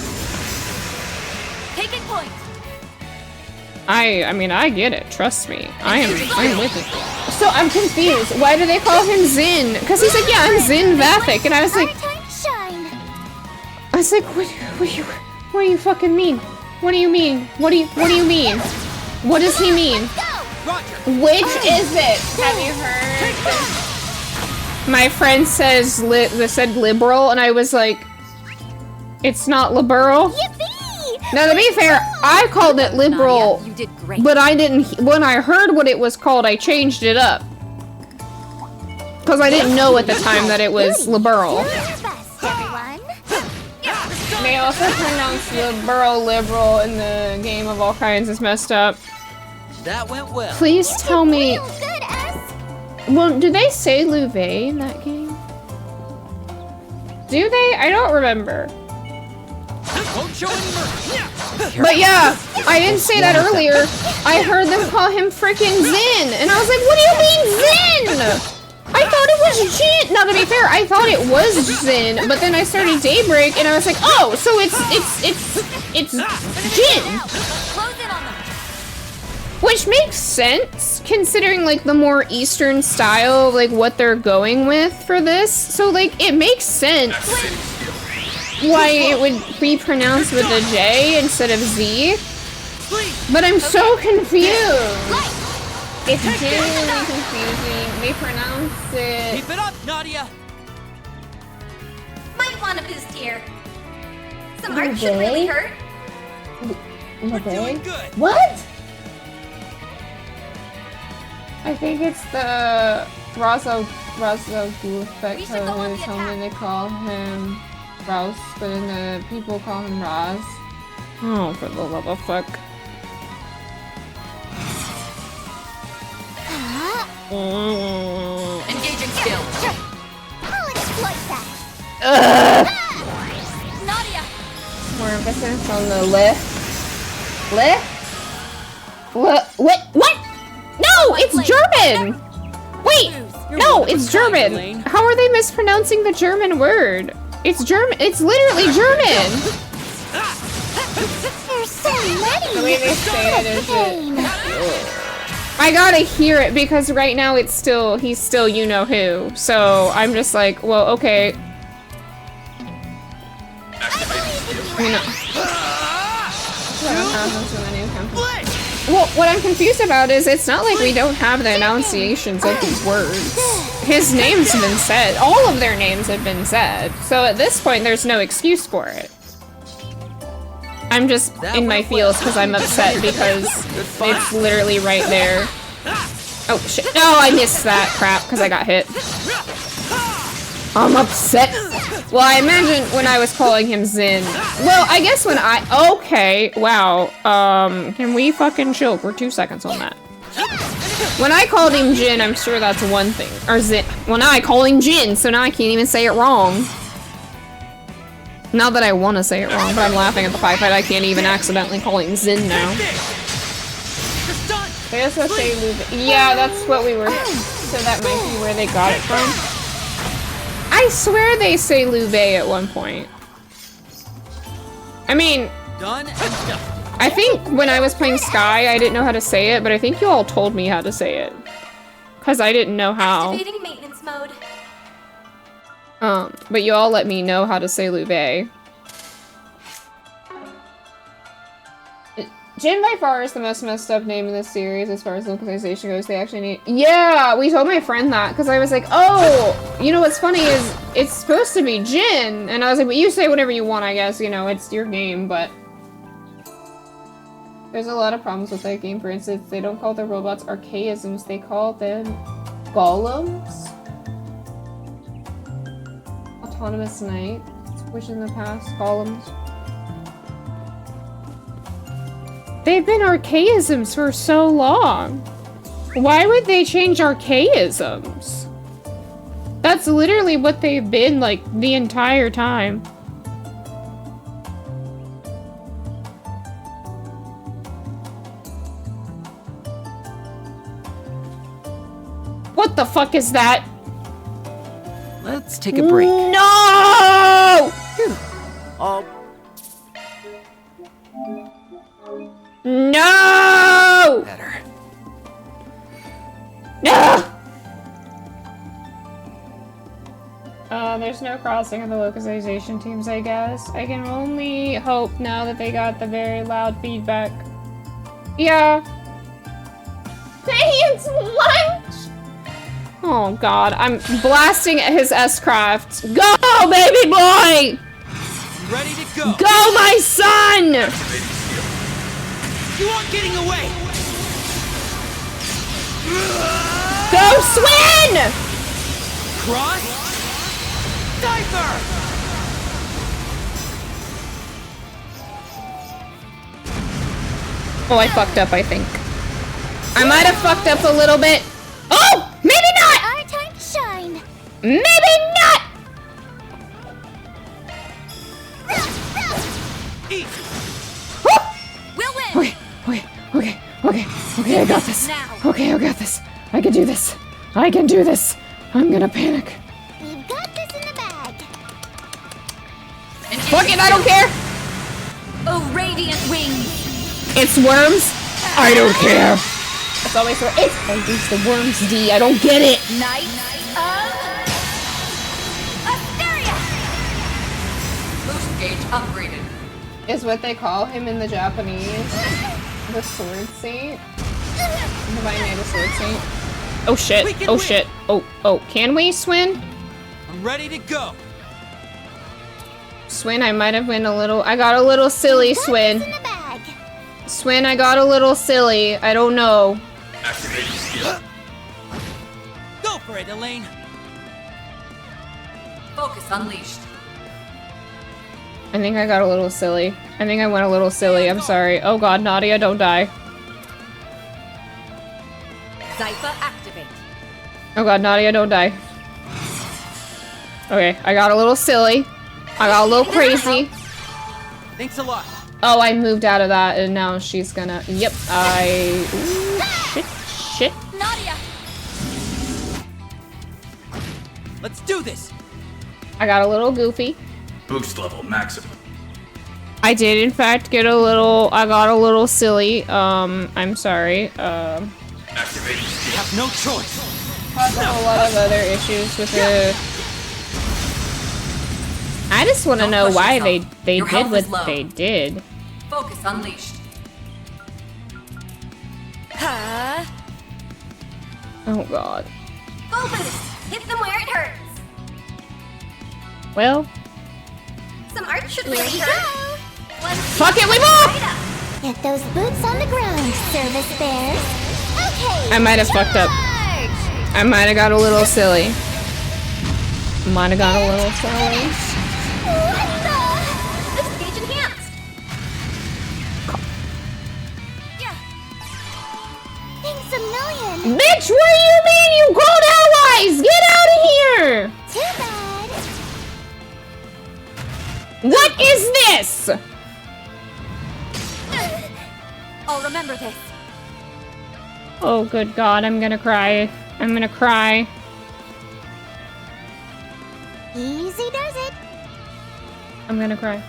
Taking point. I mean, I get it. Trust me. I'm with it. So I'm confused. Why do they call him Zin? Because he's like, yeah, I'm Zin Vathic, and I was like, what do you fucking mean? What do you mean? What do you mean? What does he mean? Which is it? Have you heard? My friend said liberal, and I was like, it's not liberal. Now, to be fair, I called it liberal, Nadia, you did great. but I didn't. When I heard what it was called, I changed it up because I didn't know at the time that it was liberal. They also pronounce liberal in the game of all kinds. It's messed up. That went well. Please tell me. Well, do they say Louve in that game? Do they? I don't remember. But yeah, I didn't say that earlier. I heard them call him freaking Zin, and I was like, what do you mean Zin? I thought it was Jin. Now, to be fair, I thought it was Zin, but then I started Daybreak, and I was like, oh, so it's Jin. Which makes sense, considering, like, the more Eastern style, like, what they're going with for this. So, like, it makes sense why it would be pronounced with a J instead of Z. But I'm so confused. It's genuinely confusing. They pronounce it... Keep it up, Nadia! Might want to boost here. Some art should really hurt. We're doing good. What? I think it's the Razo effect. They call him Rouse, but then the people call him Raz. Oh, for the love of fuck. Engaging skill. I'll exploit that. Nadia. More emphasis on the lift. What? No, it's German! Wait! No, it's German! How are they mispronouncing the German word? It's German. It's literally German! There's so many. The way they say it is I gotta hear it because right now he's still you know who. So I'm just like, well, okay. Well, what I'm confused about is it's not like we don't have the enunciations of these words. His name's been said. All of their names have been said. So at this point, there's no excuse for it. I'm just in my feels because I'm upset because it's literally right there. Oh, shit. No, I missed that crap because I got hit. I'm upset. Well, I imagine when I was calling him Zin. Well, I guess when okay, wow. Can we fucking chill for 2 seconds on that? When I called him Jin, I'm sure that's one thing. Or Zin. Well, now I call him Jin, so now I can't even say it wrong. Not that I want to say it wrong, but I'm laughing at the fact that I can't even accidentally call him Zin now. They also say Lube. Yeah, that's what we were. So that might be where they got it from. I swear they say Lube at one point. I mean, Done and done. I think when I was playing Sky, I didn't know how to say it, but I think you all told me how to say it. Because I didn't know how. Activating maintenance mode. But you all let me know how to say Lube. Jin by far is the most messed up name in this series as far as localization goes. They actually need— Yeah, we told my friend that because I was like, oh, you know what's funny is it's supposed to be Jin, and I was like, but you say whatever you want, I guess, you know, it's your game, but there's a lot of problems with that game. For instance, they don't call the robots archaisms, they call them golems. Autonomous Knight, which in the past, golems. They've been archaisms for so long. Why would they change archaisms? That's literally what they've been, like, the entire time. What the fuck is that? Let's take a break. No! No! Better. No! There's no crossing of the localization teams, I guess. I can only hope now that they got the very loud feedback. Yeah. Hey, it's lunch! Oh god, I'm blasting at his S-Craft. Go, baby boy! Ready to go! Go, my son! You aren't getting away! Go, Swin! Cross! Diver! Oh, I fucked up, I think. I might have fucked up a little bit. Oh! Maybe not! Our time to shine. Maybe not! We'll win. Okay, I got this. Okay, I got this. I can do this. I can do this. I'm gonna panic. We've got this in the bag. Fuck it, I don't care! Oh, radiant wings. It's worms? I don't care. It's always it's the worms, D. I don't get it. Night of Asteria. Boost gauge upgraded. Is what they call him in the Japanese. The Sword Saint. Divine Knight of Sword Saint. Oh shit. Oh shit. Oh, can we, Swin? I'm ready to go. Swin, I might have went a little— I got a little silly, Swin. Swin, I got a little silly. I don't know. Activating skill. Go for it, Elaine. Focus unleashed. I think I got a little silly. I think I went a little silly. I'm sorry. Oh god, Nadia, don't die. Zypha activate. Oh god, Nadia, don't die. Okay, I got a little silly. I got a little crazy. Thanks a lot. Oh, I moved out of that and now she's gonna— Yep, Ooh, shit. Nadia. Let's do this. I got a little goofy. Boost level maximum. I did in fact get a little— I got a little silly. I'm sorry. Activating skill. You have no choice. Caused a whole lot of other issues with the— I just want to know why they Your did health what is low. they did. Focus unleashed. Oh god. Full boost. Hit them where it hurts. Well, Some art should really hurt. fuck it, we move! Get those boots on the ground, service bears. Okay. I might have fucked up. I might have got a little silly. Might have gone a little silly. This stage enhanced! Yeah. Thanks a million! Bitch, what do you mean you called allies? Get out of here! Too bad! What is this? I'll remember this. Oh, good God, I'm gonna cry. I'm gonna cry. Easy does it! I'm gonna cry.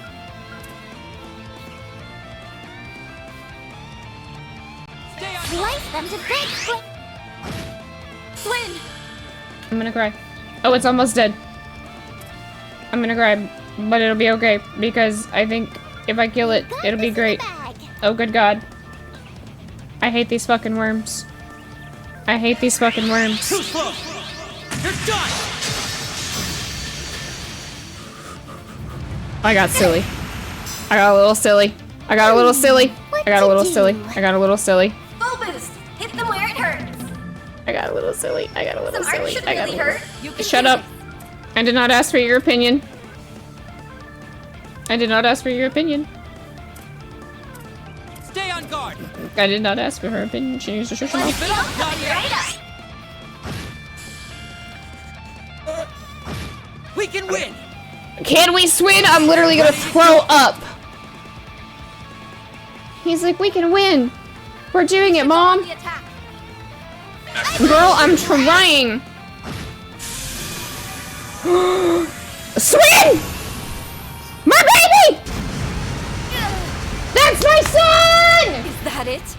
Slice them to big Flynn! I'm gonna cry. Oh, it's almost dead. I'm gonna cry, but it'll be okay, because I think if I kill it, it'll be great. Oh, good God. I hate these fucking worms. I hate these fucking worms. Too slow! You're done! I got silly. I got a little silly. I got a little silly. I got a little silly. I got a little silly. Full boost! Hit them where it hurts! I got a little silly. I got a little Some art silly. should I got a really little... hurt. You can Shut do up. I did not ask for your opinion. I did not ask for your opinion. Stay on guard! I did not ask for her opinion. She used to shut Let's off. go! Right up! We can win! Can we swing? I'm literally gonna throw up. He's like, we can win. We're doing it, Mom. Girl, I'm trying. Swing! My baby! That's my son! Is that it?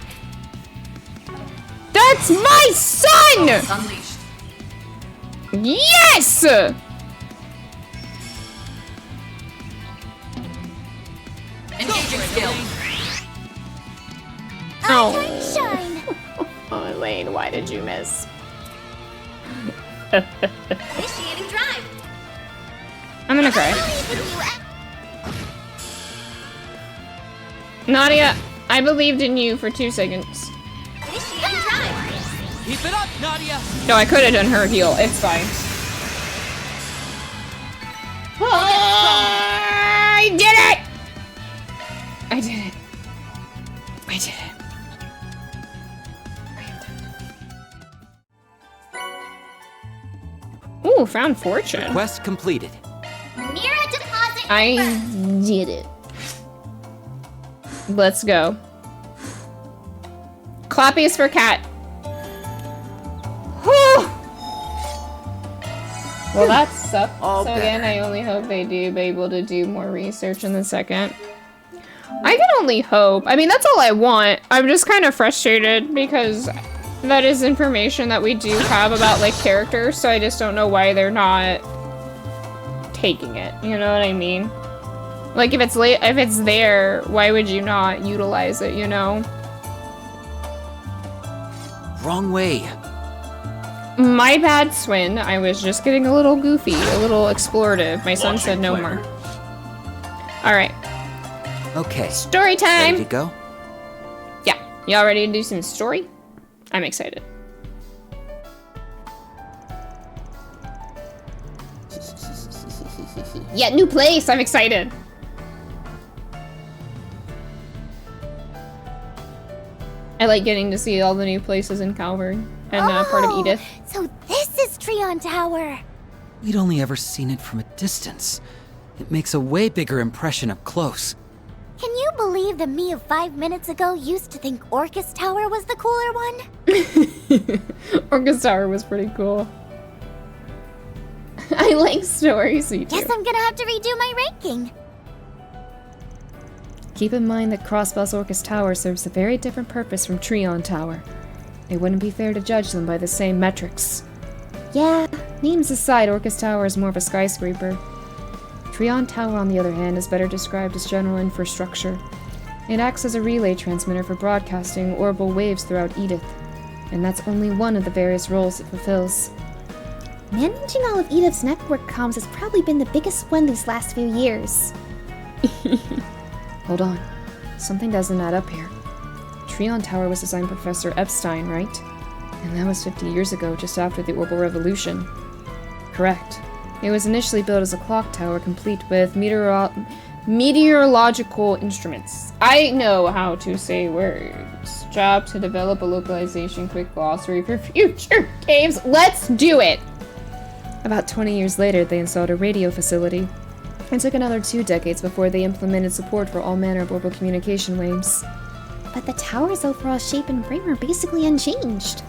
That's my son! Unleashed. Yes! Engaging skill. Oh. Shine! Oh, Elaine, why did you miss? Initiating drive! I'm gonna cry. Nadia, I believed in you for 2 seconds. Initiating drive! Keep it up, Nadia! No, I could have done her heal. It's fine. I did it! I did it. I did it. Ooh, found fortune. Quest completed. Mira deposit! I did it. Let's go. Clappies for cat. Whew. Well, that sucked. All So better. again, I only hope they do be able to do more research in the second. I can only hope. I mean, that's all I want. I'm just kind of frustrated because that is information that we do have about, like, characters, so I just don't know why they're not taking it. You know what I mean? Like, if it's there, why would you not utilize it, you know? Wrong way. My bad, Swin. I was just getting a little goofy, a little explorative. My son said no more. Alright. Okay. Story time! Ready to go? Yeah. Y'all ready to do some story? I'm excited. Yeah, new place! I'm excited! I like getting to see all the new places in Calvary and part of Edith. So this is Treon Tower! We'd only ever seen it from a distance. It makes a way bigger impression up close. Can you believe the me of 5 minutes ago used to think Orcus Tower was the cooler one? Orcus Tower was pretty cool. I like stories, you Guess I'm gonna have to redo my ranking. Keep in mind that Crossbell's Orcus Tower serves a very different purpose from Treon Tower. It wouldn't be fair to judge them by the same metrics. Yeah, names aside, Orcus Tower is more of a skyscraper. Treon Tower, on the other hand, is better described as general infrastructure. It acts as a relay transmitter for broadcasting orbital waves throughout Edith, and that's only one of the various roles it fulfills. Managing all of Edith's network comms has probably been the biggest one these last few years. Hold on. Something doesn't add up here. Treon Tower was designed by Professor Epstein, right? And that was 50 years ago, just after the Orbital Revolution. Correct. It was initially built as a clock tower, complete with meteorological instruments. I know how to say words. Job to develop a localization quick glossary for future games. Let's do it! About 20 years later, they installed a radio facility. It took another 2 decades before they implemented support for all manner of orbital communication waves. But the tower's overall shape and frame are basically unchanged.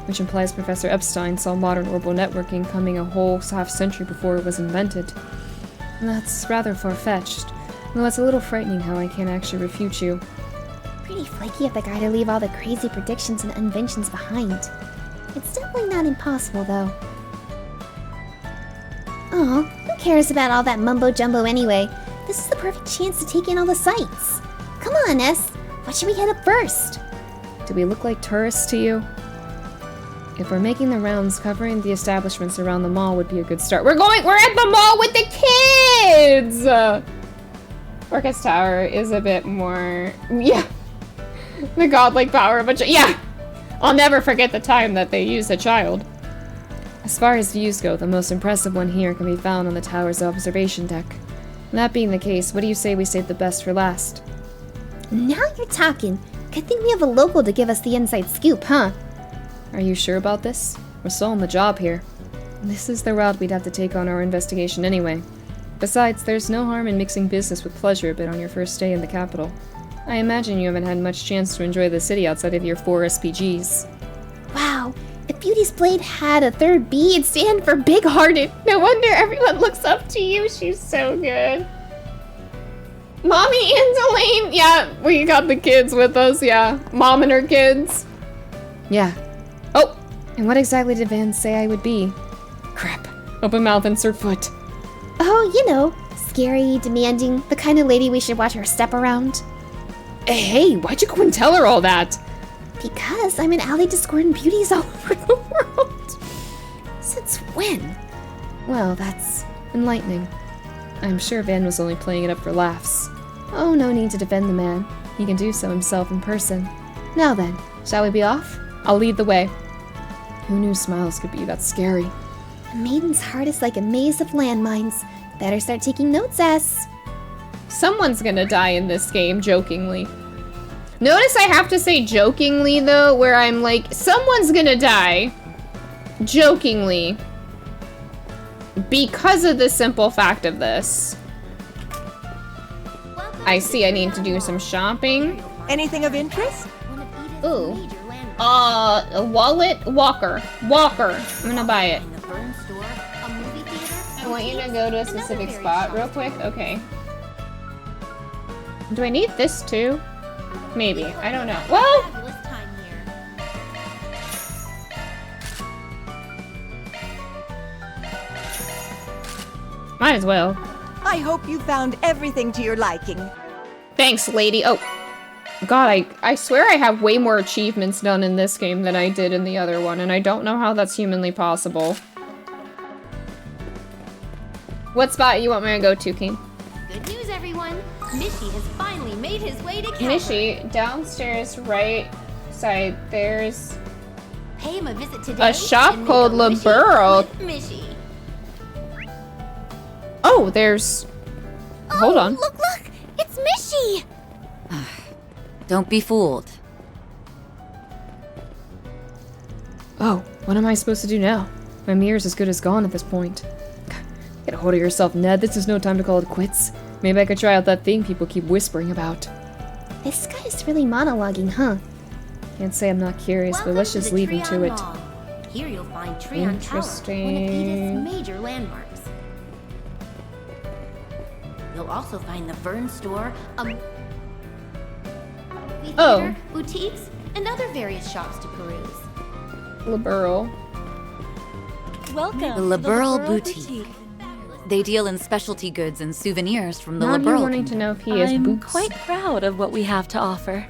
Which implies Professor Epstein saw modern orbital networking coming a whole half-century before it was invented. And that's rather far-fetched, though it's a little frightening how I can't actually refute you. Pretty flaky of the guy to leave all the crazy predictions and inventions behind. It's definitely not impossible, though. Aw, who cares about all that mumbo-jumbo anyway? This is the perfect chance to take in all the sights. Come on, Ness. What should we hit up first? Do we look like tourists to you? If we're making the rounds, covering the establishments around the mall would be a good start. We're at the mall with the kids! Orcus Tower is a bit more, yeah. The godlike power of a yeah! I'll never forget the time that they used a child. As far as views go, the most impressive one here can be found on the tower's observation deck. That being the case, what do you say we save the best for last? Now you're talking. Good thing we have a local to give us the inside scoop, huh? Are you sure about this? We're still on the job here. This is the route we'd have to take on our investigation anyway. Besides, there's no harm in mixing business with pleasure a bit on your first day in the capital. I imagine you haven't had much chance to enjoy the city outside of your 4 SPGs. Wow, if Beauty's Blade had a third B, it'd stand for big-hearted. No wonder everyone looks up to you. She's so good. Mommy and Elaine! Yeah, we got the kids with us, yeah. Mom and her kids. Yeah. Oh, and what exactly did Van say I would be? Crap. Open mouth, insert foot. Oh, you know, scary, demanding, the kind of lady we should watch her step around. Hey, why'd you go and tell her all that? Because I'm an alley discordant beauties all over the world. Since when? Well, that's enlightening. I'm sure Van was only playing it up for laughs. Oh, no need to defend the man. He can do so himself in person. Now then, shall we be off? I'll lead the way. Who knew smiles could be that scary? A maiden's heart is like a maze of landmines. Better start taking notes, S. Someone's gonna die in this game, jokingly. Notice I have to say jokingly, though, where I'm like, someone's gonna die. Jokingly. Because of the simple fact of this. I see I need to do some shopping. Anything of interest? Ooh. A wallet? Walker. I'm gonna buy it. I want you to go to a specific spot real quick. Okay. Do I need this too? Maybe. I don't know. Well! Might as well. I hope you found everything to your liking. Thanks, lady. Oh. God, I swear I have way more achievements done in this game than I did in the other one, and I don't know how that's humanly possible. What spot you want me to go to, King? Good news, everyone. Mishy has finally made his way to Calvary. Mishy, downstairs, right side, there's Pay him a visit today. a shop called Liberal. Mishy. Oh, there's... Hold on. Look! It's Mishy! Don't be fooled. Oh, what am I supposed to do now? My mirror's as good as gone at this point. Get a hold of yourself, Ned. This is no time to call it quits. Maybe I could try out that thing people keep whispering about. This guy's really monologuing, huh? Can't say I'm not curious, but let's just leave him to it. Here you'll find Treon Tower, one of Edith's major landmarks. You'll also find the Vern store, theater, boutiques, and other various shops to peruse. Liberal. Welcome The Liberal Boutique. They deal in specialty goods and souvenirs from the Now Liberal you're wanting to know if he has I'm boots. quite proud of what we have to offer.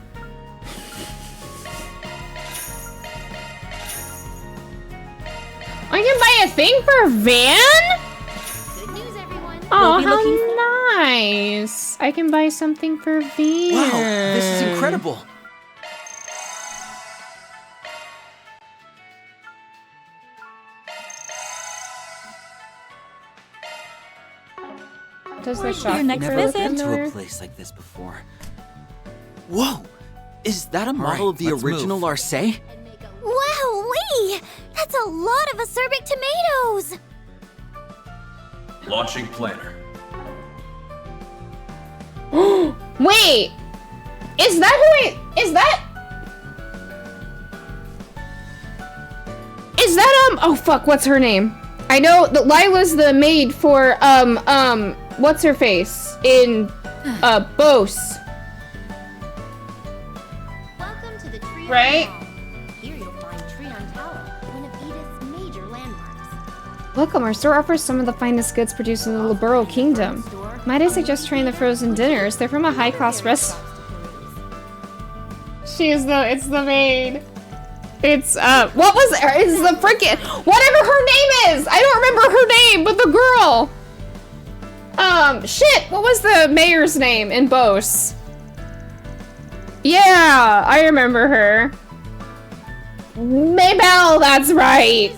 I can buy a thing for Van? Good news, everyone. Oh, We'll be looking how nice. I can buy something for Van. Wow, this is incredible. Does the shop your next Never visit? been to a place like this before. Whoa! Is that a model of the let's original move. Larcey? Wowee! That's a lot of acerbic tomatoes! Launching planner. Wait! Is that who is that? Is that, oh fuck, what's her name? I know that Lila's the maid for, what's her face? In, Bose. Welcome to the Treon Right? Hall. Here you'll find Treon Tower, one of Edith's major landmarks. Welcome, our store offers some of the finest goods produced in the Liberal Kingdom. Might I suggest trying the frozen dinners? They're from a high-cost restaurant. It's the maid. It's, what was it? It's the frickin', whatever her name is! I don't remember her name, but the girl! Shit, what was the mayor's name in Bose? Yeah, I remember her. Maybelle, that's right!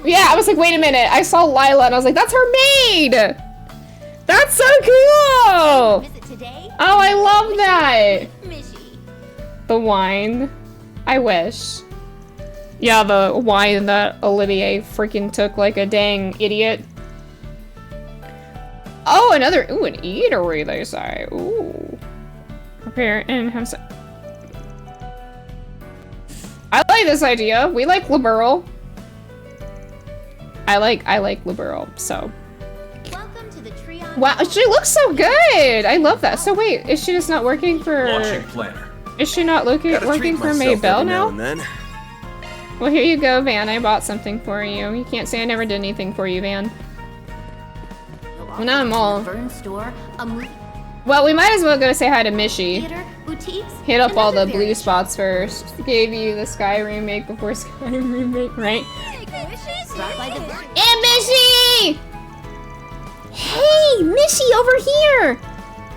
Yeah, I was like, wait a minute, I saw Lila and I was like, that's her maid! That's so cool! Oh, I love that! The wine. I wish. Yeah, the wine that Olivier freaking took like a dang idiot. Oh, another, ooh, an eatery, they say. Ooh. Prepare and have some. I like this idea. We like liberal. I like liberal, so. Welcome to the Treon. Wow, she looks so good! I love that. So wait, is she just not working for... Launching planner. Is she not working for Maybelle now? Well, here you go, Van. I bought something for you. You can't say I never did anything for you, Van. Well, now I'm all... Well, we might as well go say hi to Mishy. Hit up all the blue spots first. Gave you the Sky remake before Sky remake, right? And Mishy! Hey, Mishy, over here!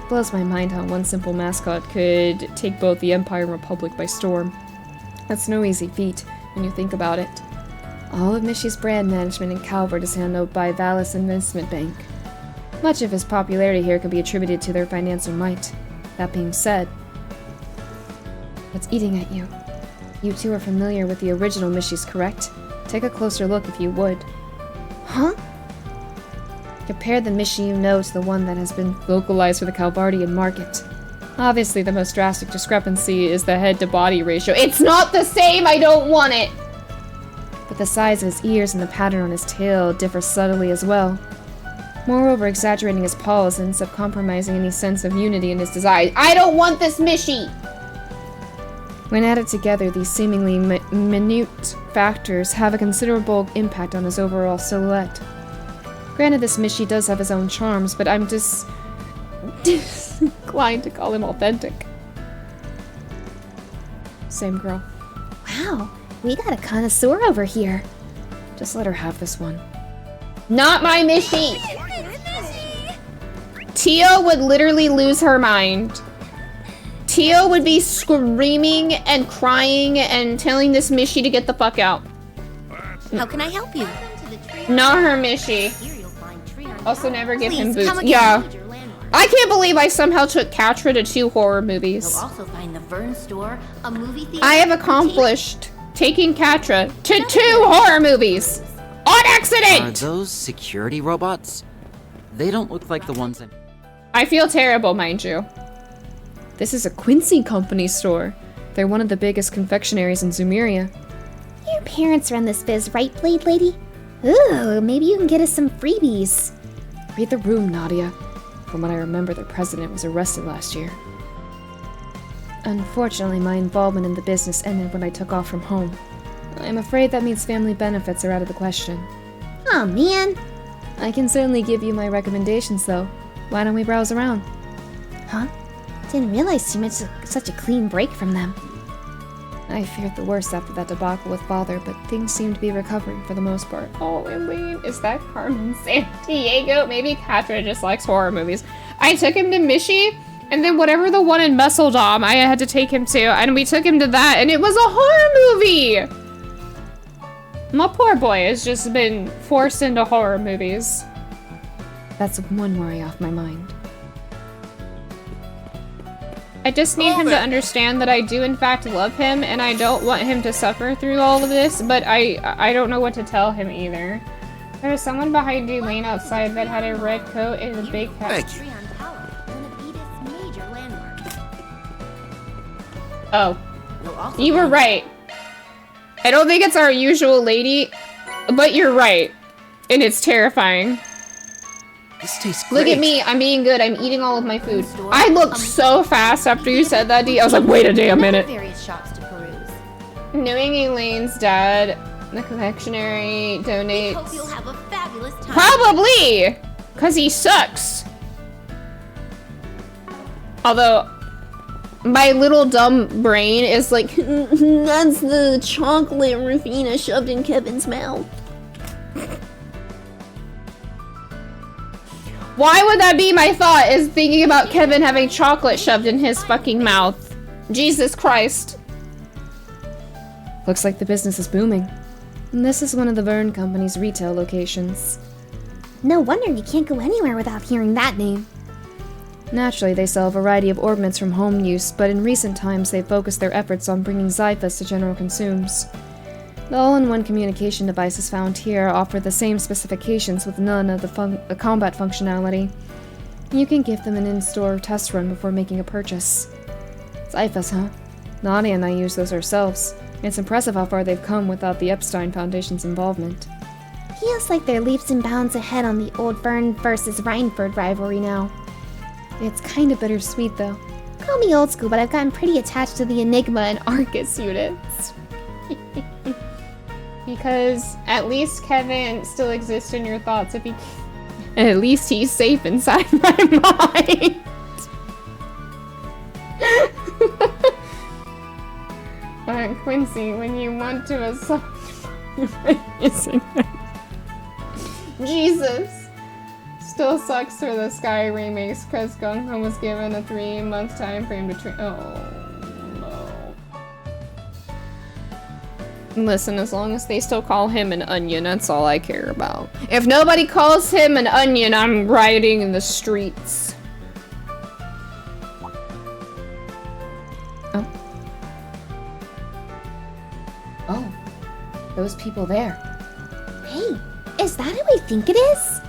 Blows my mind how one simple mascot could take both the Empire and Republic by storm. That's no easy feat, when you think about it. All of Mishy's brand management in Calvert is handled by Valis Investment Bank. Much of his popularity here can be attributed to their financial might. That being said, what's eating at you? You two are familiar with the original Mishy's, correct? Take a closer look if you would. Huh? Compare the Mishy you know to the one that has been localized for the Calvardian market. Obviously, the most drastic discrepancy is the head-to-body ratio. It's not the same! I don't want it! But the size of his ears and the pattern on his tail differ subtly as well. Moreover, exaggerating his paws ends up compromising any sense of unity in his design. I don't want this Mishy! When added together, these seemingly minute factors have a considerable impact on his overall silhouette. Granted, this Mishy does have his own charms, but I'm just disinclined to call him authentic. Same girl. Wow, we got a connoisseur over here. Just let her have this one. Not my Mishy! Tia would literally lose her mind. Tia would be screaming and crying and telling this Mishy to get the fuck out. How can I help you? Not her Mishy. Also never give him Please, come boots. again. Yeah. I can't believe I somehow took Katra to 2 horror movies. You'll also find the Vern store, a movie theater. I have accomplished taking Katra to 2 horror movies. On accident! Are those security robots? They don't look like the ones in... I feel terrible, mind you. This is a Quincy Company store. They're one of the biggest confectionaries in Zumeria. Your parents run this biz, right, Blade Lady? Ooh, maybe you can get us some freebies. Read the room, Nadia. From what I remember, their president was arrested last year. Unfortunately, my involvement in the business ended when I took off from home. I'm afraid that means family benefits are out of the question. Oh, man. I can certainly give you my recommendations, though. Why don't we browse around? Huh? Didn't realize you made such a clean break from them. I feared the worst after that debacle with Father, but things seem to be recovering for the most part. Oh, Eileen, is that Carmen Sandiego? Maybe Katra just likes horror movies. I took him to Mishy, and then whatever the one in Messeldom I had to take him to, and we took him to that, and it was a horror movie! My poor boy has just been forced into horror movies. That's one worry off my mind. I just need him to understand that I do in fact love him, and I don't want him to suffer through all of this, but I don't know what to tell him either. There was someone behind you laying outside that had a red coat and a big hat. Thank you. Oh. You were right. I don't think it's our usual lady, but you're right. And it's terrifying. This tastes great. Look at me, I'm being good. I'm eating all of my food. I looked so fast after you said that, Dee. I was like, wait a damn minute. Various shops to peruse. Knowing Elaine's dad, the collectionary, donates. Hope you'll have a fabulous time. Probably! Because he sucks. Although, my little dumb brain is like, that's the chocolate Rufina shoved in Kevin's mouth. Why would that be my thought, is thinking about Kevin having chocolate shoved in his fucking mouth? Jesus Christ. Looks like the business is booming. And this is one of the Verne Company's retail locations. No wonder you can't go anywhere without hearing that name. Naturally, they sell a variety of ornaments from home use, but in recent times they've focused their efforts on bringing Xiphas to general consumes. The all-in-one communication devices found here offer the same specifications with none of the combat functionality. You can give them an in-store test run before making a purchase. Xiphas, huh? Nadia and I use those ourselves. It's impressive how far they've come without the Epstein Foundation's involvement. Feels like they're leaps and bounds ahead on the old Verne versus Rhineford rivalry now. It's kind of bittersweet, though. Call me old school, but I've gotten pretty attached to the Enigma and Arcus units. Because at least Kevin still exists in your thoughts. If he, at least he's safe inside my mind. Quincy, when you want to assault, Jesus. Still sucks for the Sky remakes because Gung-Ho was given a 3-month time frame to train. Oh. Listen, as long as they still call him an onion, that's all I care about. If nobody calls him an onion, I'm rioting in the streets. Oh. Oh. Those people there. Hey, is that who I think it is?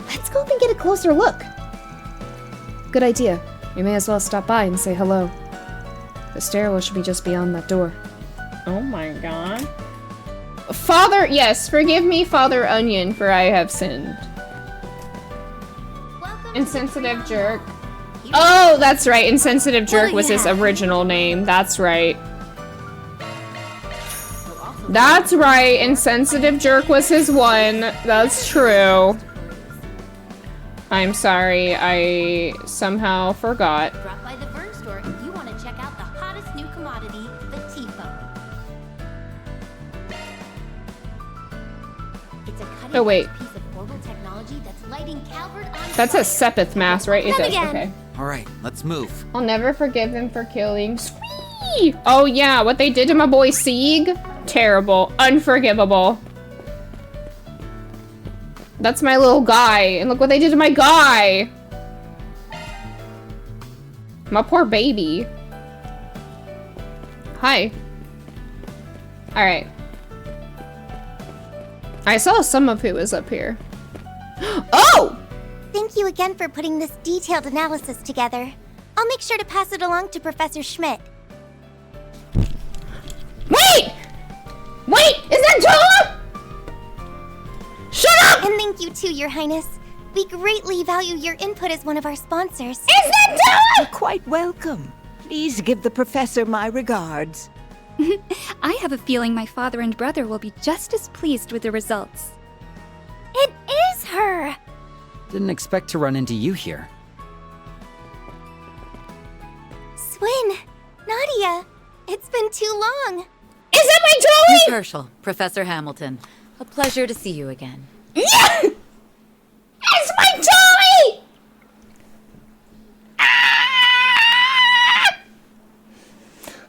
Let's go up and get a closer look. Good idea. We may as well stop by and say hello. The stairwell should be just beyond that door. Oh my god. Father, yes, forgive me, Father Onion, for I have sinned. Insensitive Jerk. Oh, that's right, Insensitive Jerk was his original name. That's right. That's right, Insensitive Jerk was his one. That's true. I'm sorry, I somehow forgot. Drop by the Verne store if you want to check out the hottest new commodity, the TIFO. It's a cutting edge piece of orbital technology that's lighting Calvert on That's a Sepith mass, right? It is, okay. Alright, let's move. I'll never forgive them for killing Squee! Oh yeah, what they did to my boy Sieg? Terrible. Unforgivable. That's my little guy, and look what they did to my guy! My poor baby. Hi. Alright. I saw some of who was up here. Oh! Thank you again for putting this detailed analysis together. I'll make sure to pass it along to Professor Schmidt. Wait! Wait! Is that Toa? Shut up! And thank you too, Your Highness. We greatly value your input as one of our sponsors. Is that Toa? You're quite welcome. Please give the professor my regards. I have a feeling my father and brother will be just as pleased with the results. It is her! Didn't expect to run into you here. Swin, Nadia, it's been too long. Is that my Joey? Miss Herschel, Professor Hamilton. A pleasure to see you again. Yeah! It's my Joey!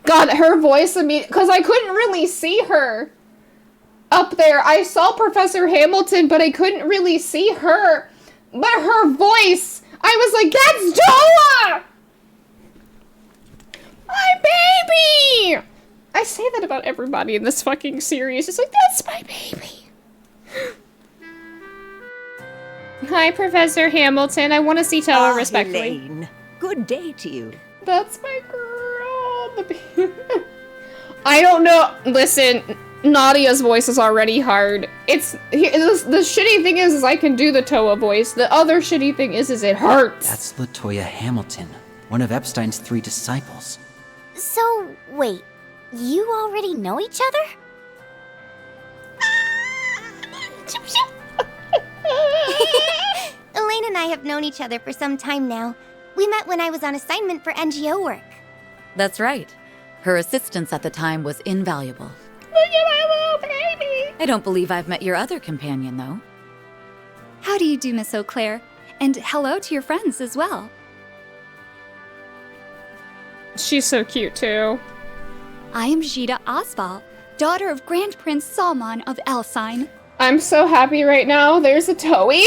God, her voice immediately, because I couldn't really see her up there. I saw Professor Hamilton, but I couldn't really see her. But her voice, I was like, that's Toa! My baby! I say that about everybody in this fucking series. It's like, that's my baby. Hi, Professor Hamilton. I want to see Toa respectfully. Elaine. Good day to you. That's my girl. I don't know. Listen, Nadia's voice is already hard. The shitty thing is I can do the Toa voice. The other shitty thing is it hurts. That's LaToya Hamilton, one of Epstein's 3 disciples. So, wait, you already know each other? Elaine and I have known each other for some time now. We met when I was on assignment for NGO work. That's right. Her assistance at the time was invaluable. Look at my little baby! I don't believe I've met your other companion, though. How do you do, Miss Eau Claire? And hello to your friends as well. She's so cute, too. I am Jida Osval, daughter of Grand Prince Salman of Elsine. I'm so happy right now. There's a Toei.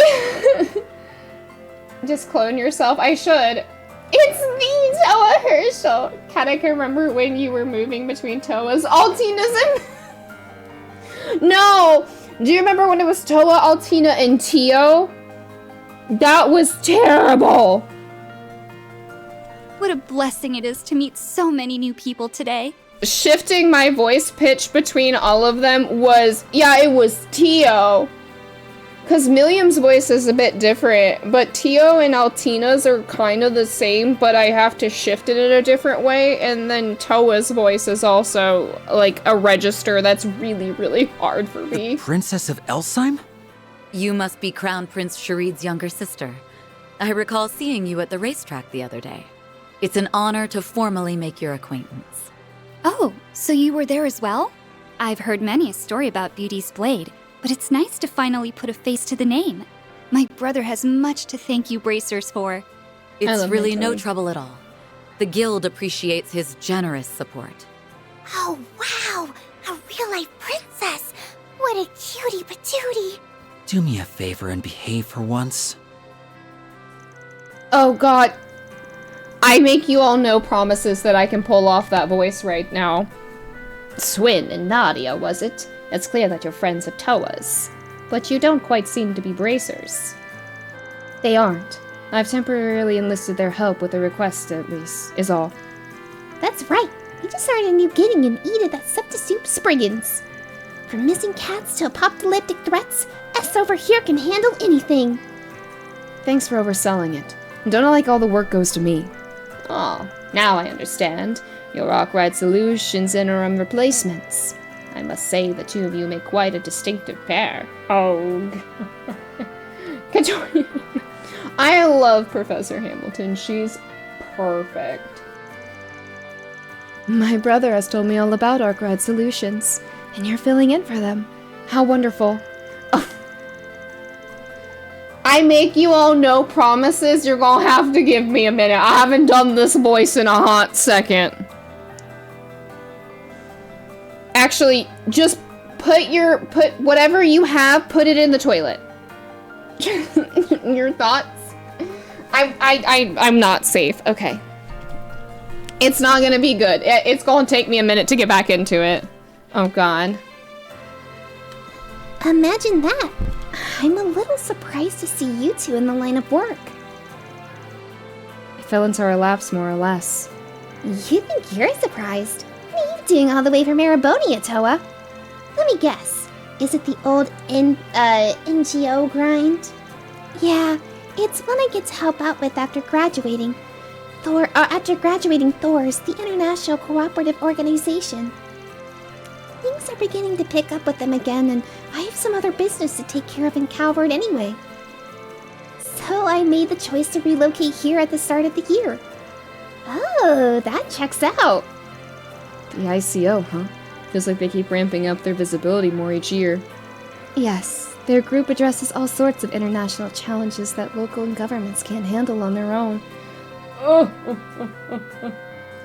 Just clone yourself. I should. It's the Toa Herschel. Kat, I can remember when you were moving between Toas. Altinas and... No! Do you remember when it was Toa, Altina, and Tio? That was terrible. What a blessing it is to meet so many new people today. Shifting my voice pitch between all of them was... Yeah, it was Tio. Because Milliam's voice is a bit different, but Tio and Altina's are kind of the same, but I have to shift it in a different way, and then Toa's voice is also, like, a register that's really, really hard for me. The Princess of Elsheim? You must be Crown Prince Sharid's younger sister. I recall seeing you at the racetrack the other day. It's an honor to formally make your acquaintance. Oh, so you were there as well? I've heard many a story about Beauty's Blade, but it's nice to finally put a face to the name. My brother has much to thank you Bracers for. It's really no trouble at all. The Guild appreciates his generous support. Oh, wow! A real-life princess! What a cutie patootie! Do me a favor and behave for once. Oh god. I make you all no promises that I can pull off that voice right now. Swin and Nadia, was it? It's clear that you're friends of Toa's, but you don't quite seem to be Bracers. They aren't. I've temporarily enlisted their help with a request, at least, is all. That's right. We just started a new getting in Edith at Sub to Soup Spriggans. From missing cats to apocalyptic threats, S over here can handle anything. Thanks for overselling it. Don't like all the work goes to me. Oh, now I understand. Your Awkward Solutions interim replacements. I must say the two of you make quite a distinctive pair. Oh. I love Professor Hamilton. She's perfect. My brother has told me all about Awkward Solutions, and you're filling in for them. How wonderful. Oh. I make you all no promises. You're gonna have to give me a minute. I haven't done this voice in a hot second. Actually, just put whatever you have, put it in the toilet. Your thoughts? I'm not safe. Okay. It's not gonna be good. It's gonna take me a minute to get back into it. Oh god. Imagine that. I'm a little surprised to see you two in the line of work. I fell into our laps more or less. You think you're surprised? What are you doing all the way from Arabonia, Toa? Let me guess. Is it the old NGO grind? Yeah, it's one I get to help out with after graduating. After graduating Thor's, the International Cooperative Organization. Things are beginning to pick up with them again, and I have some other business to take care of in Calvert anyway. So I made the choice to relocate here at the start of the year. Oh, that checks out. The ICO, huh? Feels like they keep ramping up their visibility more each year. Yes, their group addresses all sorts of international challenges that local governments can't handle on their own.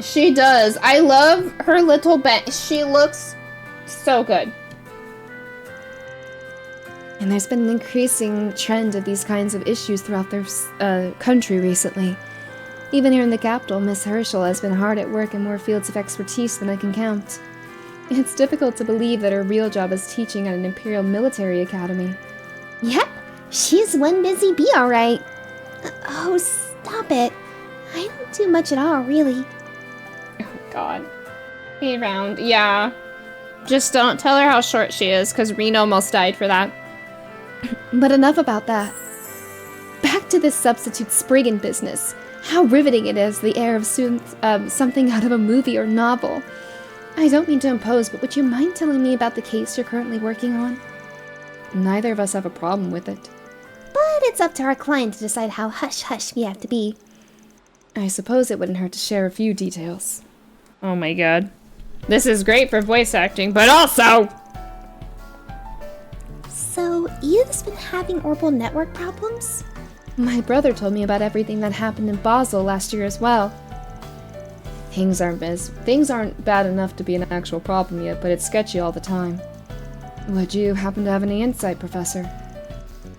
She does. I love her little bent. She looks so good. And there's been an increasing trend of these kinds of issues throughout their country recently. Even here in the capital, Miss Herschel has been hard at work in more fields of expertise than I can count. It's difficult to believe that her real job is teaching at an Imperial Military Academy. Yep, she's one busy bee, alright. Oh, stop it. I don't do much at all, really. Oh, God. Be around. Yeah. Just don't tell her how short she is, because Reno almost died for that. But enough about that. Back to this substitute Spriggan business. How riveting it is, the air of something out of a movie or novel. I don't mean to impose, but would you mind telling me about the case you're currently working on? Neither of us have a problem with it. But it's up to our client to decide how hush-hush we have to be. I suppose it wouldn't hurt to share a few details. Oh my god. This is great for voice acting, but also... So, Edith's been having orbital network problems? My brother told me about everything that happened in Basel last year as well. Things aren't bad enough to be an actual problem yet, but it's sketchy all the time. Would you happen to have any insight, Professor?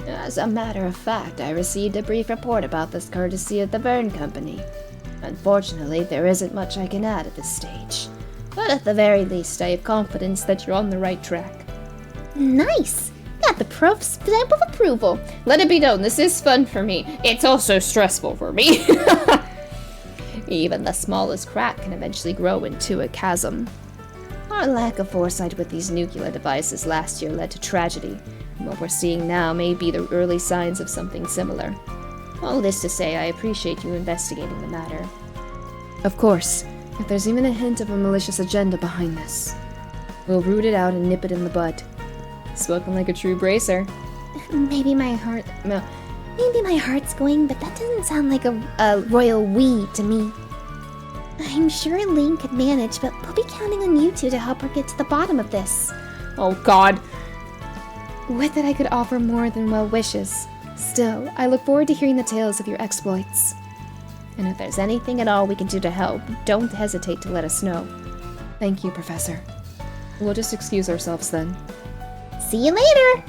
As a matter of fact, I received a brief report about this courtesy of the Verne Company. Unfortunately, there isn't much I can add at this stage. But at the very least, I have confidence that you're on the right track. Nice! Got the prof's stamp of approval. Let it be known, this is fun for me. It's also stressful for me. Even the smallest crack can eventually grow into a chasm. Our lack of foresight with these nuclear devices last year led to tragedy, and what we're seeing now may be the early signs of something similar. All this to say, I appreciate you investigating the matter. Of course, if there's even a hint of a malicious agenda behind this, we'll root it out and nip it in the bud. Spoken like a true bracer. Maybe my heart's going, but that doesn't sound like a royal we to me. I'm sure Elaine could manage, but we'll be counting on you two to help her get to the bottom of this. Oh god. With it, I could offer more than well wishes. Still, I look forward to hearing the tales of your exploits. And if there's anything at all we can do to help, don't hesitate to let us know. Thank you, Professor. We'll just excuse ourselves then. See you later!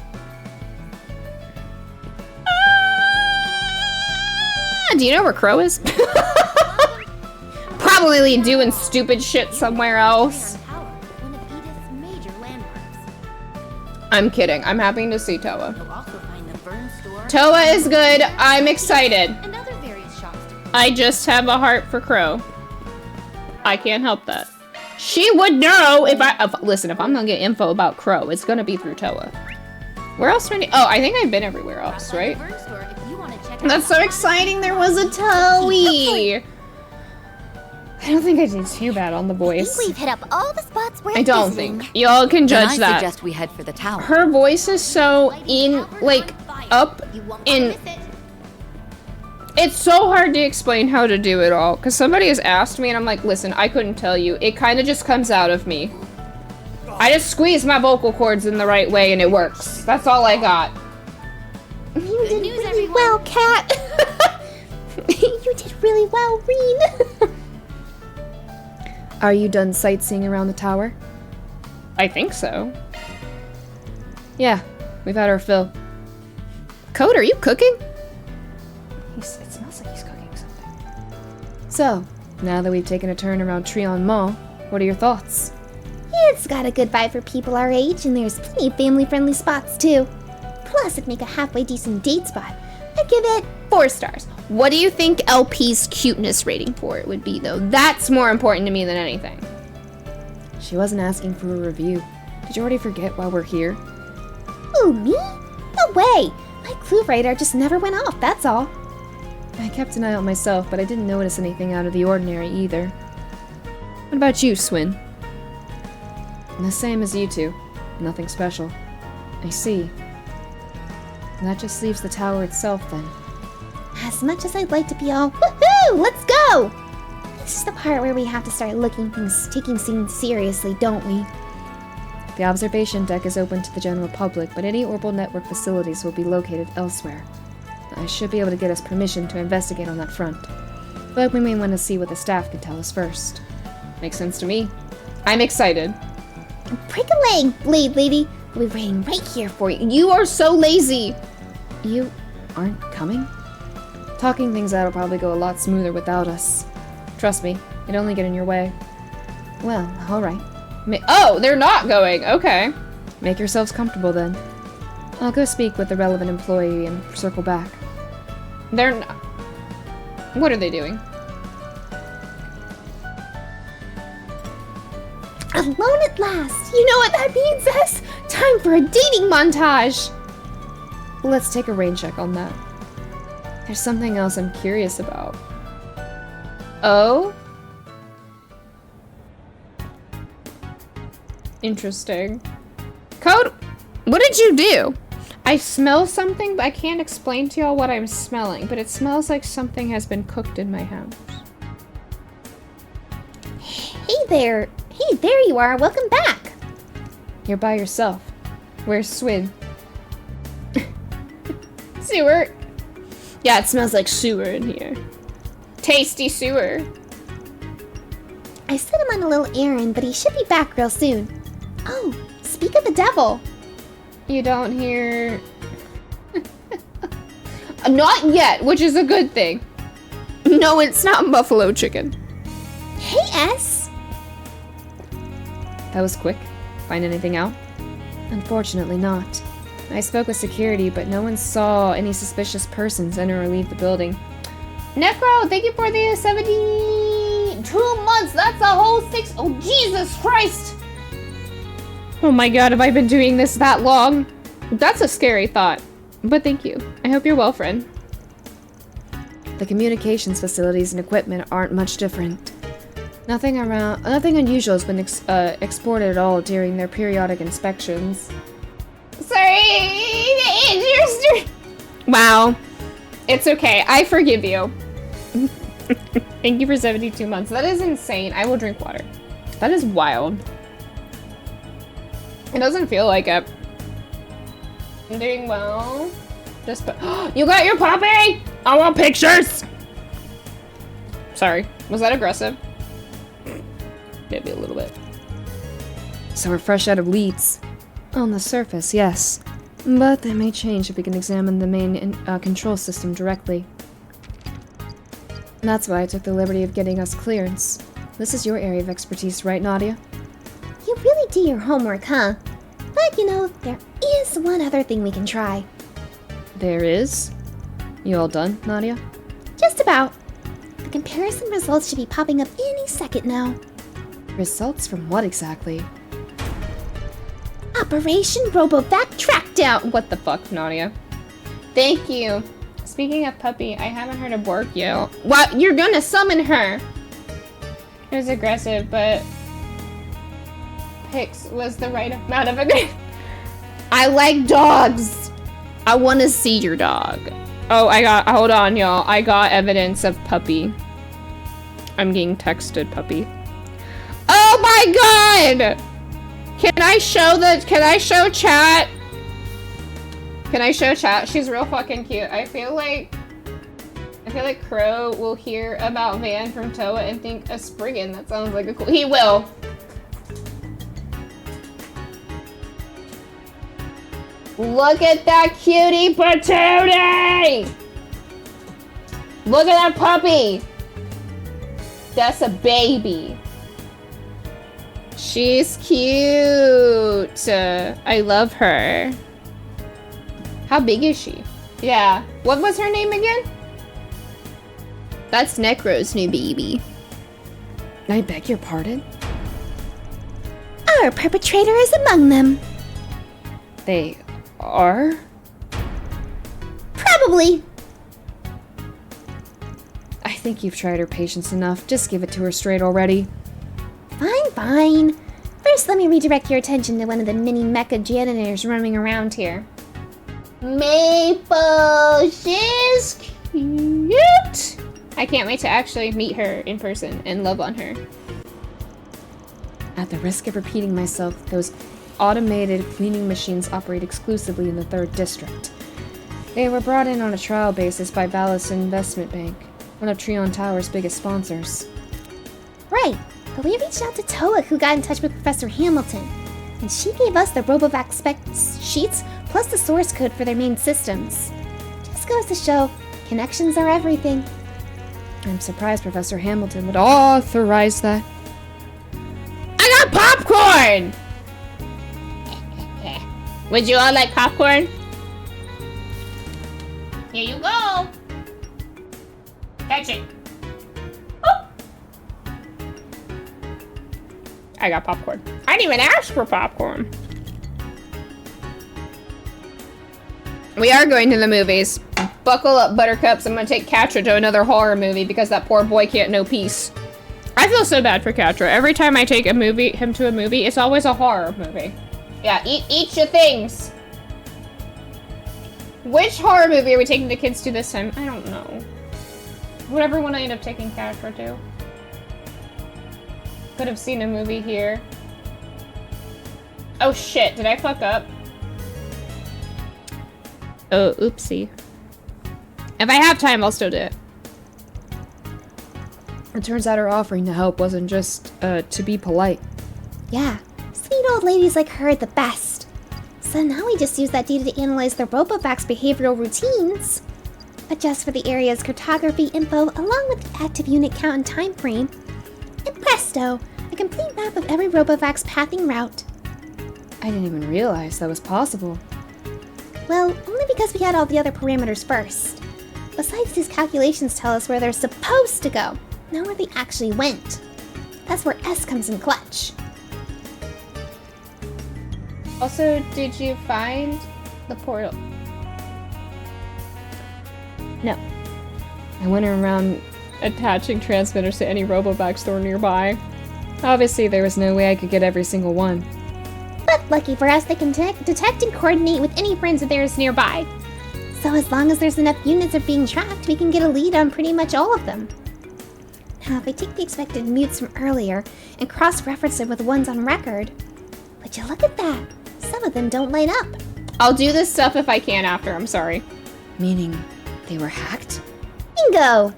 Do you know where Crow is? Probably doing stupid shit somewhere else. I'm kidding. I'm happy to see Toa. Toa is good. I'm excited. I just have a heart for Crow. I can't help that. She would know if listen, if I'm gonna get info about Crow, it's gonna be through Toa. Where else do I need? Oh, I think I've been everywhere else, right? That's so exciting, there was a Toei! I don't think I did too bad on the voice. I think we've hit up all the spots where I don't think. Y'all can judge that. I suggest we head for the tower. Her voice is so up in... It's so hard to explain how to do it all, because somebody has asked me and I'm like, listen, I couldn't tell you. It kind of just comes out of me. I just squeeze my vocal cords in the right way and it works. That's all I got. You did really well, Kat. You did really well, Reen. Are you done sightseeing around the tower? I think so. Yeah, we've had our fill. Code, are you cooking? It smells like he's cooking something. So, now that we've taken a turn around Trion Mall, what are your thoughts? It's got a good vibe for people our age, and there's plenty of family-friendly spots, too. Plus, it'd make a halfway decent date spot. I'd give it 4 stars. What do you think LP's cuteness rating for it would be, though? That's more important to me than anything. She wasn't asking for a review. Did you already forget why we're here? Who, me? No way! My clue radar just never went off, that's all. I kept an eye on myself, but I didn't notice anything out of the ordinary either. What about you, Swin? The same as you two. Nothing special. I see. That just leaves the tower itself, then. As much as I'd like to be all, woohoo, let's go! This is the part where we have to start taking things seriously, don't we? The observation deck is open to the general public, but any orbital network facilities will be located elsewhere. I should be able to get us permission to investigate on that front. But we may want to see what the staff can tell us first. Makes sense to me. I'm excited. Break a leg, Blade Lady. We're waiting right here for you. You are so lazy! You aren't coming? Talking things out will probably go a lot smoother without us. Trust me, it'd only get in your way. Well, alright. Oh, they're not going! Okay. Make yourselves comfortable then. I'll go speak with the relevant employee and circle back. They're not... What are they doing? Alone at last! You know what that means, S? Time for a dating montage! Let's take a rain check on that. There's something else I'm curious about. Oh? Interesting. Code, what did you do? I smell something, but I can't explain to y'all what I'm smelling, but it smells like something has been cooked in my house. Hey there! Hey, there you are! Welcome back! You're by yourself. Where's Swin? Sewer! Yeah, it smells like sewer in here. Tasty sewer. I sent him on a little errand, but he should be back real soon. Oh, speak of the devil. You don't hear... Not yet, which is a good thing. No, it's not buffalo chicken. Hey, S! That was quick. Find anything out? Unfortunately not. I spoke with security, but no one saw any suspicious persons enter or leave the building. Necro, thank you for the 72 months! That's a whole 6... Oh, Jesus Christ! Oh my god, have I been doing this that long? That's a scary thought. But thank you. I hope you're well, friend. The communications facilities and equipment aren't much different. Nothing unusual has been exported at all during their periodic inspections. Sorry! Wow. It's okay. I forgive you. Thank you for 72 months. That is insane. I will drink water. That is wild. It doesn't feel like it. I'm doing well. Just you got your puppy! I want pictures! Sorry. Was that aggressive? Maybe a little bit. So we're fresh out of leads. On the surface, yes. But that may change if we can examine the main control system directly. And that's why I took the liberty of getting us clearance. This is your area of expertise, right, Nadia? You really do your homework, huh? But you know, there is one other thing we can try. There is? You all done, Nadia? Just about. The comparison results should be popping up any second now. Results from what exactly? Operation Robovac Trackdown! What the fuck, Nadia? Thank you. Speaking of puppy, I haven't heard a bark yet. What? You're gonna summon her! It was aggressive, but... Pix was the right amount of aggressive. I like dogs! I wanna see your dog. Oh, hold on, y'all. I got evidence of puppy. I'm getting texted puppy. Oh my god! Can I show chat? Can I show chat? She's real fucking cute. I feel like Crow will hear about Van from Toa and think a Spriggan. That sounds like a cool... He will. Look at that cutie patootie! Look at that puppy! That's a baby. She's cute. I love her. How big is she? Yeah. What was her name again? That's Necro's new baby. I beg your pardon? Our perpetrator is among them. They are? Probably. I think you've tried her patience enough. Just give it to her straight already. Fine, fine. First, let me redirect your attention to one of the mini mecha janitors running around here. Maple, she's cute! I can't wait to actually meet her in person and love on her. At the risk of repeating myself, those automated cleaning machines operate exclusively in the 3rd District. They were brought in on a trial basis by Valis Investment Bank, one of Trion Tower's biggest sponsors. Right, but we reached out to Toa, who got in touch with Professor Hamilton. And she gave us the RoboVac specs sheets plus the source code for their main systems. Just goes to show, connections are everything. I'm surprised Professor Hamilton would authorize that. I got popcorn! Would you all like popcorn? Here you go. Catch it. Oh. I got popcorn. I didn't even ask for popcorn. We are going to the movies. Buckle up, Buttercups. I'm gonna take Catra to another horror movie because that poor boy can't know peace. I feel so bad for Catra. Every time I take him to a movie, it's always a horror movie. Yeah, eat your things. Which horror movie are we taking the kids to this time? I don't know. Whatever one I end up taking Catra to. Could have seen a movie here. Oh shit, did I fuck up? Oh, oopsie. If I have time, I'll still do it. It turns out her offering to help wasn't just, to be polite. Yeah, sweet old ladies like her are the best. So now we just use that data to analyze the RoboVac's behavioral routines, adjust for the area's cartography info along with the active unit count and time frame, and presto, a complete map of every RoboVac's pathing route. I didn't even realize that was possible. Well, only because we had all the other parameters first. Besides, these calculations tell us where they're supposed to go, not where they actually went. That's where S comes in clutch. Also, did you find the portal? No. I went around attaching transmitters to any RoboVac store nearby. Obviously, there was no way I could get every single one. But lucky for us, they can detect and coordinate with any friends of theirs nearby. So as long as there's enough units of being tracked, we can get a lead on pretty much all of them. Now, if I take the expected mutes from earlier and cross-reference it with ones on record, would you look at that? Some of them don't line up. I'll do this stuff if I can after, I'm sorry. Meaning, they were hacked? Bingo!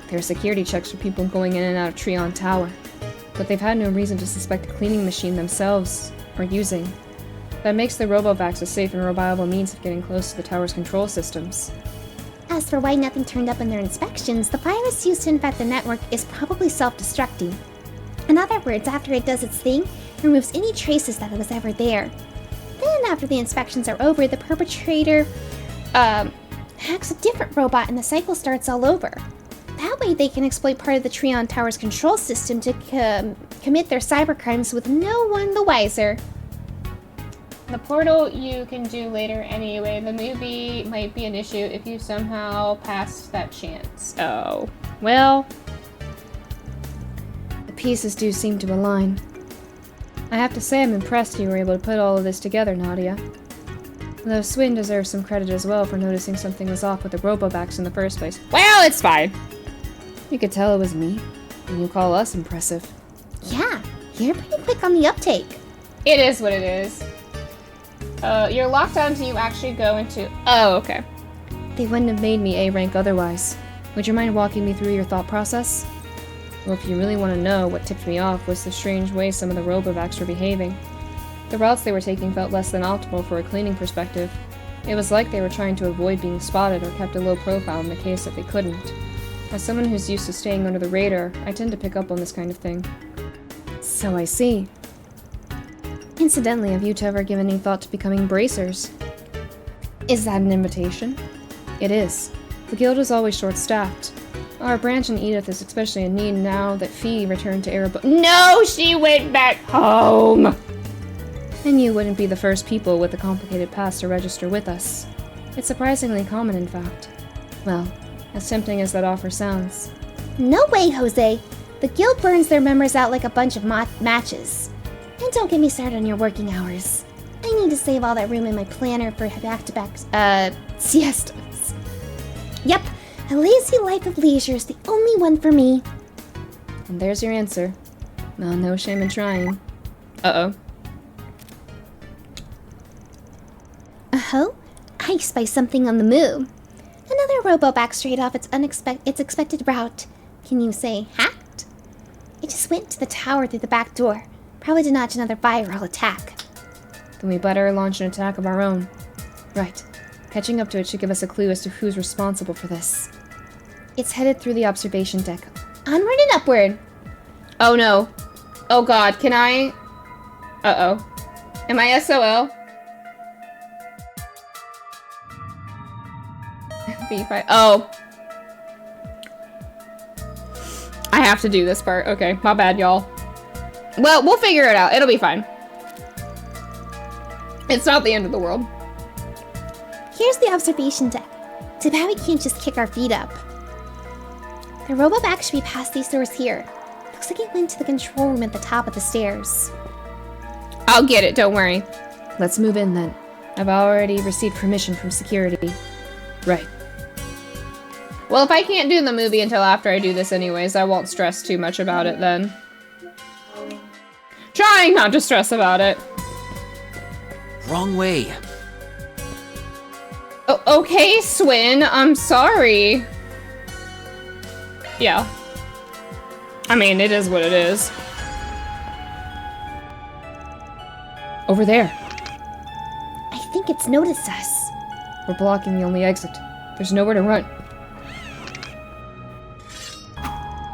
There are security checks for people going in and out of Treon Tower, but they've had no reason to suspect the cleaning machine themselves are using. That makes the RoboVacs a safe and reliable means of getting close to the tower's control systems. As for why nothing turned up in their inspections, the virus used to infect the network is probably self-destructing. In other words, after it does its thing, it removes any traces that it was ever there. Then, after the inspections are over, the perpetrator, hacks a different robot and the cycle starts all over. That way they can exploit part of the Treon Tower's control system to commit their cybercrimes with no one the wiser. The portal you can do later anyway. The movie might be an issue if you somehow passed that chance. Oh. Well. The pieces do seem to align. I have to say I'm impressed you were able to put all of this together, Nadia. Though Swin deserves some credit as well for noticing something was off with the RoboVacs in the first place. Well, it's fine. You could tell it was me, and you call us impressive. Yeah, you're pretty quick on the uptake. It is what it is. You're locked on until you actually go into... Oh, okay. They wouldn't have made me A rank otherwise. Would you mind walking me through your thought process? Well, if you really want to know, what tipped me off was the strange way some of the RoboVacs were behaving. The routes they were taking felt less than optimal for a cleaning perspective. It was like they were trying to avoid being spotted or kept a low profile in the case that they couldn't. As someone who's used to staying under the radar, I tend to pick up on this kind of thing. So I see. Incidentally, have you two ever given any thought to becoming bracers? Is that an invitation? It is. The guild is always short-staffed. Our branch in Edith is especially in need now that Fee returned to Erebor. No, she went back home! And you wouldn't be the first people with a complicated past to register with us. It's surprisingly common, in fact. Well, as tempting as that offer sounds. No way, Jose! The guild burns their members out like a bunch of matches. And don't get me started on your working hours. I need to save all that room in my planner for back-to-back, siestas. Yep, a lazy life of leisure is the only one for me. And there's your answer. Well, no shame in trying. Uh-oh. Uh-huh. I spy something on the move. Another RoboVac straight off its expected route. Can you say hacked? It just went to the tower through the back door. Probably to notch another viral attack. Then we better launch an attack of our own. Right. Catching up to it should give us a clue as to who's responsible for this. It's headed through the observation deck. Onward and upward! Oh no. Oh god, can I... Uh-oh. Am I SOL? B5. Oh. I have to do this part. Okay, my bad, y'all. Well, we'll figure it out. It'll be fine. It's not the end of the world. Here's the observation deck. Too bad we can't just kick our feet up. The robot bag should be past these doors here. Looks like it went to the control room at the top of the stairs. I'll get it, don't worry. Let's move in then. I've already received permission from security. Right. Well, if I can't do the movie until after I do this anyways, I won't stress too much about it then. Trying not to stress about it. Wrong way. Oh, okay, Swin, I'm sorry. Yeah. I mean, it is what it is. Over there. I think it's noticed us. We're blocking the only exit. There's nowhere to run.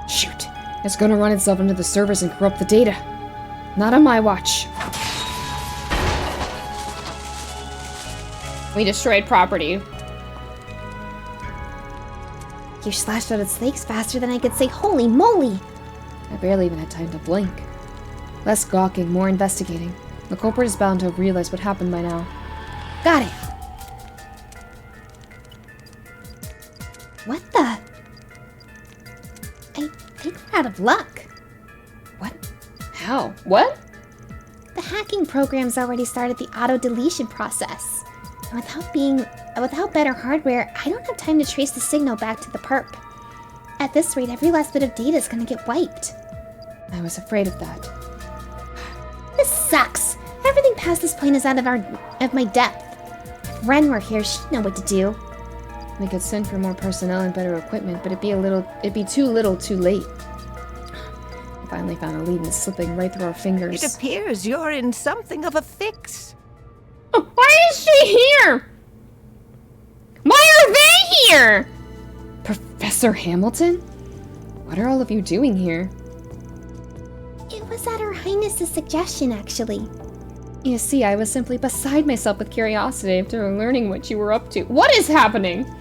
Shoot. It's gonna run itself into the servers and corrupt the data. Not on my watch. We destroyed property. You slashed out its legs faster than I could say holy moly! I barely even had time to blink. Less gawking, more investigating. The culprit is bound to have realized what happened by now. Got it! What the? I think we're out of luck. What? How? What? The hacking program's already started the auto-deletion process. And without better hardware, I don't have time to trace the signal back to the perp. At this rate, every last bit of data is gonna get wiped. I was afraid of that. This sucks! Everything past this point is out of my depth. If Ren were here, she'd know what to do. We could send for more personnel and better equipment, but it'd be too little too late. I finally found a lead and it's slipping right through our fingers. It appears you're in something of a fix. Why is she here? Why are they here? Professor Hamilton? What are all of you doing here? It was at Her Highness's suggestion, actually. You see, I was simply beside myself with curiosity after learning what you were up to. What is happening?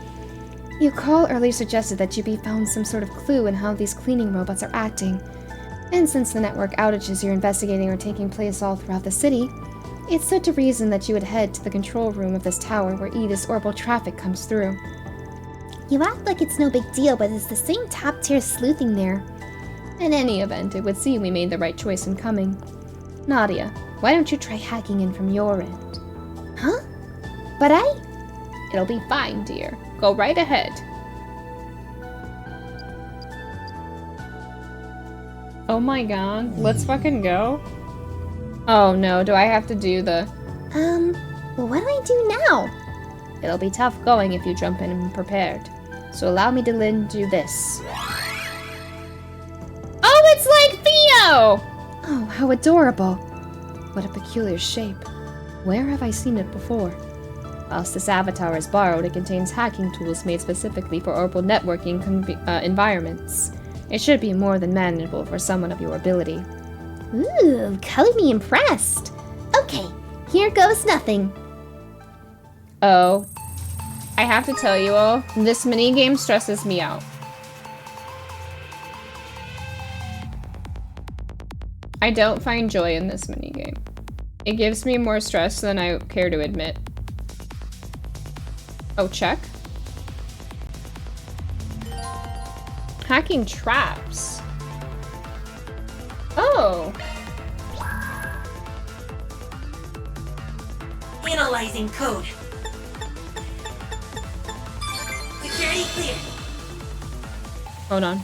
Your call earlier suggested that you found some sort of clue in how these cleaning robots are acting. And since the network outages you're investigating are taking place all throughout the city, it stood to reason that you would head to the control room of this tower where Edith's orbital traffic comes through. You act like it's no big deal, but it's the same top-tier sleuthing there. In any event, it would seem we made the right choice in coming. Nadia, why don't you try hacking in from your end? Huh? But It'll be fine, dear. Go right ahead. Oh my god, let's fucking go. Oh no, do I have to do the... what do I do now? It'll be tough going if you jump in unprepared. So allow me to do this. Oh, it's like Theo! Oh, how adorable. What a peculiar shape. Where have I seen it before? Whilst this avatar is borrowed, it contains hacking tools made specifically for orbital networking environments. It should be more than manageable for someone of your ability. Ooh, color me impressed. Okay, here goes nothing. Oh. I have to tell you all, this minigame stresses me out. I don't find joy in this minigame. It gives me more stress than I care to admit. Oh, check. Hacking traps. Oh. Analyzing code. Security clear. Hold on.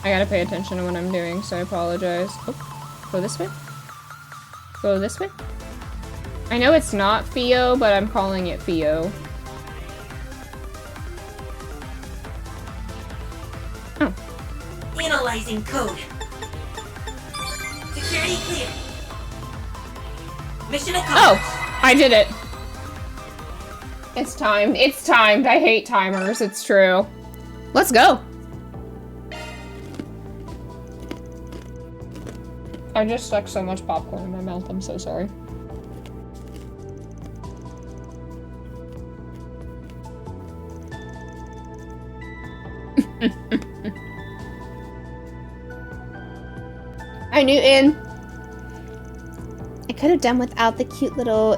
I gotta pay attention to what I'm doing, so I apologize. Oh, go this way? Go this way? I know it's not Theo, but I'm calling it Theo. Oh. Analyzing code. Security clear. Mission accomplished. Oh, I did it. It's timed. It's timed. I hate timers. It's true. Let's go. I just stuck so much popcorn in my mouth. I'm so sorry. Hi, Newton. I could have done without the cute little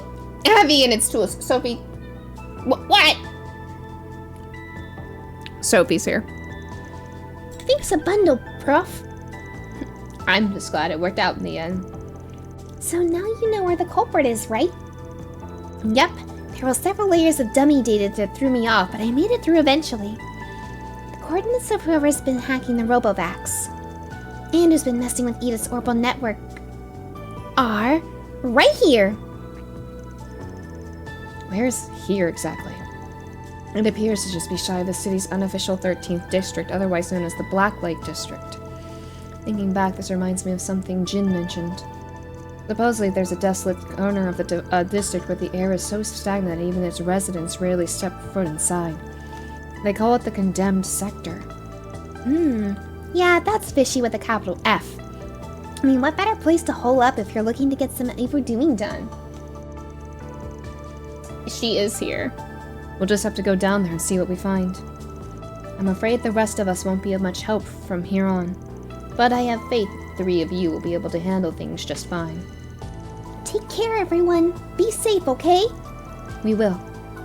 Abby and its tools. Sophie. What? Sophie's here. Thanks a bundle, Prof. I'm just glad it worked out in the end. So now you know where the culprit is, right? Yep. There were several layers of dummy data that threw me off, but I made it through eventually. The coordinates of whoever's been hacking the Robovacs and who's been messing with Edith's orbital network are right here. Where's here exactly? It appears to just be shy of the city's unofficial 13th district, otherwise known as the Black Lake District. Thinking back, this reminds me of something Jin mentioned. Supposedly, there's a desolate corner of the district where the air is so stagnant that even its residents rarely step foot inside. They call it the Condemned Sector. Yeah, that's fishy with a capital F. I mean, what better place to hole up if you're looking to get some overdoing done? She is here. We'll just have to go down there and see what we find. I'm afraid the rest of us won't be of much help from here on. But I have faith the 3 of you will be able to handle things just fine. Take care, everyone. Be safe, okay? We will.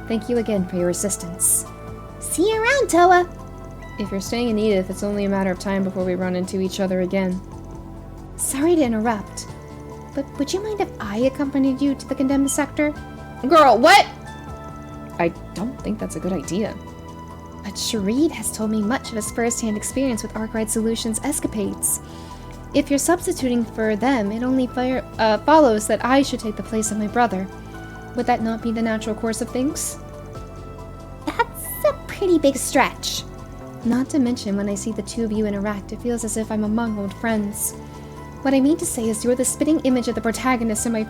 Thank you again for your assistance. See you around, Toa. If you're staying in Edith, it's only a matter of time before we run into each other again. Sorry to interrupt, but would you mind if I accompanied you to the Condemned Sector? Girl, what? I don't think that's a good idea. But Sharid has told me much of his first-hand experience with Arkwright Solutions' escapades. If you're substituting for them, it only follows that I should take the place of my brother. Would that not be the natural course of things? That's a pretty big stretch. Not to mention, when I see the 2 of you interact, it feels as if I'm among old friends. What I mean to say is you're the spitting image of the protagonist in my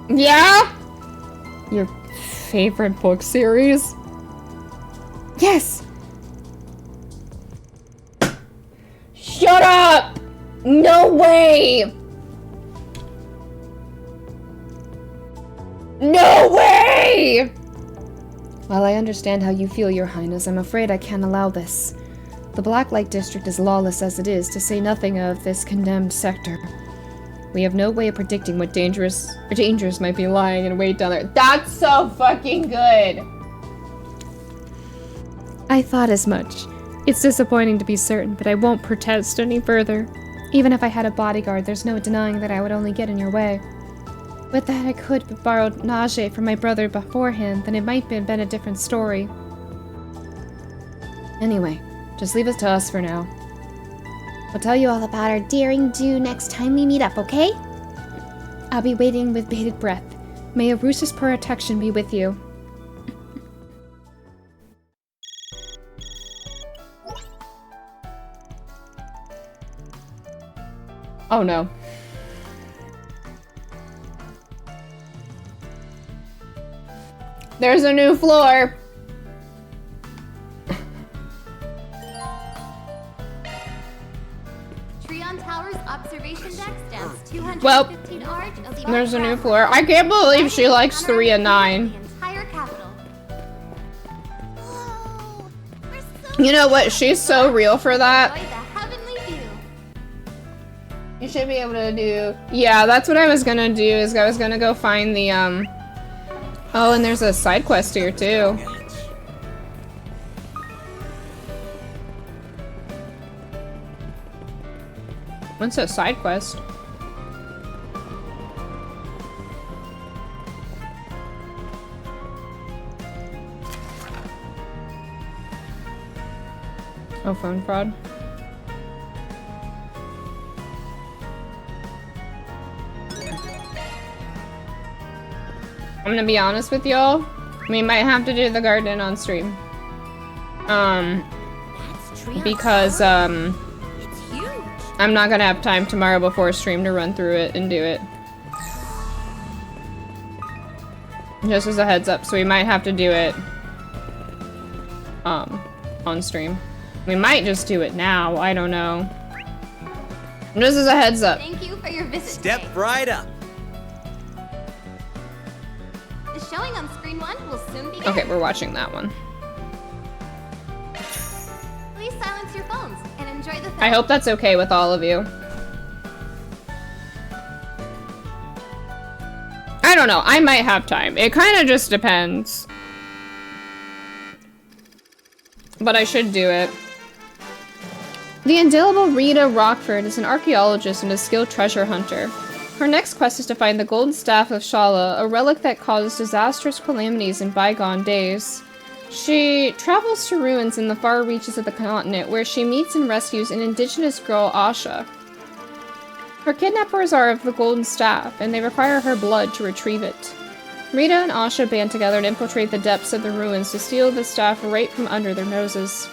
Yeah? Your favorite book series? Yes! Shut up! No way! No way! While I understand how you feel, Your Highness, I'm afraid I can't allow this. The Black Lake District is lawless as it is, to say nothing of this condemned sector. We have no way of predicting what dangers might be lying in wait down there. That's so fucking good! I thought as much. It's disappointing to be certain, but I won't protest any further. Even if I had a bodyguard, there's no denying that I would only get in your way. With that, I could have borrowed Najee from my brother beforehand, then it might have been a different story. Anyway, just leave it to us for now. I'll tell you all about our daring do next time we meet up, okay? I'll be waiting with bated breath. May Arusa's protection be with you. Oh no. There's a new floor! Trion Tower's observation deck stands 215 Well, arch of the there's a new floor. I can't believe she likes 3 and 9. entire capital. You know what? She's so real for that. Enjoy the heavenly view. You should be able to do... Yeah, that's what I was gonna do, is I was gonna go find the, Oh, and there's a side quest here, too. What's a side quest? Oh, phone fraud. I'm gonna be honest with y'all. We might have to do the garden on stream. Because, I'm not gonna have time tomorrow before stream to run through it and do it. Just as a heads up, so we might have to do it on stream. We might just do it now, I don't know. Just as a heads up. Thank you for your visit. Step right up. The showing on screen 1 will soon begin. Okay, we're watching that one. Please silence your phones and enjoy the film. I hope that's okay with all of you. I don't know, I might have time. It kind of just depends. But I should do it. The indelible Rita Rockford is an archaeologist and a skilled treasure hunter. Her next quest is to find the golden staff of Shala, a relic that caused disastrous calamities in bygone days. She travels to ruins in the far reaches of the continent, where she meets and rescues an indigenous girl, Asha. Her kidnappers are of the golden staff, and they require her blood to retrieve it. Rita and Asha band together and infiltrate the depths of the ruins to steal the staff right from under their noses.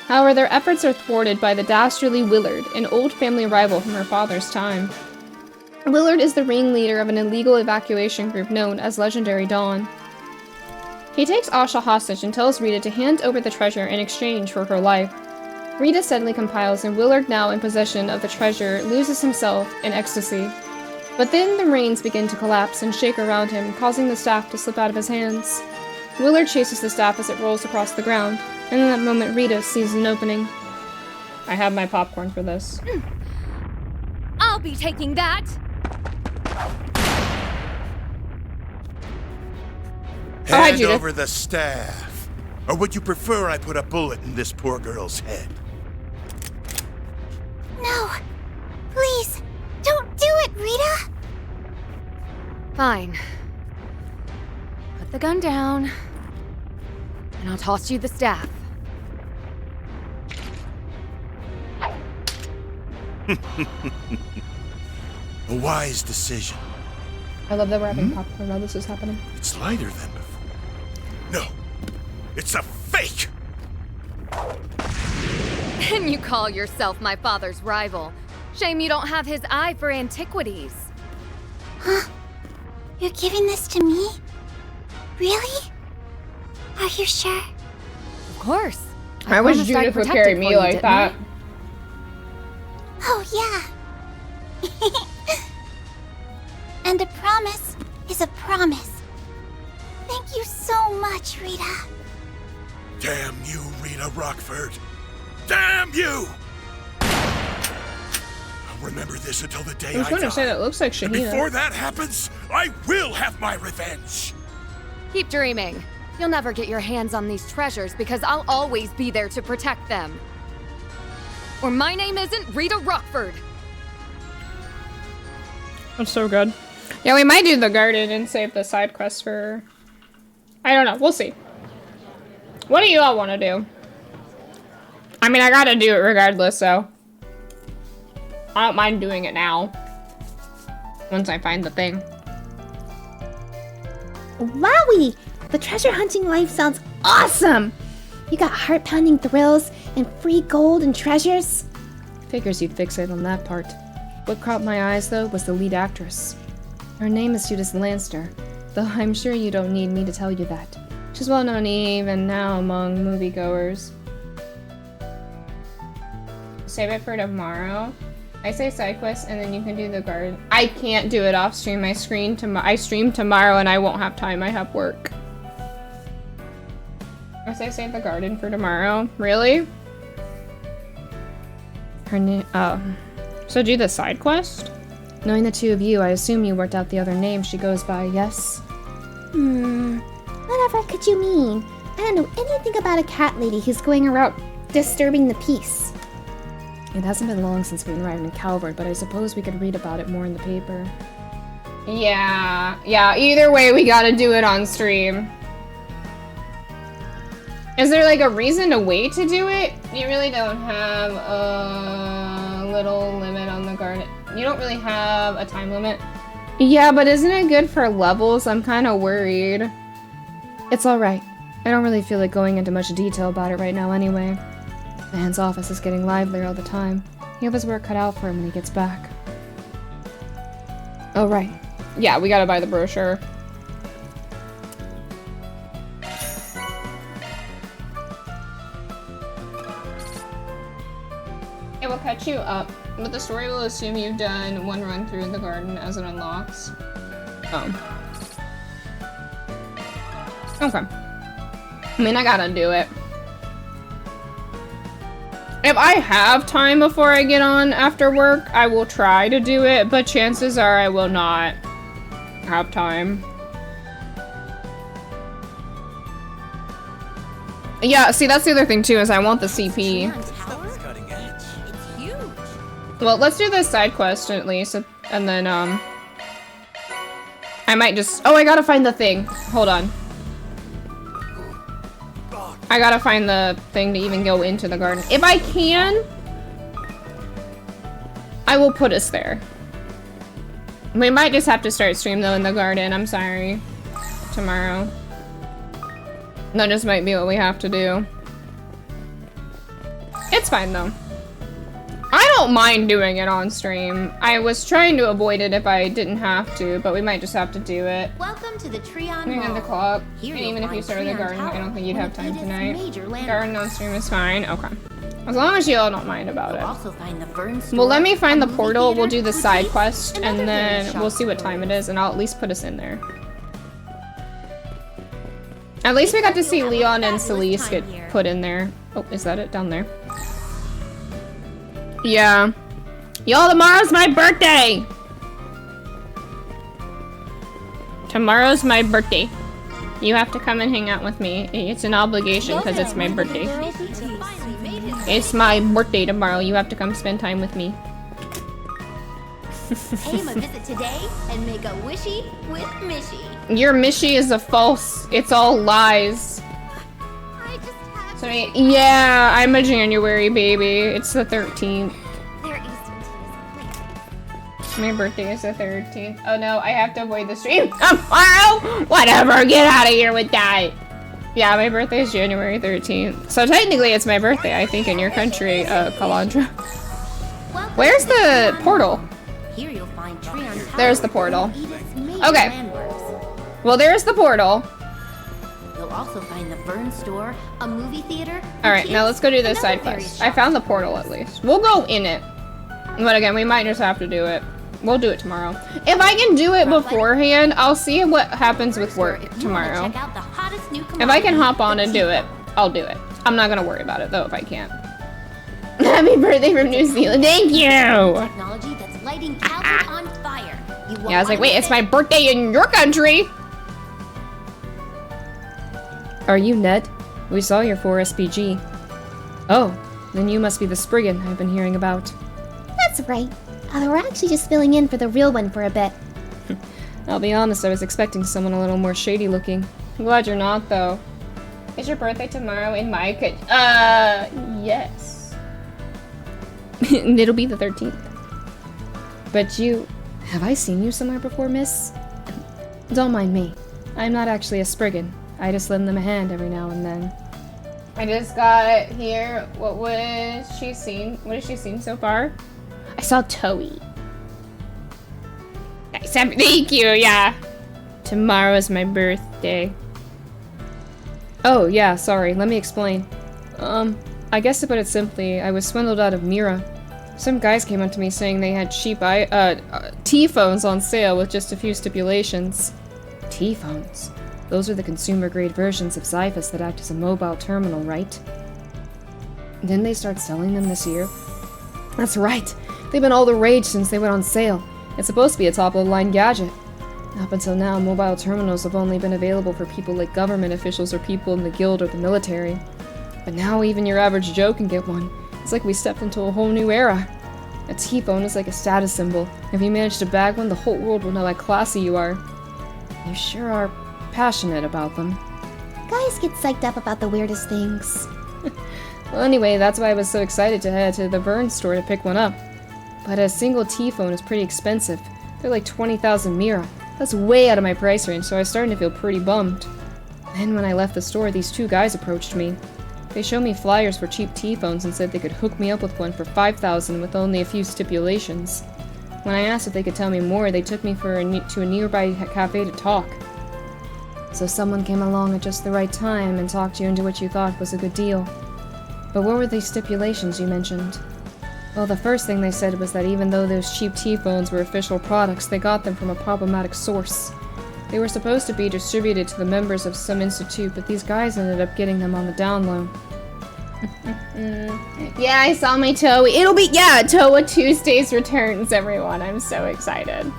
However, their efforts are thwarted by the dastardly Willard, an old family rival from her father's time. Willard is the ringleader of an illegal evacuation group known as Legendary Dawn. He takes Asha hostage and tells Rita to hand over the treasure in exchange for her life. Rita suddenly compiles, and Willard, now in possession of the treasure, loses himself in ecstasy. But then the reins begin to collapse and shake around him, causing the staff to slip out of his hands. Willard chases the staff as it rolls across the ground, and in that moment Rita sees an opening. I have my popcorn for this. I'll be taking that! Hand over the staff. Or would you prefer I put a bullet in this poor girl's head? No! Please! Don't do it, Rita! Fine. Put the gun down, and I'll toss you the staff. A wise decision. I love that we're having popcorn while this is happening. It's lighter than before. No, it's a fake! And you call yourself my father's rival. Shame you don't have his eye for antiquities. Huh? You're giving this to me? Really? Are you sure? Of course. I wish Judith would carry me like that. Oh, yeah. And a promise is a promise. Thank you so much, Rita. Damn you, Rita Rockford. Damn you! I'll remember this until the day I was going to say that looks like Shahina. And before that happens, I will have my revenge. Keep dreaming. You'll never get your hands on these treasures because I'll always be there to protect them. Or my name isn't Rita Rockford. That's so good. Yeah, we might do the garden and save the side quest for... I don't know. We'll see. What do you all want to do? I mean, I gotta do it regardless, so... I don't mind doing it now. Once I find the thing. Wowie! The treasure hunting life sounds awesome! You got heart-pounding thrills and free gold and treasures. Figures you'd fixate on that part. What caught my eyes, though, was the lead actress. Her name is Judith Lanster, though I'm sure you don't need me to tell you that. She's well known even now among moviegoers. Save it for tomorrow. I say side quest and then you can do the garden. I can't do it off stream. I stream tomorrow and I won't have time. I have work. I say save the garden for tomorrow. Really? Her name. Oh. So do the side quest? Knowing the two of you, I assume you worked out the other name she goes by, yes? Whatever could you mean? I don't know anything about a cat lady who's going around disturbing the peace. It hasn't been long since we arrived in Calvert, but I suppose we could read about it more in the paper. Yeah, either way, we gotta do it on stream. Is there like a reason to wait to do it? You really don't have a little limit on the garden. You don't really have a time limit. Yeah, but isn't it good for levels? I'm kind of worried. It's alright. I don't really feel like going into much detail about it right now anyway. The Hand's office is getting livelier all the time. He has his work cut out for him when he gets back. Oh, right. Yeah, we gotta buy the brochure. It will catch you up, but the story will assume you've done one run through the garden as it unlocks. Oh. Okay. I mean, I gotta do it. If I have time before I get on after work, I will try to do it, but chances are I will not have time. Yeah, see, that's the other thing too, is I want the CP. Well, let's do this side quest at least, and then, I might just... Oh, I gotta find the thing. Hold on. I gotta find the thing to even go into the garden. If I can, I will put us there. We might just have to start stream though in the garden, I'm sorry. Tomorrow. That just might be what we have to do. It's fine though. I don't mind doing it on stream. I was trying to avoid it if I didn't have to, but we might just have to do it. Welcome to the Treon Moving on the Mall. clock. Here And you'll even if you find started the Treon garden, I Tower, don't think you'd one have of time Edith's tonight. major landmarks. Garden on stream is fine. Okay. As long as y'all don't mind about You'll it. also find the Fern store, Well, let me find a the movie portal. We'll theater, do the side boutiques, quest, and and other then various we'll shops see what and time it stores. is, and I'll at least put us in there. At least we got to see Leon and Celeste get put in there. Oh, is that it? Down there. Yeah. Y'all, tomorrow's my birthday! Tomorrow's my birthday. You have to come and hang out with me. It's an obligation because it's my birthday. It's my birthday tomorrow. You have to come spend time with me. Pay him a visit today and make a wishy with Mishy. Your Mishy is a false. It's all lies. So, yeah, I'm a January baby. It's the 13th. My birthday is the 13th. Oh no, I have to avoid the stream tomorrow! Whatever, get out of here with that! Yeah, my birthday is January 13th. So technically it's my birthday, I think, in your country, Kalandra. Where's the portal? Here you'll find Treon Tower, There's the portal. Edith's major Okay. landmarks. Well, there's the portal. You'll also find the Fern store, a movie theater. Alright, now let's go do this side quest. I found the portal at least. We'll go in it. But again, we might just have to do it. We'll do it tomorrow. If I can do it beforehand, I'll see what happens with work tomorrow. If I can hop on and do it, I'll do it. I'm not gonna worry about it though if I can't. Happy birthday from New Zealand. Thank you! Technology that's lighting Calvin on fire. Yeah, I was like, wait, it's my birthday in your country! Are you Ned? We saw your 4SPG. Oh, then you must be the Spriggan I've been hearing about. That's right. We're actually just filling in for the real one for a bit. I'll be honest, I was expecting someone a little more shady looking. I'm glad you're not, though. Is your birthday tomorrow in my yes. It'll be the 13th. But have I seen you somewhere before, miss? Don't mind me. I'm not actually a Spriggan. I just lend them a hand every now and then. I just got here. What has she seen so far? I saw Toei. Nice. Thank you, yeah. Tomorrow is my birthday. Oh, yeah, sorry. Let me explain. I guess to put it simply, I was swindled out of Mira. Some guys came up to me saying they had cheap T-phones on sale with just a few stipulations. T-phones? Those are the consumer-grade versions of Xiphus that act as a mobile terminal, right? Didn't they start selling them this year? That's right. They've been all the rage since they went on sale. It's supposed to be a top-of-the-line gadget. Up until now, mobile terminals have only been available for people like government officials or people in the guild or the military. But now even your average Joe can get one. It's like we stepped into a whole new era. A T-phone is like a status symbol. If you manage to bag one, the whole world will know how classy you are. You sure are passionate about them. Guys get psyched up about the weirdest things. Well, anyway, that's why I was so excited to head to the Vern store to pick one up. But a single T-phone is pretty expensive. They're like 20,000 Mira. That's way out of my price range, so I was starting to feel pretty bummed. Then when I left the store, these two guys approached me. They showed me flyers for cheap T-phones and said they could hook me up with one for $5,000 with only a few stipulations. When I asked if they could tell me more, they took me to a nearby cafe to talk. So someone came along at just the right time and talked you into what you thought was a good deal. But what were these stipulations you mentioned? Well, the first thing they said was that even though those cheap T-phones were official products, they got them from a problematic source. They were supposed to be distributed to the members of some institute, but these guys ended up getting them on the down low. Yeah, I saw my Toei. It'll be, yeah, Toei Tuesdays returns, everyone. I'm so excited.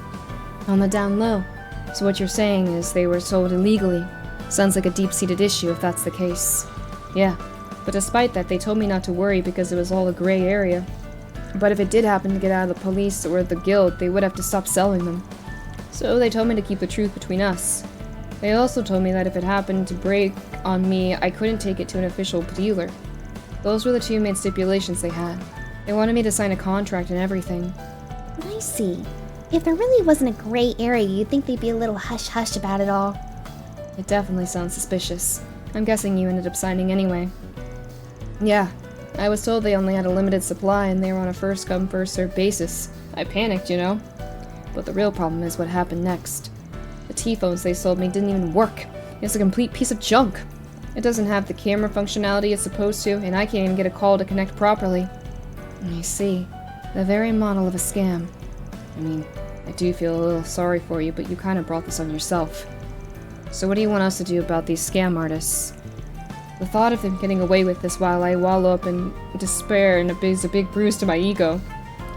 On the down low. So what you're saying is they were sold illegally. Sounds like a deep-seated issue if that's the case. Yeah, but despite that, they told me not to worry because it was all a gray area. But if it did happen to get out of the police or the guild, they would have to stop selling them. So they told me to keep the truth between us. They also told me that if it happened to break on me, I couldn't take it to an official dealer. Those were the two main stipulations they had. They wanted me to sign a contract and everything. I see. If there really wasn't a gray area, you'd think they'd be a little hush-hush about it all. It definitely sounds suspicious. I'm guessing you ended up signing anyway. Yeah, I was told they only had a limited supply and they were on a first-come, first-served basis. I panicked, you know? But the real problem is what happened next. The T-phones they sold me didn't even work. It's a complete piece of junk. It doesn't have the camera functionality it's supposed to, and I can't even get a call to connect properly. You see, the very model of a scam. I mean, I do feel a little sorry for you, but you kind of brought this on yourself. So what do you want us to do about these scam artists? The thought of them getting away with this while I wallow up in despair and is a big bruise to my ego.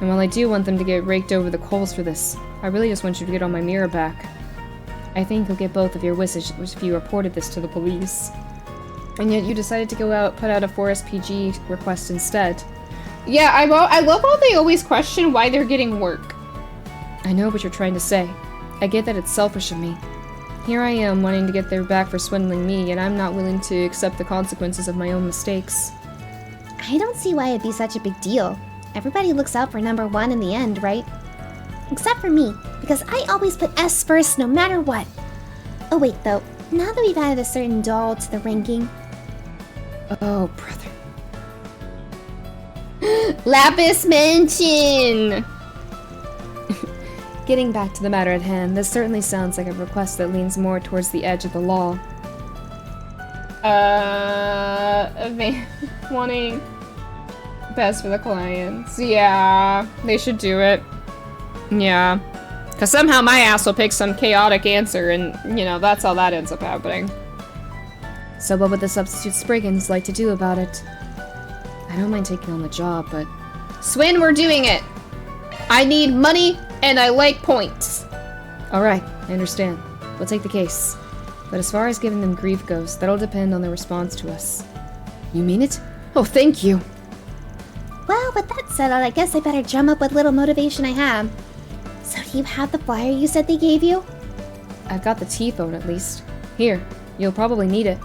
And while I do want them to get raked over the coals for this, I really just want you to get on my mirror back. I think you'll get both of your wishes if you reported this to the police. And yet you decided to go out, put out a 4SPG request instead. Yeah, I love how they always question why they're getting work. I know what you're trying to say. I get that it's selfish of me. Here I am wanting to get their back for swindling me, and I'm not willing to accept the consequences of my own mistakes. I don't see why it'd be such a big deal. Everybody looks out for number one in the end, right? Except for me, because I always put S first no matter what. Oh wait though, now that we've added a certain doll to the ranking... Oh, brother. Lapis Mansion! Getting back to the matter at hand, this certainly sounds like a request that leans more towards the edge of the law. Wanting best for the clients. Yeah, they should do it. Yeah. Because somehow my ass will pick some chaotic answer and, you know, that's how that ends up happening. So what would the substitute Spriggans like to do about it? I don't mind taking on the job, but... Swin, we're doing it! I need money, and I like points. Alright, I understand. We'll take the case. But as far as giving them grief goes, that'll depend on their response to us. You mean it? Oh, thank you! Well, with that settled, I guess I better drum up what little motivation I have. So do you have the flyer you said they gave you? I've got the T-phone at least. Here, you'll probably need it.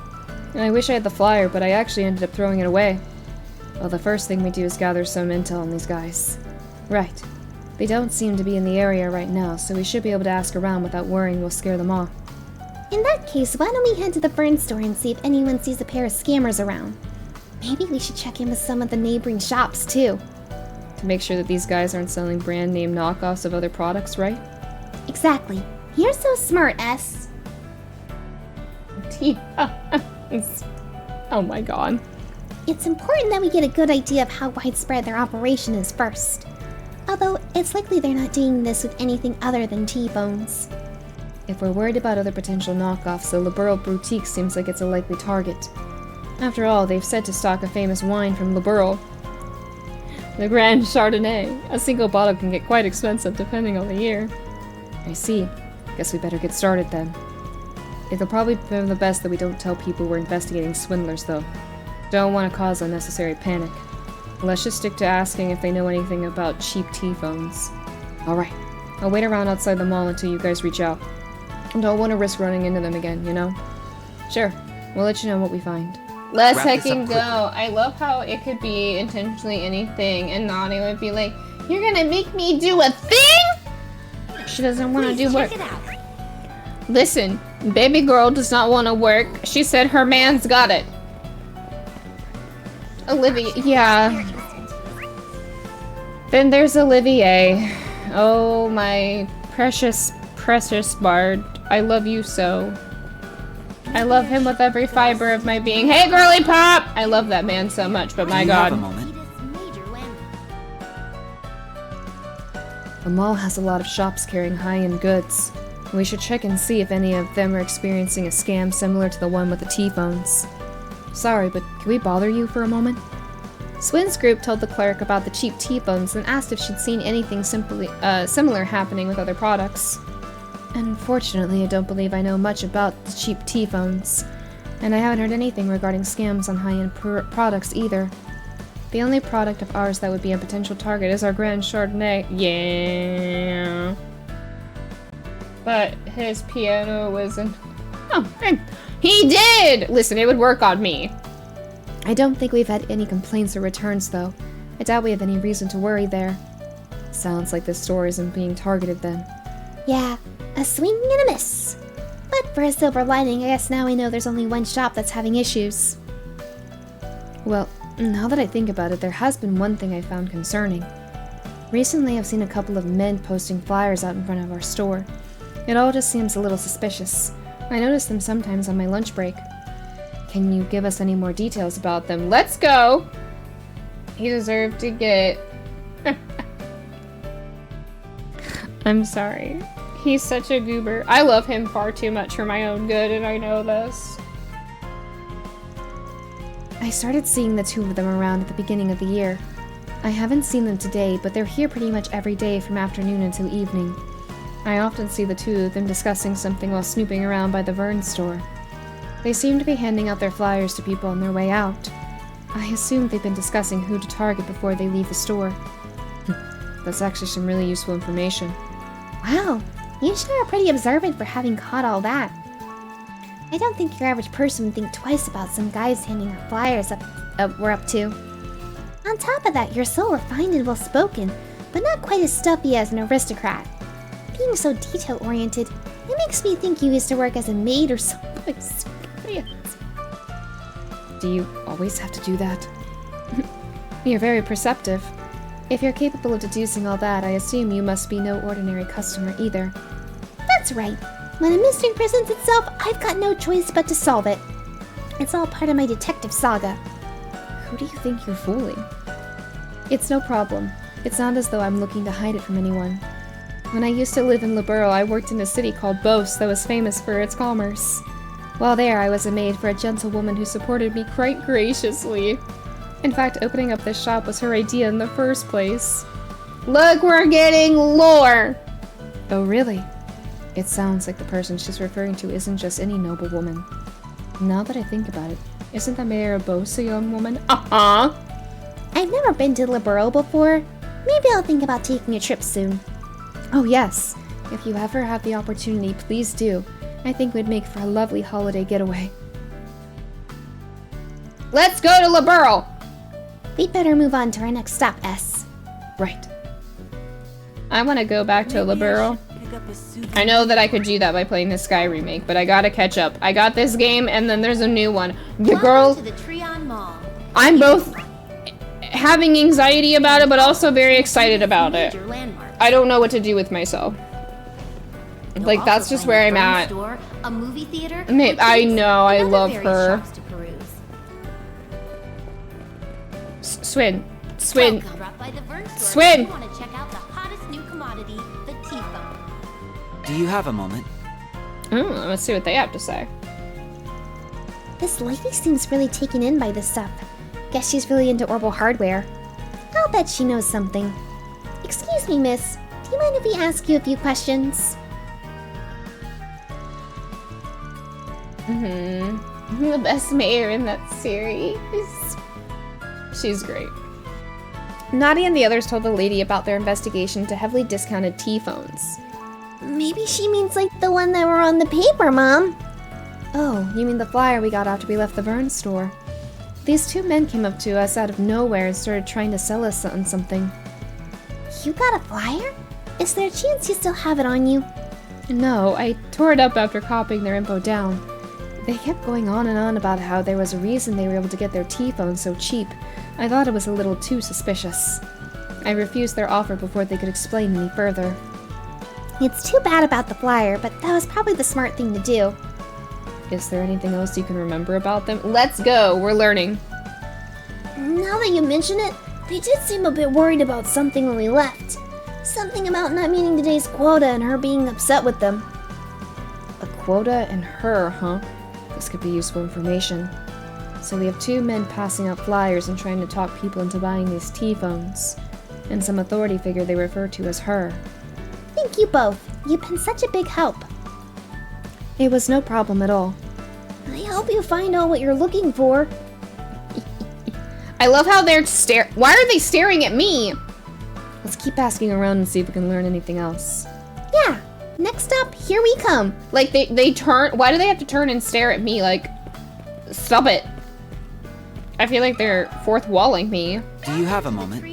And I wish I had the flyer, but I actually ended up throwing it away. Well, the first thing we do is gather some intel on these guys. Right. They don't seem to be in the area right now, so we should be able to ask around without worrying we'll scare them off. In that case, why don't we head to the Fern store and see if anyone sees a pair of scammers around? Maybe we should check in with some of the neighboring shops, too. To make sure that these guys aren't selling brand name knockoffs of other products, right? Exactly. You're so smart, S. Oh my god. It's important that we get a good idea of how widespread their operation is first. Although, it's likely they're not doing this with anything other than T-phones. If we're worried about other potential knockoffs, the Liberal Boutique seems like it's a likely target. After all, they've said to stock a famous wine from Liberal. The Grand Chardonnay. A single bottle can get quite expensive depending on the year. I see. Guess we better get started then. It'll probably be the best that we don't tell people we're investigating swindlers, though. Don't want to cause unnecessary panic. Let's just stick to asking if they know anything about cheap T-phones. Alright, I'll wait around outside the mall until you guys reach out. Don't want to risk running into them again, you know? Sure, we'll let you know what we find. Let's heckin' go. I love how it could be intentionally anything, and Nani would be like, "You're gonna make me do a thing?" She doesn't want to do work. Listen, baby girl does not want to work. She said her man's got it. Olivia, yeah. Then there's Olivier. Oh, my precious, precious Bard. I love you so. I love him with every fiber of my being. Hey, girly pop! I love that man so much, but my god. Have a moment. The mall has a lot of shops carrying high-end goods. We should check and see if any of them are experiencing a scam similar to the one with the T-phones. Sorry, but can we bother you for a moment? Swin's group told the clerk about the cheap T-phones and asked if she'd seen anything similar happening with other products. Unfortunately, I don't believe I know much about the cheap T-phones, and I haven't heard anything regarding scams on high-end products either. The only product of ours that would be a potential target is our Grand Chardonnay. Yeah. But his piano wasn't... Oh, he did! Listen, it would work on me. I don't think we've had any complaints or returns, though. I doubt we have any reason to worry there. Sounds like this store isn't being targeted, then. Yeah, a swing and a miss. But for a silver lining, I guess now we know there's only one shop that's having issues. Well, now that I think about it, there has been one thing I found concerning. Recently, I've seen a couple of men posting flyers out in front of our store. It all just seems a little suspicious. I notice them sometimes on my lunch break. Can you give us any more details about them? Let's go! He deserved to get... I'm sorry. He's such a goober. I love him far too much for my own good, and I know this. I started seeing the two of them around at the beginning of the year. I haven't seen them today, but they're here pretty much every day from afternoon until evening. I often see the two of them discussing something while snooping around by the Vern store. They seem to be handing out their flyers to people on their way out. I assume they've been discussing who to target before they leave the store. That's actually some really useful information. Wow, you sure are pretty observant for having caught all that. I don't think your average person would think twice about some guys handing out flyers we're up to. On top of that, you're so refined and well-spoken, but not quite as stuffy as an aristocrat. Being so detail-oriented, it makes me think you used to work as a maid or some experience. Do you always have to do that? You're very perceptive. If you're capable of deducing all that, I assume you must be no ordinary customer either. That's right. When a mystery presents itself, I've got no choice but to solve it. It's all part of my detective saga. Who do you think you're fooling? It's no problem. It's not as though I'm looking to hide it from anyone. When I used to live in Liberl, I worked in a city called Beauce that was famous for its commerce. While there, I was a maid for a gentlewoman who supported me quite graciously. In fact, opening up this shop was her idea in the first place. Look, we're getting lore! Oh, really? It sounds like the person she's referring to isn't just any noble woman. Now that I think about it, isn't the mayor of Beauce a young woman? Uh-huh! I've never been to Liberl before. Maybe I'll think about taking a trip soon. Oh yes, if you ever have the opportunity, please do. I think we'd make for a lovely holiday getaway. Let's go to Liberl! We'd better move on to our next stop, S. Right. I want to go back to Liberl. I know that I could do that by playing the Sky remake, but I gotta catch up. I got this game, and then there's a new one. The girl... To the Treon Mall. I'm both having anxiety about it, but also very excited about it. I don't know what to do with myself. Like, that's just where I'm at. Store, a movie theater, I know, I love her. Swin. Swin. Swin! You want to check out the hottest new commodity, the T-phone. Do you have a moment? Let's see what they have to say. This lady seems really taken in by this stuff. Guess she's really into Orbital hardware. I'll bet she knows something. Excuse me, miss. Do you mind if we ask you a few questions? The best mayor in that series. She's great. Nadia and the others told the lady about their investigation to heavily discounted T-phones. Maybe she means like the one that were on the paper, Mom. Oh, you mean the flyer we got after we left the Vern store. These two men came up to us out of nowhere and started trying to sell us on something. You got a flyer? Is there a chance you still have it on you? No, I tore it up after copying their info down. They kept going on and on about how there was a reason they were able to get their T-phones so cheap. I thought it was a little too suspicious. I refused their offer before they could explain any further. It's too bad about the flyer, but that was probably the smart thing to do. Is there anything else you can remember about them? Let's go! We're learning. Now that you mention it, they did seem a bit worried about something when we left. Something about not meeting today's quota and her being upset with them. A quota and her, huh? This could be useful information. So we have 2 men passing out flyers and trying to talk people into buying these T-phones. And some authority figure they refer to as her. Thank you both. You've been such a big help. It was no problem at all. I hope you find out what you're looking for. I love how they're Why are they staring at me? Let's keep asking around and see if we can learn anything else. Yeah. Next up, here we come. Like, they turn... Why do they have to turn and stare at me? Like, stop it. I feel like they're fourth walling me. Do you have a moment?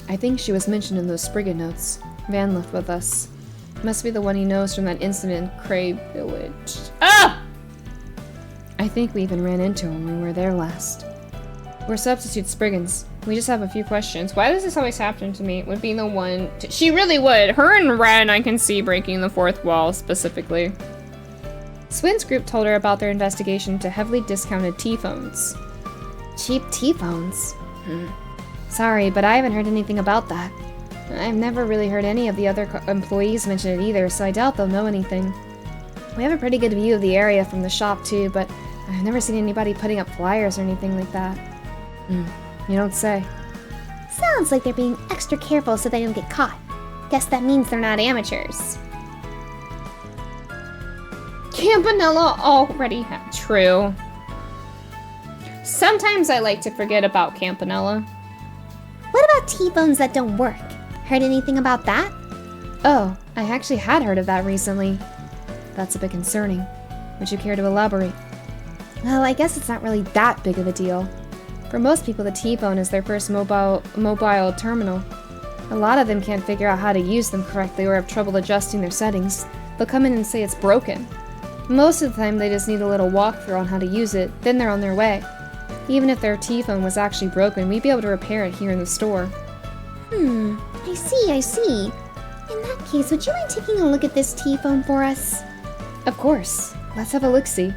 I think she was mentioned in those Spriggan notes. Van left with us. Must be the one he knows from that incident in Cray Village. Ah! I think we even ran into him when we were there last. We're substitute Spriggans. We just have a few questions. Why does this always happen to me? Would be the one she really would. Her and Ren I can see breaking the fourth wall specifically. Swin's group told her about their investigation into heavily discounted T-phones. Cheap T-phones? Sorry, but I haven't heard anything about that. I've never really heard any of the other employees mention it either, so I doubt they'll know anything. We have a pretty good view of the area from the shop too, but I've never seen anybody putting up flyers or anything like that. You don't say. Sounds like they're being extra careful so they don't get caught. Guess that means they're not amateurs. Campanella already had. True. Sometimes I like to forget about Campanella. What about T-phones that don't work? Heard anything about that? Oh, I actually had heard of that recently. That's a bit concerning. Would you care to elaborate? Well, I guess it's not really that big of a deal. For most people, the T-phone is their first mobile terminal. A lot of them can't figure out how to use them correctly or have trouble adjusting their settings. They'll come in and say it's broken. Most of the time, they just need a little walkthrough on how to use it, then they're on their way. Even if their T-phone was actually broken, we'd be able to repair it here in the store. I see. In that case, would you mind taking a look at this T-phone for us? Of course. Let's have a look-see.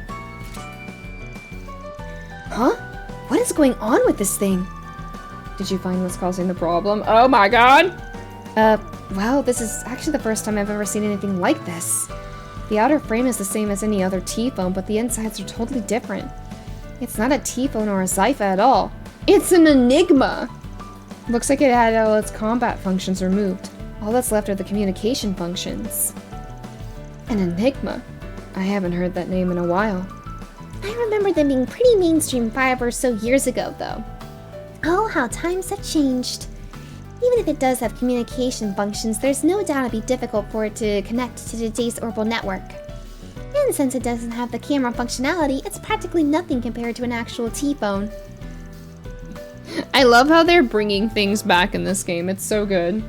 Huh? What is going on with this thing? Did you find what's causing the problem? Oh my god! Well, this is actually the first time I've ever seen anything like this. The outer frame is the same as any other T-phone, but the insides are totally different. It's not a T-phone or a Zypha at all. It's an Enigma! Looks like it had all its combat functions removed. All that's left are the communication functions. An Enigma? I haven't heard that name in a while. I remember them being pretty mainstream 5 or so years ago, though. Oh, how times have changed. Even if it does have communication functions, there's no doubt it'd be difficult for it to connect to today's orbital network. And since it doesn't have the camera functionality, it's practically nothing compared to an actual T-phone. I love how they're bringing things back in this game. It's so good.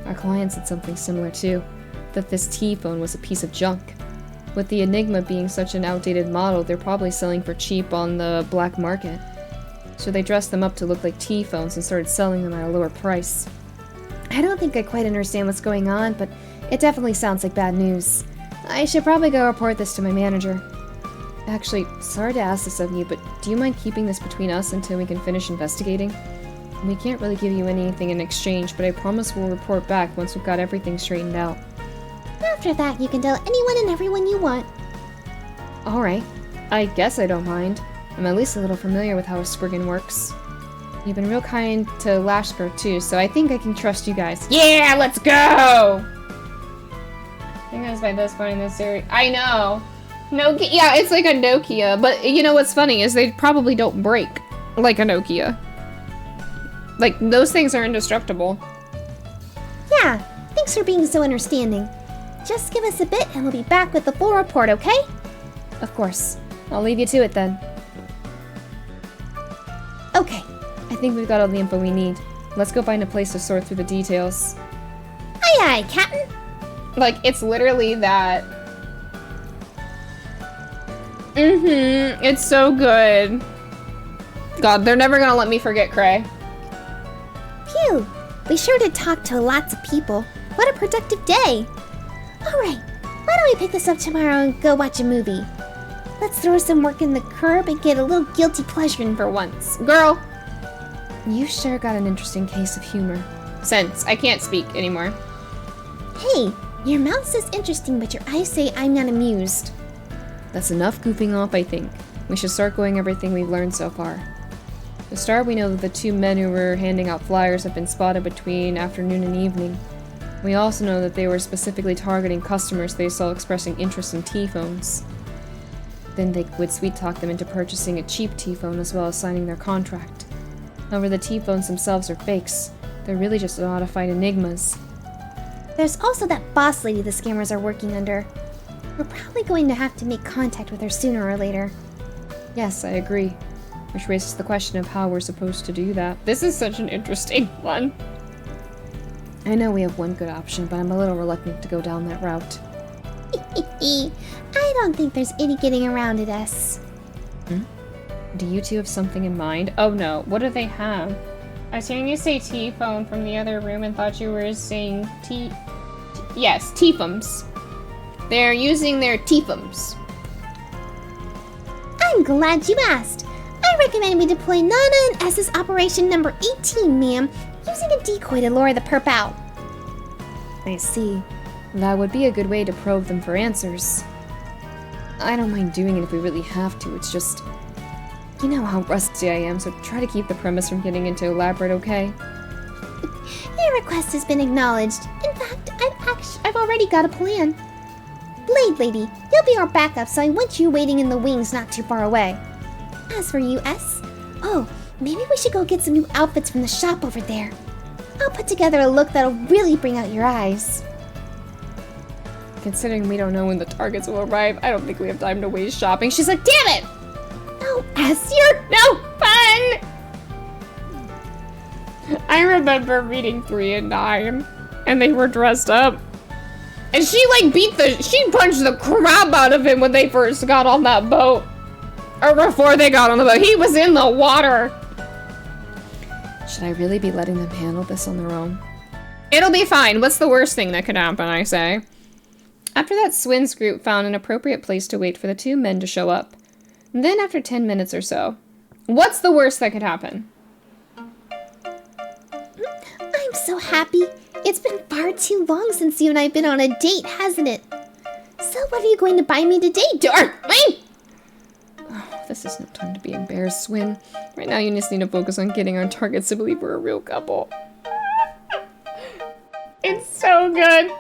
Our client said something similar too, that this T-phone was a piece of junk. With the Enigma being such an outdated model, they're probably selling for cheap on the black market. So they dressed them up to look like T-phones and started selling them at a lower price. I don't think I quite understand what's going on, but it definitely sounds like bad news. I should probably go report this to my manager. Actually, sorry to ask this of you, but do you mind keeping this between us until we can finish investigating? We can't really give you anything in exchange, but I promise we'll report back once we've got everything straightened out. After that, you can tell anyone and everyone you want. Alright. I guess I don't mind. I'm at least a little familiar with how a Spriggan works. You've been real kind to Lashker too, so I think I can trust you guys. Yeah, let's go! I think that's by this point in this series. I know. Nokia, yeah, it's like a Nokia, but you know what's funny is they probably don't break like a Nokia. Like, those things are indestructible. Yeah, thanks for being so understanding. Just give us a bit and we'll be back with the full report, okay? Of course. I'll leave you to it then. Okay, I think we've got all the info we need. Let's go find a place to sort through the details. Aye aye, Captain! Like, it's literally that. It's so good. God, they're never gonna let me forget Cray. Phew, we sure did talk to lots of people. What a productive day. Alright, why don't we pick this up tomorrow and go watch a movie? Let's throw some work in the curb and get a little guilty pleasure in for once. Girl, you sure got an interesting case of humor. Sense. I can't speak anymore. Hey, your mouth says interesting, but your eyes say I'm not amused. That's enough goofing off, I think. We should start going everything we've learned so far. To start, we know that the 2 men who were handing out flyers have been spotted between afternoon and evening. We also know that they were specifically targeting customers they saw expressing interest in T-phones. Then they would sweet-talk them into purchasing a cheap T-phone as well as signing their contract. However, the T-phones themselves are fakes. They're really just modified enigmas. There's also that boss lady the scammers are working under. We're probably going to have to make contact with her sooner or later. Yes, I agree. Which raises the question of how we're supposed to do that. This is such an interesting one. I know we have one good option, but I'm a little reluctant to go down that route. I don't think there's any getting around it, S. Do you two have something in mind? Oh no, what do they have? I was hearing you say T-phone from the other room and thought you were saying Yes, T-phones. They're using their T-phones. I'm glad you asked. I recommend we deploy Nana and S's Operation Number 18, ma'am, using a decoy to lure the perp out. I see. That would be a good way to probe them for answers. I don't mind doing it if we really have to, it's just... You know how rusty I am, so try to keep the premise from getting into elaborate, okay? Your request has been acknowledged. In fact, I've already got a plan. Blade Lady, you'll be our backup, so I want you waiting in the wings not too far away. As for you, S, oh, maybe we should go get some new outfits from the shop over there. I'll put together a look that'll really bring out your eyes. Considering we don't know when the targets will arrive, I don't think we have time to waste shopping. She's like, damn it! No, S, you're no fun! I remember reading 3 and 9, and they were dressed up. And she like she punched the crap out of him when they first got on that boat. Or before they got on the boat. He was in the water. Should I really be letting them handle this on their own? It'll be fine. What's the worst thing that could happen, I say? After that, Swin's group found an appropriate place to wait for the 2 men to show up. And then after 10 minutes or so, what's the worst that could happen? I'm so happy. It's been far too long since you and I have been on a date, hasn't it? So what are you going to buy me today, darling? Oh, this is no time to be embarrassed, Swin. Right now you just need to focus on getting our targets to believe we're a real couple. It's so good.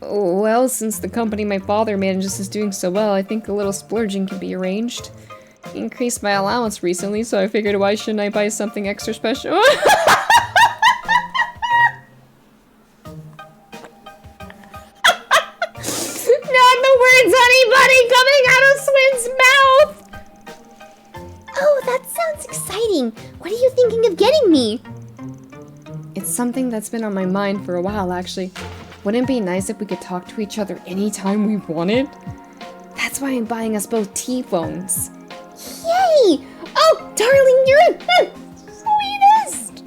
Well, since the company my father manages is doing so well, I think a little splurging can be arranged. He increased my allowance recently, so I figured why shouldn't I buy something extra special? Anybody coming out of Swin's mouth! Oh, that sounds exciting. What are you thinking of getting me? It's something that's been on my mind for a while, actually. Wouldn't it be nice if we could talk to each other anytime we wanted? That's why I'm buying us both T-phones. Yay! Oh, darling, you're the sweetest!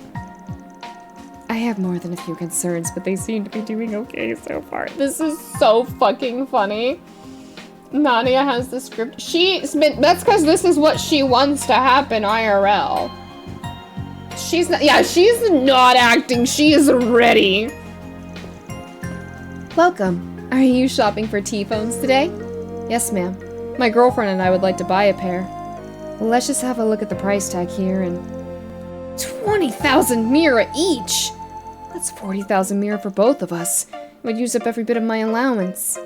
I have more than a few concerns, but they seem to be doing okay so far. This is so fucking funny. Nadia has the script. That's because this is what she wants to happen IRL. She's not acting. She is ready. Welcome. Are you shopping for T-phones today? Yes, ma'am. My girlfriend and I would like to buy a pair. Let's just have a look at the price tag here and... 20,000 mira each! That's 40,000 mira for both of us. It would use up every bit of my allowance.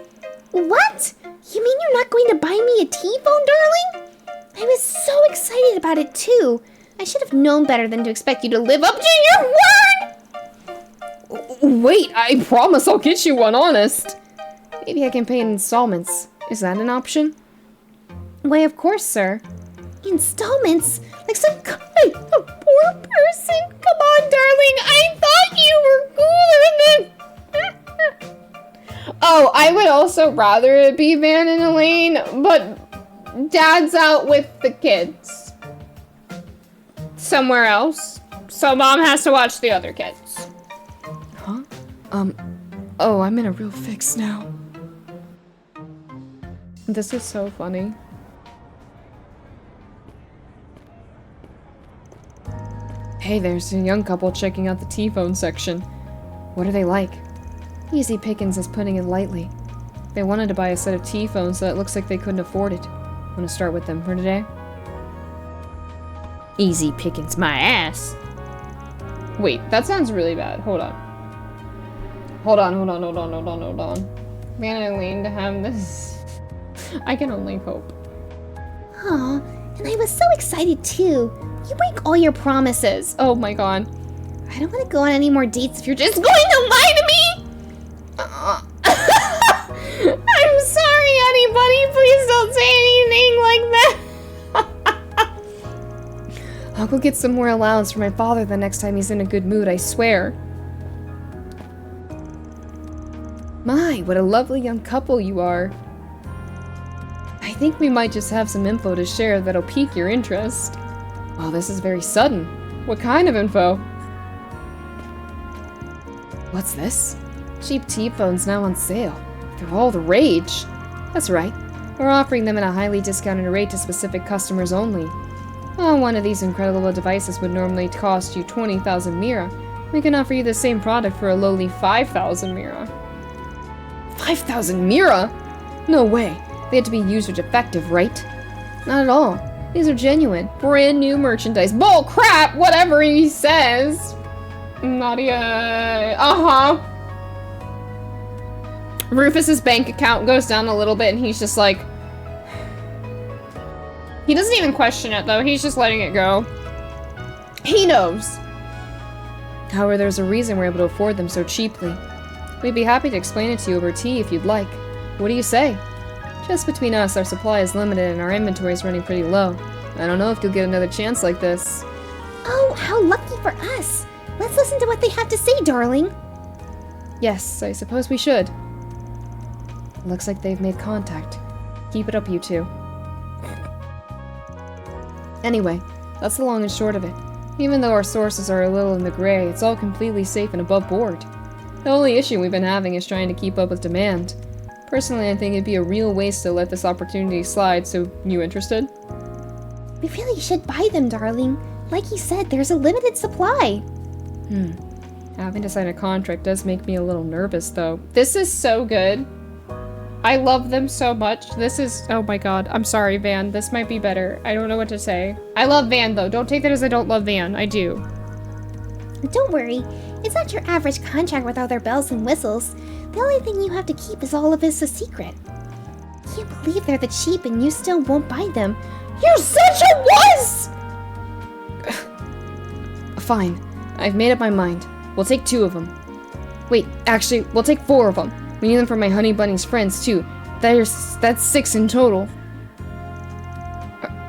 What? You mean you're not going to buy me a T-phone, darling? I was so excited about it, too. I should have known better than to expect you to live up to your word! Wait, I promise I'll get you one, honest. Maybe I can pay in installments. Is that an option? Why, of course, sir. Installments? Like some kind of poor person? Come on, darling. I thought you were cooler than... I would also rather it be Van and Elaine, but Dad's out with the kids. Somewhere else. So Mom has to watch the other kids. Huh? Oh, I'm in a real fix now. This is so funny. Hey, there's a young couple checking out the T-phone section. What are they like? Easy pickings is putting it lightly. They wanted to buy a set of T-phones, so it looks like they couldn't afford it. Want to start with them for today? Easy pickings my ass. Wait, that sounds really bad. Hold on. Hold on. Van and Elaine to have this. I can only hope. Aw, and I was so excited too. You break all your promises. Oh my god. I don't want to go on any more dates if you're just going to lie to me! I'm sorry, honey bunny. Please don't say anything like that. I'll go get some more allowance for my father the next time he's in a good mood, I swear. My, what a lovely young couple you are. I think we might just have some info to share that'll pique your interest. Well, this is very sudden. What kind of info? What's this? Cheap T-phones now on sale. They're all the rage. That's right. We're offering them at a highly discounted rate to specific customers only. While one of these incredible devices would normally cost you 20,000 Mira, we can offer you the same product for a lowly 5,000 Mira. 5,000 Mira? No way. They had to be user defective, right? Not at all. These are genuine, brand new merchandise. Bull crap! Whatever he says! Nadia... Rufus's bank account goes down a little bit and he's just like... He doesn't even question it though, he's just letting it go. He knows! However, there's a reason we're able to afford them so cheaply. We'd be happy to explain it to you over tea if you'd like. What do you say? Just between us, our supply is limited and our inventory is running pretty low. I don't know if you'll get another chance like this. Oh, how lucky for us! Let's listen to what they have to say, darling. Yes, I suppose we should. Looks like they've made contact. Keep it up, you two. Anyway, that's the long and short of it. Even though our sources are a little in the gray, it's all completely safe and above board. The only issue we've been having is trying to keep up with demand. Personally, I think it'd be a real waste to let this opportunity slide, so you interested? We really should buy them, darling. Like you said, there's a limited supply. Having to sign a contract does make me a little nervous, though. This is so good. I love them so much. This is... Oh my god. I'm sorry, Van. This might be better. I don't know what to say. I love Van, though. Don't take that as I don't love Van. I do. Don't worry. It's not your average contract with all their bells and whistles. The only thing you have to keep is all of this a secret. Can't believe they're the cheap and you still won't buy them. You're such a wuss! Fine. I've made up my mind. We'll take 2 of them. Wait, actually, we'll take 4 of them. We need them for my honey bunny's friends, too. That's 6 in total.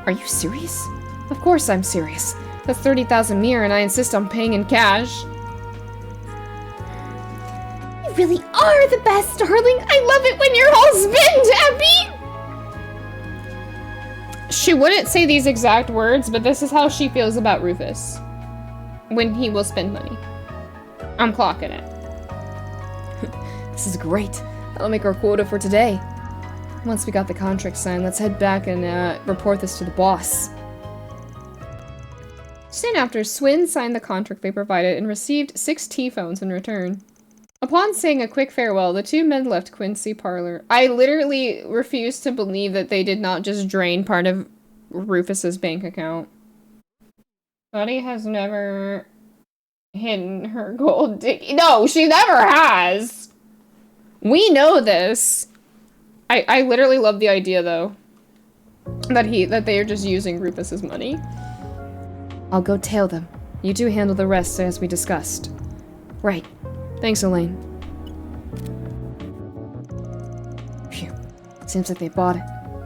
Are you serious? Of course I'm serious. That's 30,000 Mira and I insist on paying in cash. You really are the best, darling. I love it when you're all spent, Abby. She wouldn't say these exact words, but this is how she feels about Rufus. When he will spend money. I'm clocking it. This is great. That'll make our quota for today. Once we got the contract signed, let's head back and report this to the boss. Soon after, Swin signed the contract they provided and received 6 T-phones in return. Upon saying a quick farewell, the 2 men left Quincy Parlor. I literally refuse to believe that they did not just drain part of Rufus's bank account. Buddy has never hidden her gold dig. No, she never has! We know this. I literally love the idea, though. That they are just using Rufus's money. I'll go tail them. You two handle the rest as we discussed. Right. Thanks, Elaine. Phew. Seems like they bought it.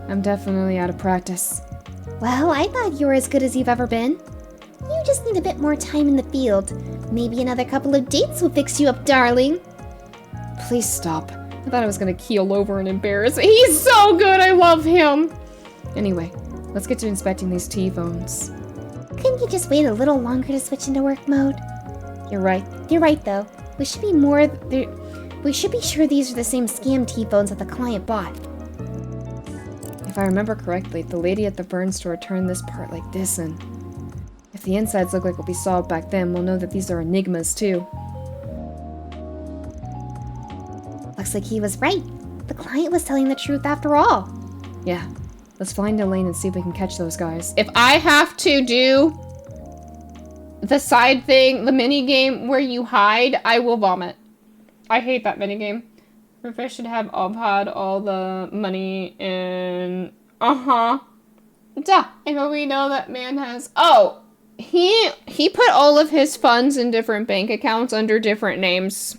I'm definitely out of practice. Well, I thought you were as good as you've ever been. You just need a bit more time in the field. Maybe another couple of dates will fix you up, darling. Please stop. I thought I was gonna keel over and embarrass it. He's so good, I love him! Anyway, let's get to inspecting these T-phones. Couldn't you just wait a little longer to switch into work mode? You're right though. We should be sure these are the same scam T-phones that the client bought. If I remember correctly, the lady at the burn store turned this part like this, and if the insides look like what we saw back then, we'll know that these are enigmas too. Looks like he was right. The client was telling the truth after all. Yeah. Let's find Elaine and see if we can catch those guys. If I have to do the side thing, the mini game where you hide, I will vomit. I hate that mini game. Rufus should have had all the money in. Duh. If we know that man has. Oh, he put all of his funds in different bank accounts under different names.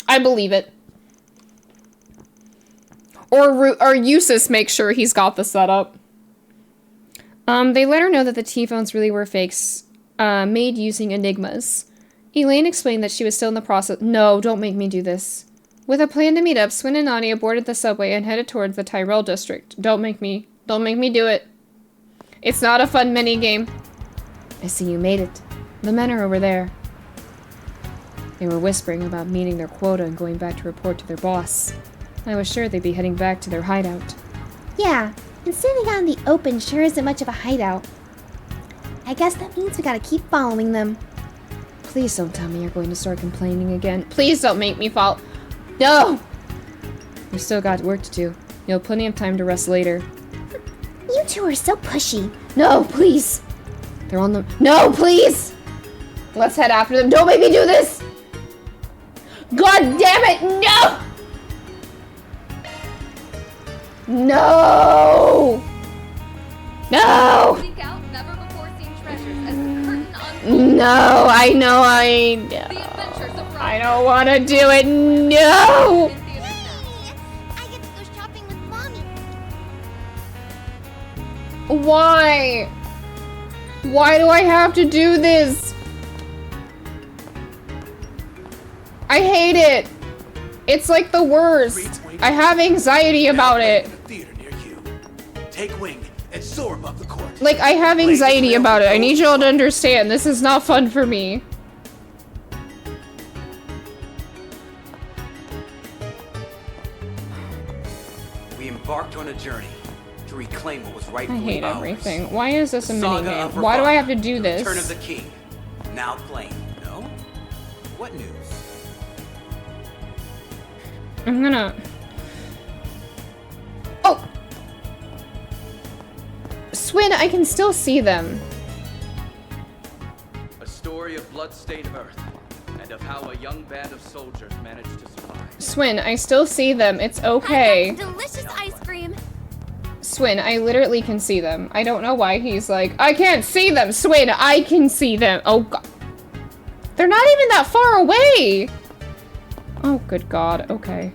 I believe it. Or Eustace makes sure he's got the setup. They let her know that the T-phones really were fakes, made using enigmas. Elaine explained that she was still in the process. No, don't make me do this. With a plan to meet up, Swin and Nadia boarded the subway and headed towards the Tyrell district. Don't make me do it. It's not a fun mini game. I see you made it. The men are over there. They were whispering about meeting their quota and going back to report to their boss. I was sure they'd be heading back to their hideout. Yeah, and standing out in the open sure isn't much of a hideout. I guess that means we gotta keep following them. Please don't tell me you're going to start complaining again. Please don't make me fall. No! You still got work to do. You'll have plenty of time to rest later. You two are so pushy. No, please! They're on the— No, please! Let's head after them. Don't make me do this! God damn it, no! No! No! No, I know, I don't want to do it. No! I get to go shopping with Mommy. Why? Why do I have to do this? I hate it. It's like the worst. I have anxiety about it. Take wing and soar above the court. Like, I have anxiety about it. I need y'all to understand. This is not fun for me. We embarked on a journey to reclaim what was I rightfully hate ours. everything. Why is this a mini Saga game? of Why do I have to Revival, do the this? Return of the King. Now playing. No? What news? I'm gonna... Oh! Swin, I can still see them. A story of blood-stained Earth, and of how a young band of soldiers managed to survive. Swin, I still see them. It's okay. Delicious ice cream. Swin, I literally can see them. I don't know why he's like, I can't see them! Swin, I can see them! Oh god. They're not even that far away! Oh, good god. Okay.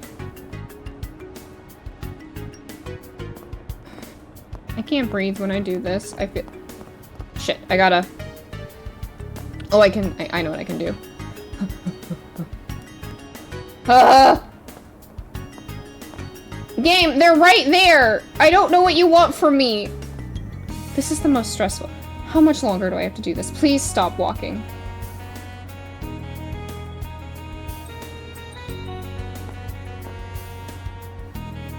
I can't breathe when I do this. I feel... Shit, I gotta... Oh, I can... I know what I can do. Game, they're right there! I don't know what you want from me! This is the most stressful. How much longer do I have to do this? Please stop walking.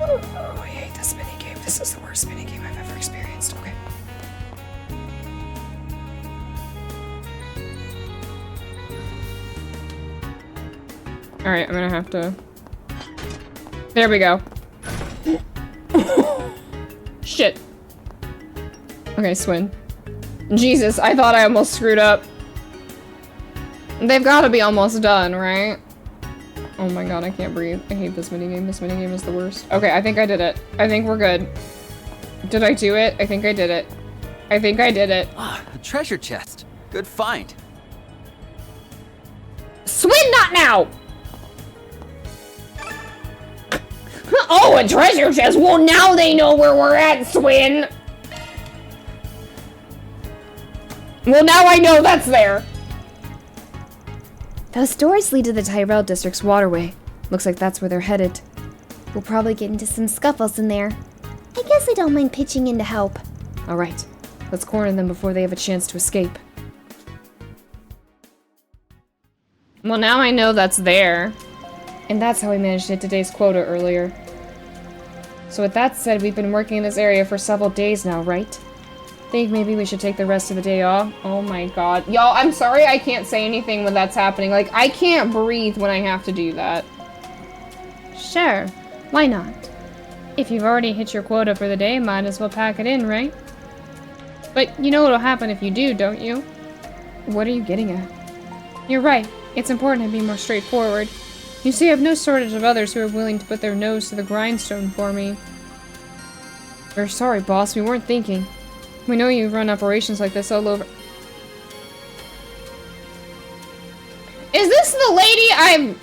Oh, I hate this minigame. This is the worst minigame I've ever experienced. Okay. Alright, I'm gonna have to... There we go. Shit. Okay, Swin. Jesus, I thought I almost screwed up. They've gotta be almost done, right? Oh my god, I can't breathe. I hate this minigame. This minigame is the worst. Okay, I think I did it. I think we're good. Did I do it? I think I did it. I think I did it. Ah, a treasure chest. Good find. Swin, not now! Oh, a treasure chest! Well, now they know where we're at, Swin! Well, now I know that's there! Those doors lead to the Tyrell District's waterway. Looks like that's where they're headed. We'll probably get into some scuffles in there. I guess I don't mind pitching in to help. Alright, let's corner them before they have a chance to escape. Well, now I know that's there. And that's how we managed to hit today's quota earlier. So with that said, we've been working in this area for several days now, right? Think maybe we should take the rest of the day off? Oh my god. Y'all, I'm sorry I can't say anything when that's happening. Like, I can't breathe when I have to do that. Sure, why not? If you've already hit your quota for the day, might as well pack it in, right? But you know what'll happen if you do, don't you? What are you getting at? You're right. It's important to be more straightforward. You see, I have no shortage of others who are willing to put their nose to the grindstone for me. We're sorry, boss. We weren't thinking. We know you run operations like this all over. Is this the lady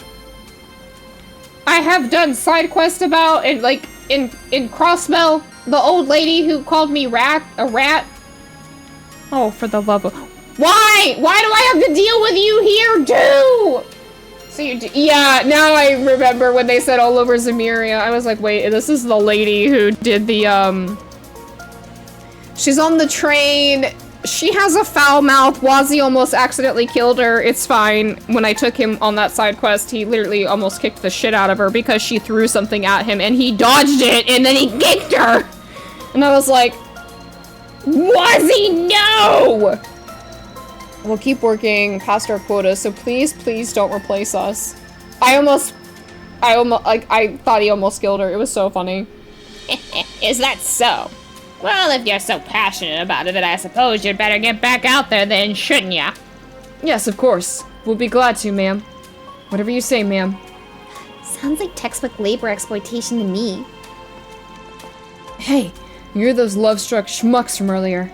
I have done side quest about in Crossbell? The old lady who called me a rat? Oh, for the love of... Why? Why do I have to deal with you here, too? So you do... Yeah, now I remember when they said all over Zamiria. I was like, wait, this is the lady who did the, She's on the train. She has a foul mouth. Wazi almost accidentally killed her. It's fine. When I took him on that side quest, he literally almost kicked the shit out of her because she threw something at him and he dodged it and then he kicked her. And I was like, Wazi, no! We'll keep working past our quota, so please, please don't replace us. I thought he almost killed her. It was so funny. Is that so? Well, if you're so passionate about it, then I suppose you'd better get back out there then, shouldn't ya? Yes, of course. We'll be glad to, ma'am. Whatever you say, ma'am. Sounds like textbook labor exploitation to me. Hey, you're those love-struck schmucks from earlier.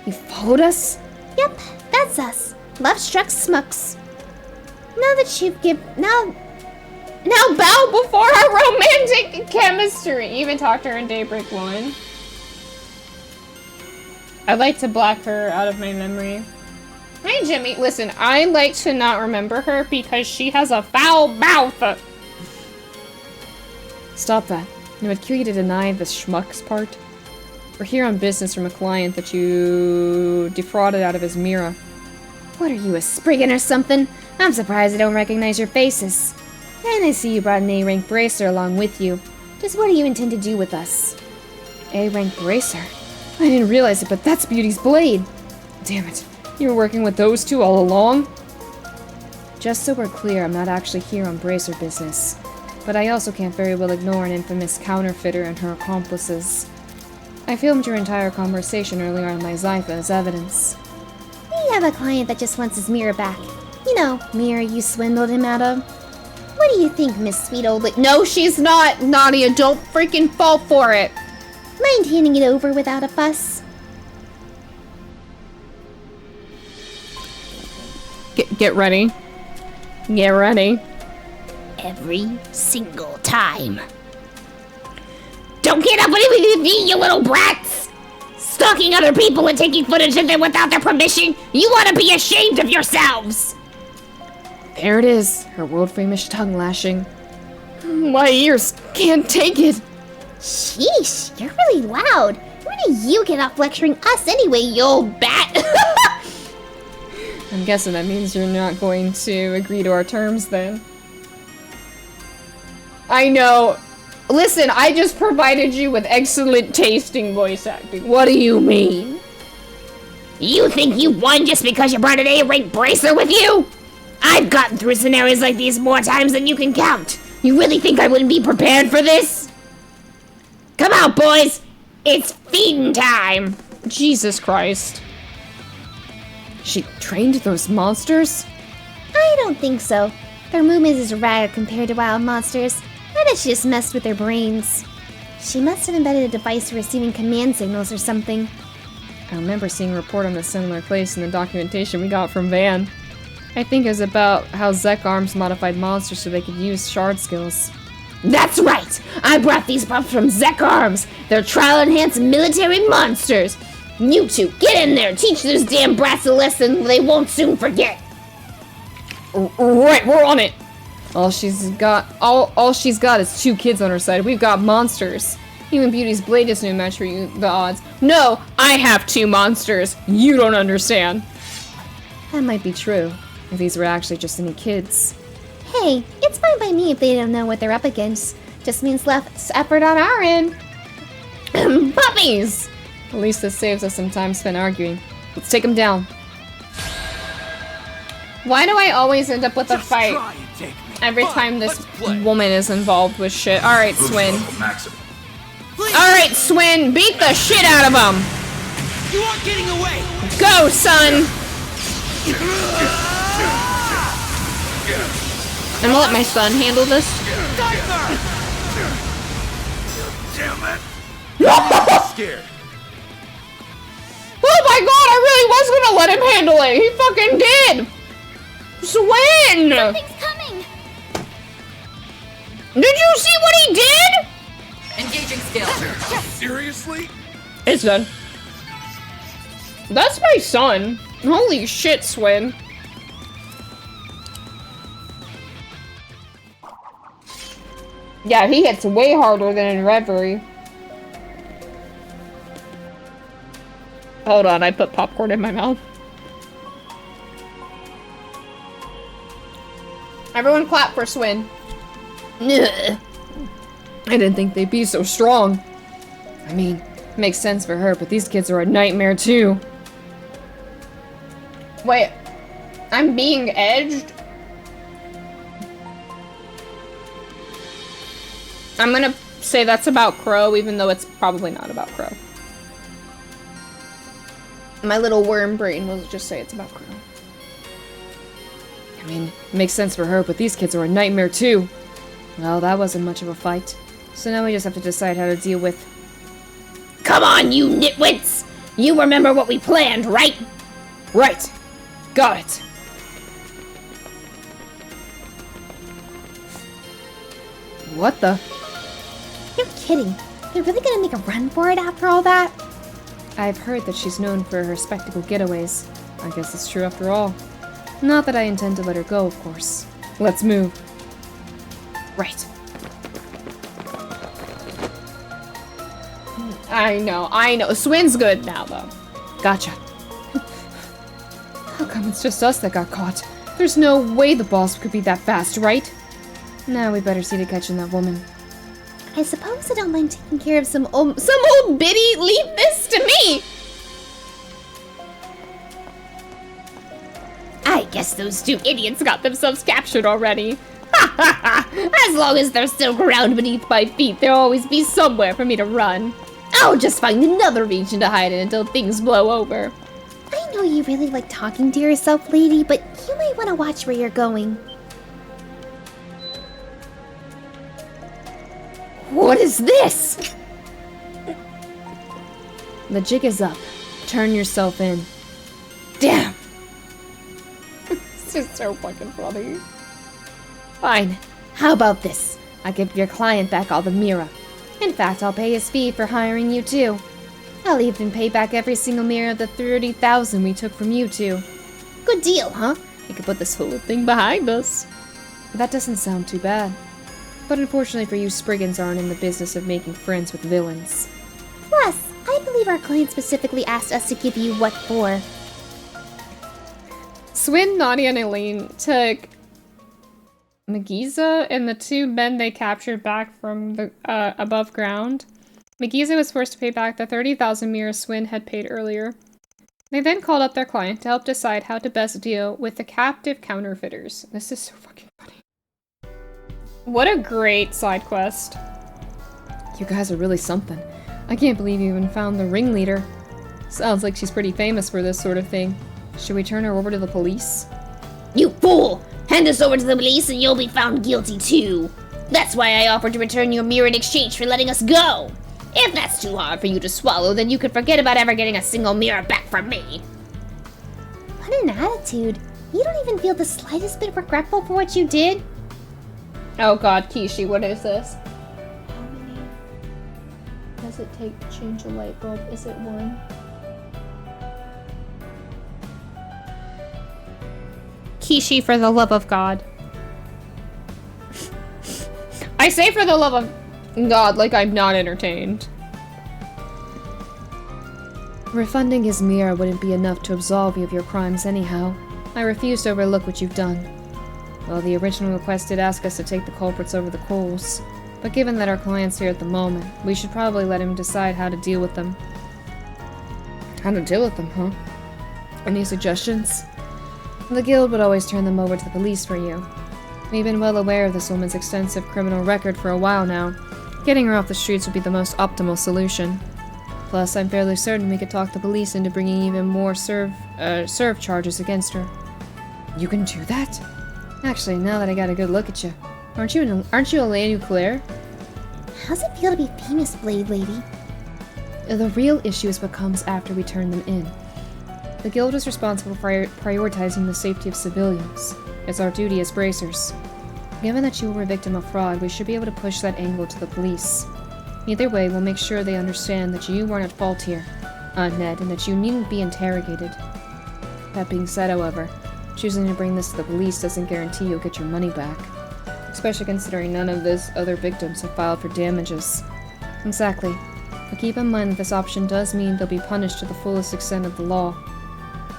You followed us? Yep, that's us. Love-struck schmucks. Now that you've now bow before our romantic chemistry. You even talked to her in Daybreak 1. I'd like to black her out of my memory. Hi, Jimmy. Listen, I like to not remember her because she has a foul mouth. Stop that. It would kill you to deny the schmucks part. We're here on business from a client that you defrauded out of his Mira. What are you, a Spriggan or something? I'm surprised I don't recognize your faces. And I see you brought an A-rank bracer along with you. Just what do you intend to do with us? A-rank bracer? I didn't realize it, but that's Beauty's blade. Damn it. You were working with those two all along? Just so we're clear, I'm not actually here on bracer business. But I also can't very well ignore an infamous counterfeiter and her accomplices. I filmed your entire conversation earlier on my Zypha as evidence. We have a client that just wants his mirror back. You know, mirror you swindled him out of. What do you think, Miss Sweet Old Lady? No, she's not, Nadia. Don't freaking fall for it. Mind handing it over without a fuss? Get ready. Get ready. Every single time. Don't get up with me, you little brats! Stalking other people and taking footage of them without their permission! You ought to be ashamed of yourselves! There it is, her world-famous tongue lashing. My ears can't take it. Sheesh, you're really loud. Where do you get off lecturing us anyway, you old bat? I'm guessing that means you're not going to agree to our terms then. I know. Listen, I just provided you with excellent tasting voice acting. What do you mean? You think you won just because you brought an A-rank bracer with you? I've gotten through scenarios like these more times than you can count. You really think I wouldn't be prepared for this? Come out, boys! It's feeding time! Jesus Christ. She trained those monsters? I don't think so. Their movement is erratic compared to wild monsters. I bet she just messed with their brains. She must have embedded a device for receiving command signals or something. I remember seeing a report on a similar place in the documentation we got from Van. I think it was about how Zek Arms modified monsters so they could use shard skills. That's right! I brought these pups from Zek Arms! They're trial-enhanced military monsters! You two, get in there! Teach those damn brats a lesson they won't soon forget! Right, we're on it! All she's got is 2 kids on her side. We've got monsters. Even Beauty's blade is no match for you, the odds. No, I have 2 monsters. You don't understand. That might be true, if these were actually just any kids. Hey, it's fine by me if they don't know what they're up against. Just means less effort on our end. Puppies! At least this saves us some time spent arguing. Let's take them down. Why do I always end up with a fight every time this woman is involved with shit? Alright, Swin. Alright, Swin, beat the shit out of him! You aren't getting away! Go, son! I'm gonna let my son handle this. Damn it! Scared. Oh my god, I really was gonna let him handle it! He fucking did! Swin! Something's coming! Did you see what he did? Engaging skill. Seriously? It's done. That's my son. Holy shit, Swin. Yeah, he hits way harder than in Reverie. Hold on, I put popcorn in my mouth. Everyone clap for Swin. I didn't think they'd be so strong. I mean, it makes sense for her, but these kids are a nightmare too. Wait, I'm being edged? I'm gonna say that's about Crow, even though it's probably not about Crow. My little worm brain will just say it's about Crow. I mean, it makes sense for her, but these kids are a nightmare too. Well, that wasn't much of a fight. So now we just have to decide how to deal with... Come on, you nitwits! You remember what we planned, right? Right. Got it. What the? You're kidding. They're really gonna make a run for it after all that? I've heard that she's known for her spectacle getaways. I guess it's true after all. Not that I intend to let her go, of course. Let's move. Right. I know. Swin's good now, though. Gotcha. How come it's just us that got caught? There's no way the boss could be that fast, right? Now we better see to catching that woman. I suppose I don't mind taking care of some old biddy. Leave this to me! I guess those 2 idiots got themselves captured already. Ha ha ha! As long as there's still ground beneath my feet, there'll always be somewhere for me to run. I'll just find another region to hide in until things blow over. I know you really like talking to yourself, lady, but you might want to watch where you're going. What is this? The jig is up. Turn yourself in. Damn! This is so fucking funny. Fine. How about this? I give your client back all the Mira. In fact, I'll pay his fee for hiring you too. I'll even pay back every single Mira of the 30,000 we took from you two. Good deal, huh? We could put this whole thing behind us. That doesn't sound too bad. But unfortunately for you, Spriggans aren't in the business of making friends with villains. Plus, I believe our client specifically asked us to give you what for. Swin, Nadia, and Elaine took Megiza and the 2 men they captured back from the above ground. Megiza was forced to pay back the 30,000 Mira Swin had paid earlier. They then called up their client to help decide how to best deal with the captive counterfeiters. This is so fucking funny. What a great side quest. You guys are really something. I can't believe you even found the ringleader. Sounds like she's pretty famous for this sort of thing. Should we turn her over to the police? You fool! Hand us over to the police and you'll be found guilty too. That's why I offered to return your mirror in exchange for letting us go. If that's too hard for you to swallow, then you could forget about ever getting a single mirror back from me. What an attitude. You don't even feel the slightest bit regretful for what you did? Oh god, Kishi, what is this? How many does it take to change a light bulb? Is it 1? Kishi, for the love of God. I say for the love of God, like I'm not entertained. Refunding his mirror wouldn't be enough to absolve you of your crimes anyhow. I refuse to overlook what you've done. Well, the original request did ask us to take the culprits over the coals, but given that our client's here at the moment, we should probably let him decide how to deal with them. How to deal with them, huh? Any suggestions? The guild would always turn them over to the police for you. We've been well aware of this woman's extensive criminal record for a while now. Getting her off the streets would be the most optimal solution. Plus, I'm fairly certain we could talk the police into bringing even more serve charges against her. You can do that? Actually, now that I got a good look at you, aren't you a Lady Claire? How's it feel to be famous, Blade Lady? The real issue is what comes after we turn them in. The guild is responsible for prioritizing the safety of civilians. It's our duty as bracers. Given that you were a victim of fraud, we should be able to push that angle to the police. Either way, we'll make sure they understand that you weren't at fault here, Ned, and that you needn't be interrogated. That being said, however, choosing to bring this to the police doesn't guarantee you'll get your money back. Especially considering none of those other victims have filed for damages. Exactly. But keep in mind that this option does mean they'll be punished to the fullest extent of the law.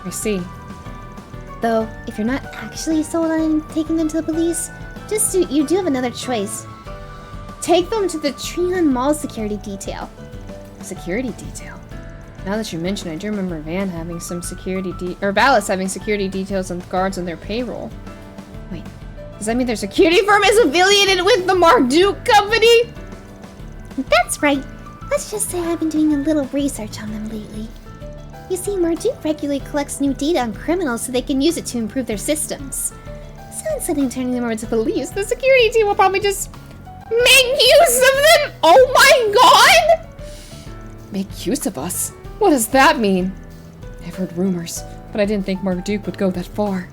I see. Though, if you're not actually sold on taking them to the police, you do have another choice. Take them to the Treon Mall security detail. Security detail? Now that you mention it, I do remember Van having some Valis having security details and guards on their payroll. Wait, does that mean their security firm is affiliated with the Marduk company? That's right. Let's just say I've been doing a little research on them lately. You see, Marduk regularly collects new data on criminals so they can use it to improve their systems. So instead of turning them over to police, the security team will probably just make use of them! Oh my god! Make use of us? What does that mean? I've heard rumors, but I didn't think Marduk would go that far.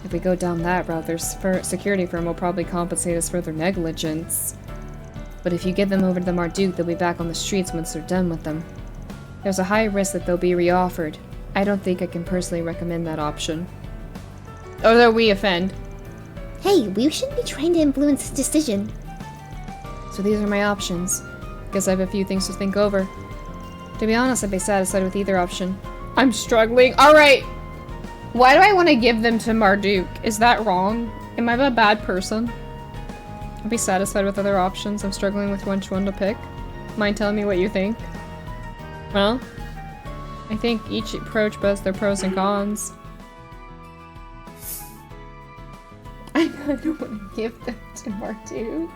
If we go down that route, their security firm will probably compensate us for their negligence. But if you get them over to the Marduk, they'll be back on the streets once they're done with them. There's a high risk that they'll be reoffered. I don't think I can personally recommend that option. Although we offend. Hey, we shouldn't be trying to influence his decision. So these are my options. Guess I have a few things to think over. To be honest, I'd be satisfied with either option. I'm struggling. Alright. Why do I want to give them to Marduk? Is that wrong? Am I a bad person? I'd be satisfied with other options. I'm struggling with which one to pick. Mind telling me what you think? Well, I think each approach has their pros and cons. I kind of want to give them to Marduk.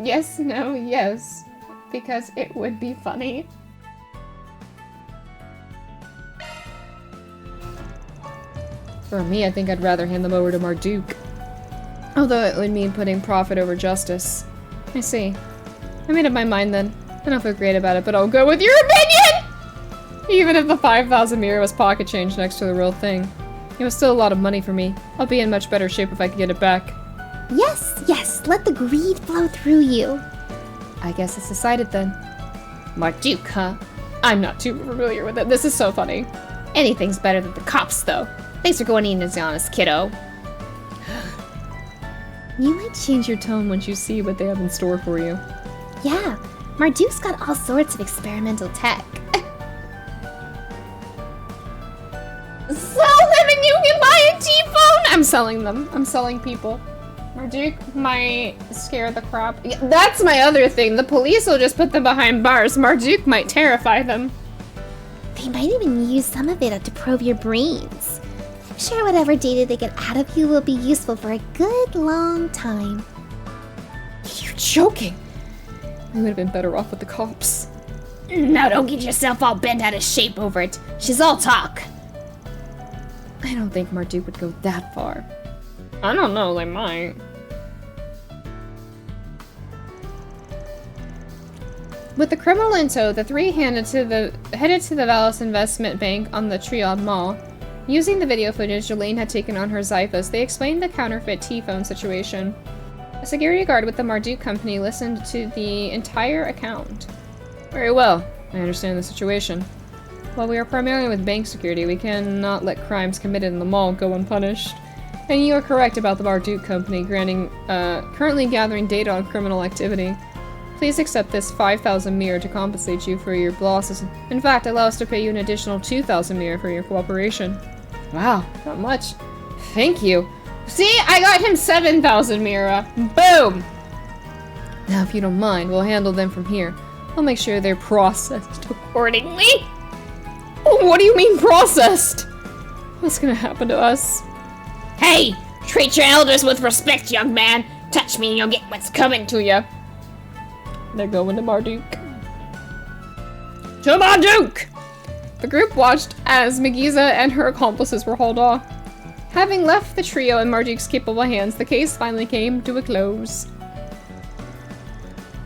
Yes, no, yes. Because it would be funny. For me, I think I'd rather hand them over to Marduk. Although it would mean putting profit over justice. I see. I made up my mind then. I don't feel great about it, but I'll go with your opinion! Even if the 5,000 mirror was pocket change next to the real thing. It was still a lot of money for me. I'll be in much better shape if I can get it back. Yes, yes, let the greed flow through you. I guess it's decided then. Marduk, huh? I'm not too familiar with it. This is so funny. Anything's better than the cops, though. Thanks for going in as honest, kiddo. You might change your tone once you see what they have in store for you. Yeah, Marduk's got all sorts of experimental tech. Sell them and you can buy a T-phone! I'm selling them. I'm selling people. Marduk might scare the crap. Yeah, that's my other thing. The police will just put them behind bars. Marduk might terrify them. They might even use some of it to probe your brains. I'm sure whatever data they get out of you will be useful for a good long time. You're joking. We would have been better off with the cops. Now don't get yourself all bent out of shape over it. She's all talk. I don't think Marduk would go that far. I don't know, they might. With the criminal in tow, the three headed to the Valis Investment Bank on the Triad Mall. Using the video footage Jelaine had taken on her Zyphus, they explained the counterfeit T-phone situation. A security guard with the Marduk company listened to the entire account. Very well, I understand the situation. While we are primarily with bank security, we cannot let crimes committed in the mall go unpunished. And you are correct about the Marduk Company currently gathering data on criminal activity. Please accept this 5,000 mir to compensate you for your losses. In fact, allow us to pay you an additional 2,000 mir for your cooperation. Wow, not much. Thank you. See, I got him 7,000 mira. Boom! Now, if you don't mind, we'll handle them from here. I'll make sure they're processed accordingly. Oh, what do you mean processed? What's gonna happen to us? Hey! Treat your elders with respect, young man! Touch me and you'll get what's coming to you! They're going to Marduk. To Marduk! The group watched as Megiza and her accomplices were hauled off. Having left the trio in Marduk's capable hands, the case finally came to a close.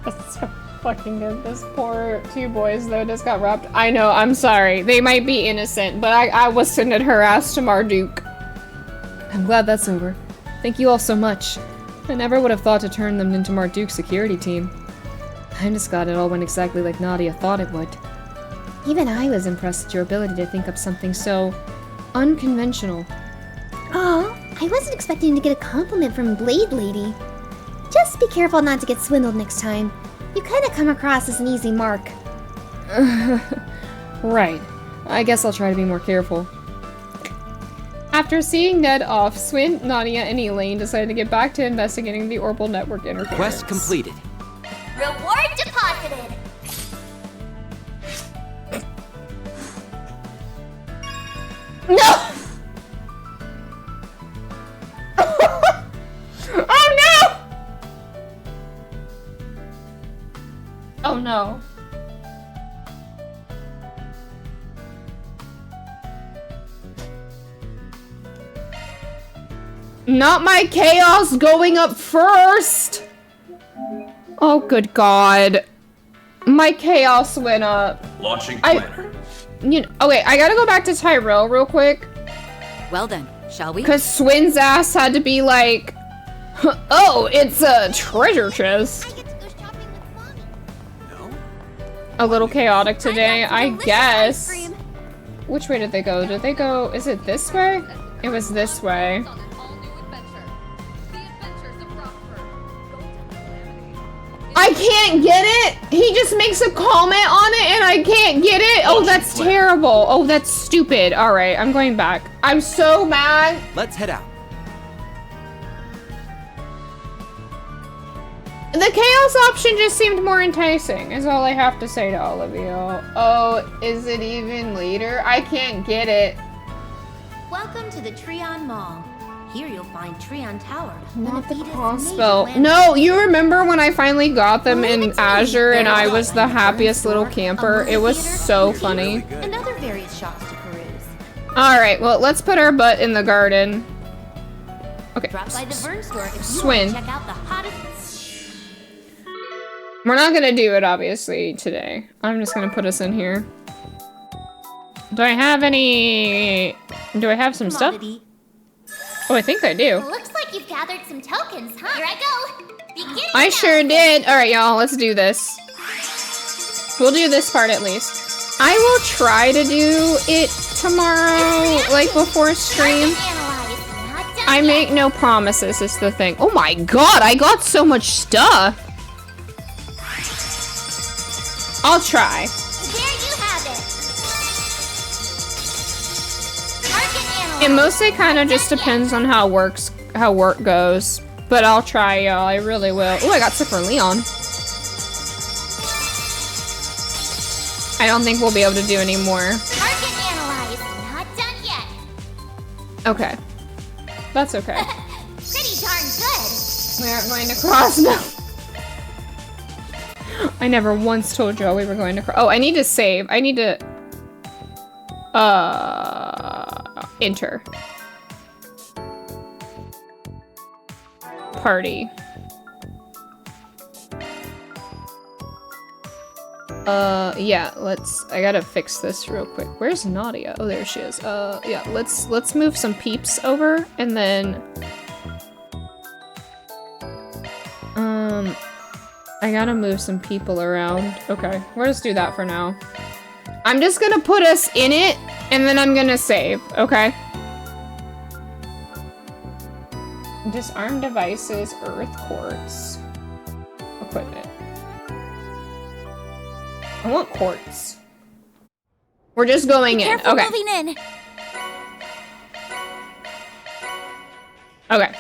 That's so fucking good. This poor two boys, though, just got robbed. I know, I'm sorry. They might be innocent, but I was sending her ass to Marduk. I'm glad that's over. Thank you all so much. I never would have thought to turn them into Marduk's security team. I'm just glad it all went exactly like Nadia thought it would. Even I was impressed at your ability to think up something so unconventional. Oh, I wasn't expecting to get a compliment from Blade Lady. Just be careful not to get swindled next time. You kinda come across as an easy mark. Right. I guess I'll try to be more careful. After seeing Ned off, Swin, Nadia, and Elaine decided to get back to investigating the Orbital Network interference. Quest completed. Reward deposited. No! Oh no! Oh no. Not my chaos going up first! Oh, good God. My chaos went up. Launching planner. Okay, I gotta go back to Tyrell real quick. Well then, shall we? Because Swin's ass had to be like, oh, it's a treasure chest. A little chaotic today, I guess. Which way did they go? Did they go, is it this way? It was this way. I can't get it! He just makes a comment on it and I can't get it! Oh, that's terrible. Oh, that's stupid. Alright, I'm going back. I'm so mad. Let's head out. The chaos option just seemed more enticing, is all I have to say to all of you. Oh, is it even later? I can't get it. Welcome to the Treon Mall. Here you'll find Treon Tower. Not the crossbow. No, you remember when I finally got them in Azure and I was the happiest little camper? It was so funny. And other various shops to peruse. Alright, well, let's put our butt in the garden. Okay. Drop by the Vern store if you Swin. want to check out the hottest. We're not gonna do it, obviously, today. I'm just gonna put us in here. Do I have any... Do I have some stuff? Oh, I think I do. Looks like you've gathered some tokens, huh? Here I go. Beginning I sure did. Alright, y'all, let's do this. We'll do this part at least. I will try to do it tomorrow, like before stream. I make no promises, is the thing. Oh my god, I got so much stuff. I'll try. There you have it. It mostly kind of just depends on how work goes. But I'll try, y'all. I really will. Oh, I got stuff for Leon. I don't think we'll be able to do any more. Target analyzed. Not done yet. Okay. That's okay. Pretty darn good. We aren't going to cross now. I never once told y'all we were going to cross. Oh, I need to save. I need to... enter. Party. Yeah, I gotta fix this real quick. Where's Nadia? Oh, there she is. Yeah, let's move some peeps over, and then... I gotta move some people around. Okay, we'll just do that for now. I'm just gonna put us in it, and then I'm gonna save, okay? Disarm devices, earth quartz. Equipment. I want quartz. We're just going in. Careful Okay. moving in. Okay.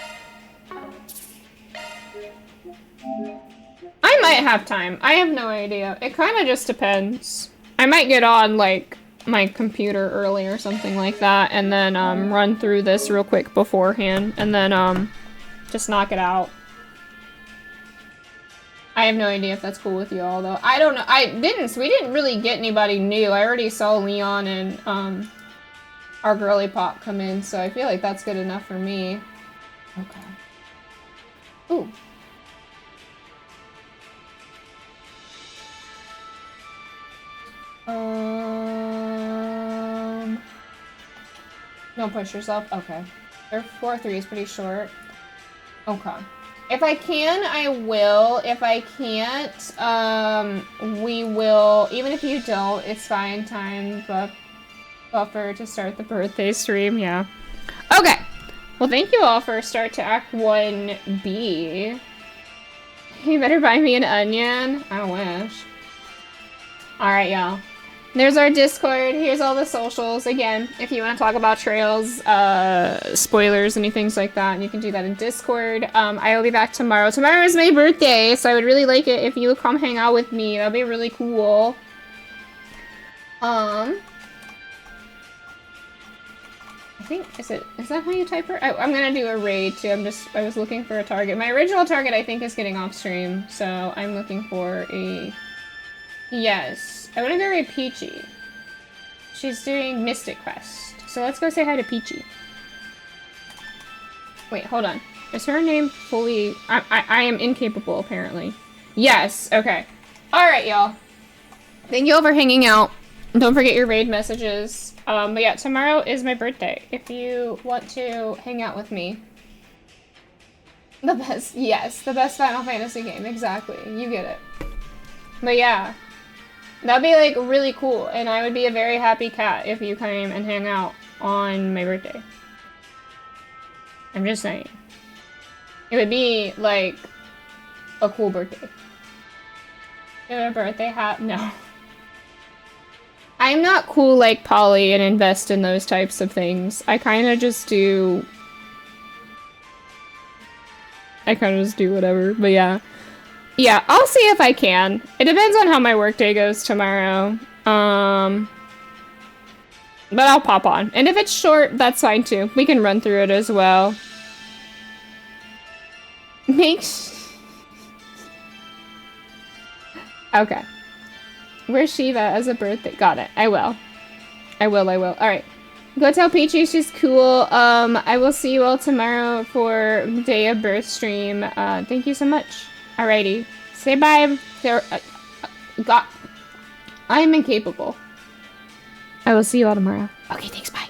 I might have time. I have no idea. It kind of just depends. I might get on, like, my computer early or something like that, and then, run through this real quick beforehand, and then, just knock it out. I have no idea if that's cool with you all, though. I don't know. We didn't really get anybody new. I already saw Leon and, our girly pop come in, so I feel like that's good enough for me. Okay. Ooh. Don't push yourself. Okay. Their 4-3 is pretty short. Okay. If I can, I will. If I can't, we will. Even if you don't, it's fine. Time buffer to start the birthday stream. Yeah. Okay. Well, thank you all for start to Act 1B. You better buy me an onion. I wish. Alright, y'all. There's our Discord. Here's all the socials. Again, if you want to talk about trails, spoilers, any things like that, you can do that in Discord. I will be back tomorrow. Tomorrow is my birthday, so I would really like it if you would come hang out with me. That'd be really cool. I think, is that how you type her? I'm gonna do a raid too. I was looking for a target. My original target, I think, is getting off stream, so I'm looking for a... Yes. I want to go raid Peachy. She's doing Mystic Quest. So let's go say hi to Peachy. Wait, hold on. Is her name fully... I am incapable, apparently. Yes, okay. Alright, y'all. Thank you all for hanging out. Don't forget your raid messages. But yeah, tomorrow is my birthday. If you want to hang out with me. The best, yes, the best Final Fantasy game, exactly. You get it. But yeah. That'd be, like, really cool, and I would be a very happy cat if you came and hang out on my birthday. I'm just saying. It would be, like, a cool birthday. Get a birthday hat? No. I'm not cool like Polly and invest in those types of things. I kind of just do whatever, but yeah. Yeah, I'll see if I can. It depends on how my workday goes tomorrow. But I'll pop on. And if it's short, that's fine too. We can run through it as well. Okay. Where's Shiva as a birthday? Got it. I will. Alright. Go tell Peachy she's cool. I will see you all tomorrow for day of birth stream. Thank you so much. Alrighty. Say bye. God. I am incapable. I will see you all tomorrow. Okay, thanks. Bye.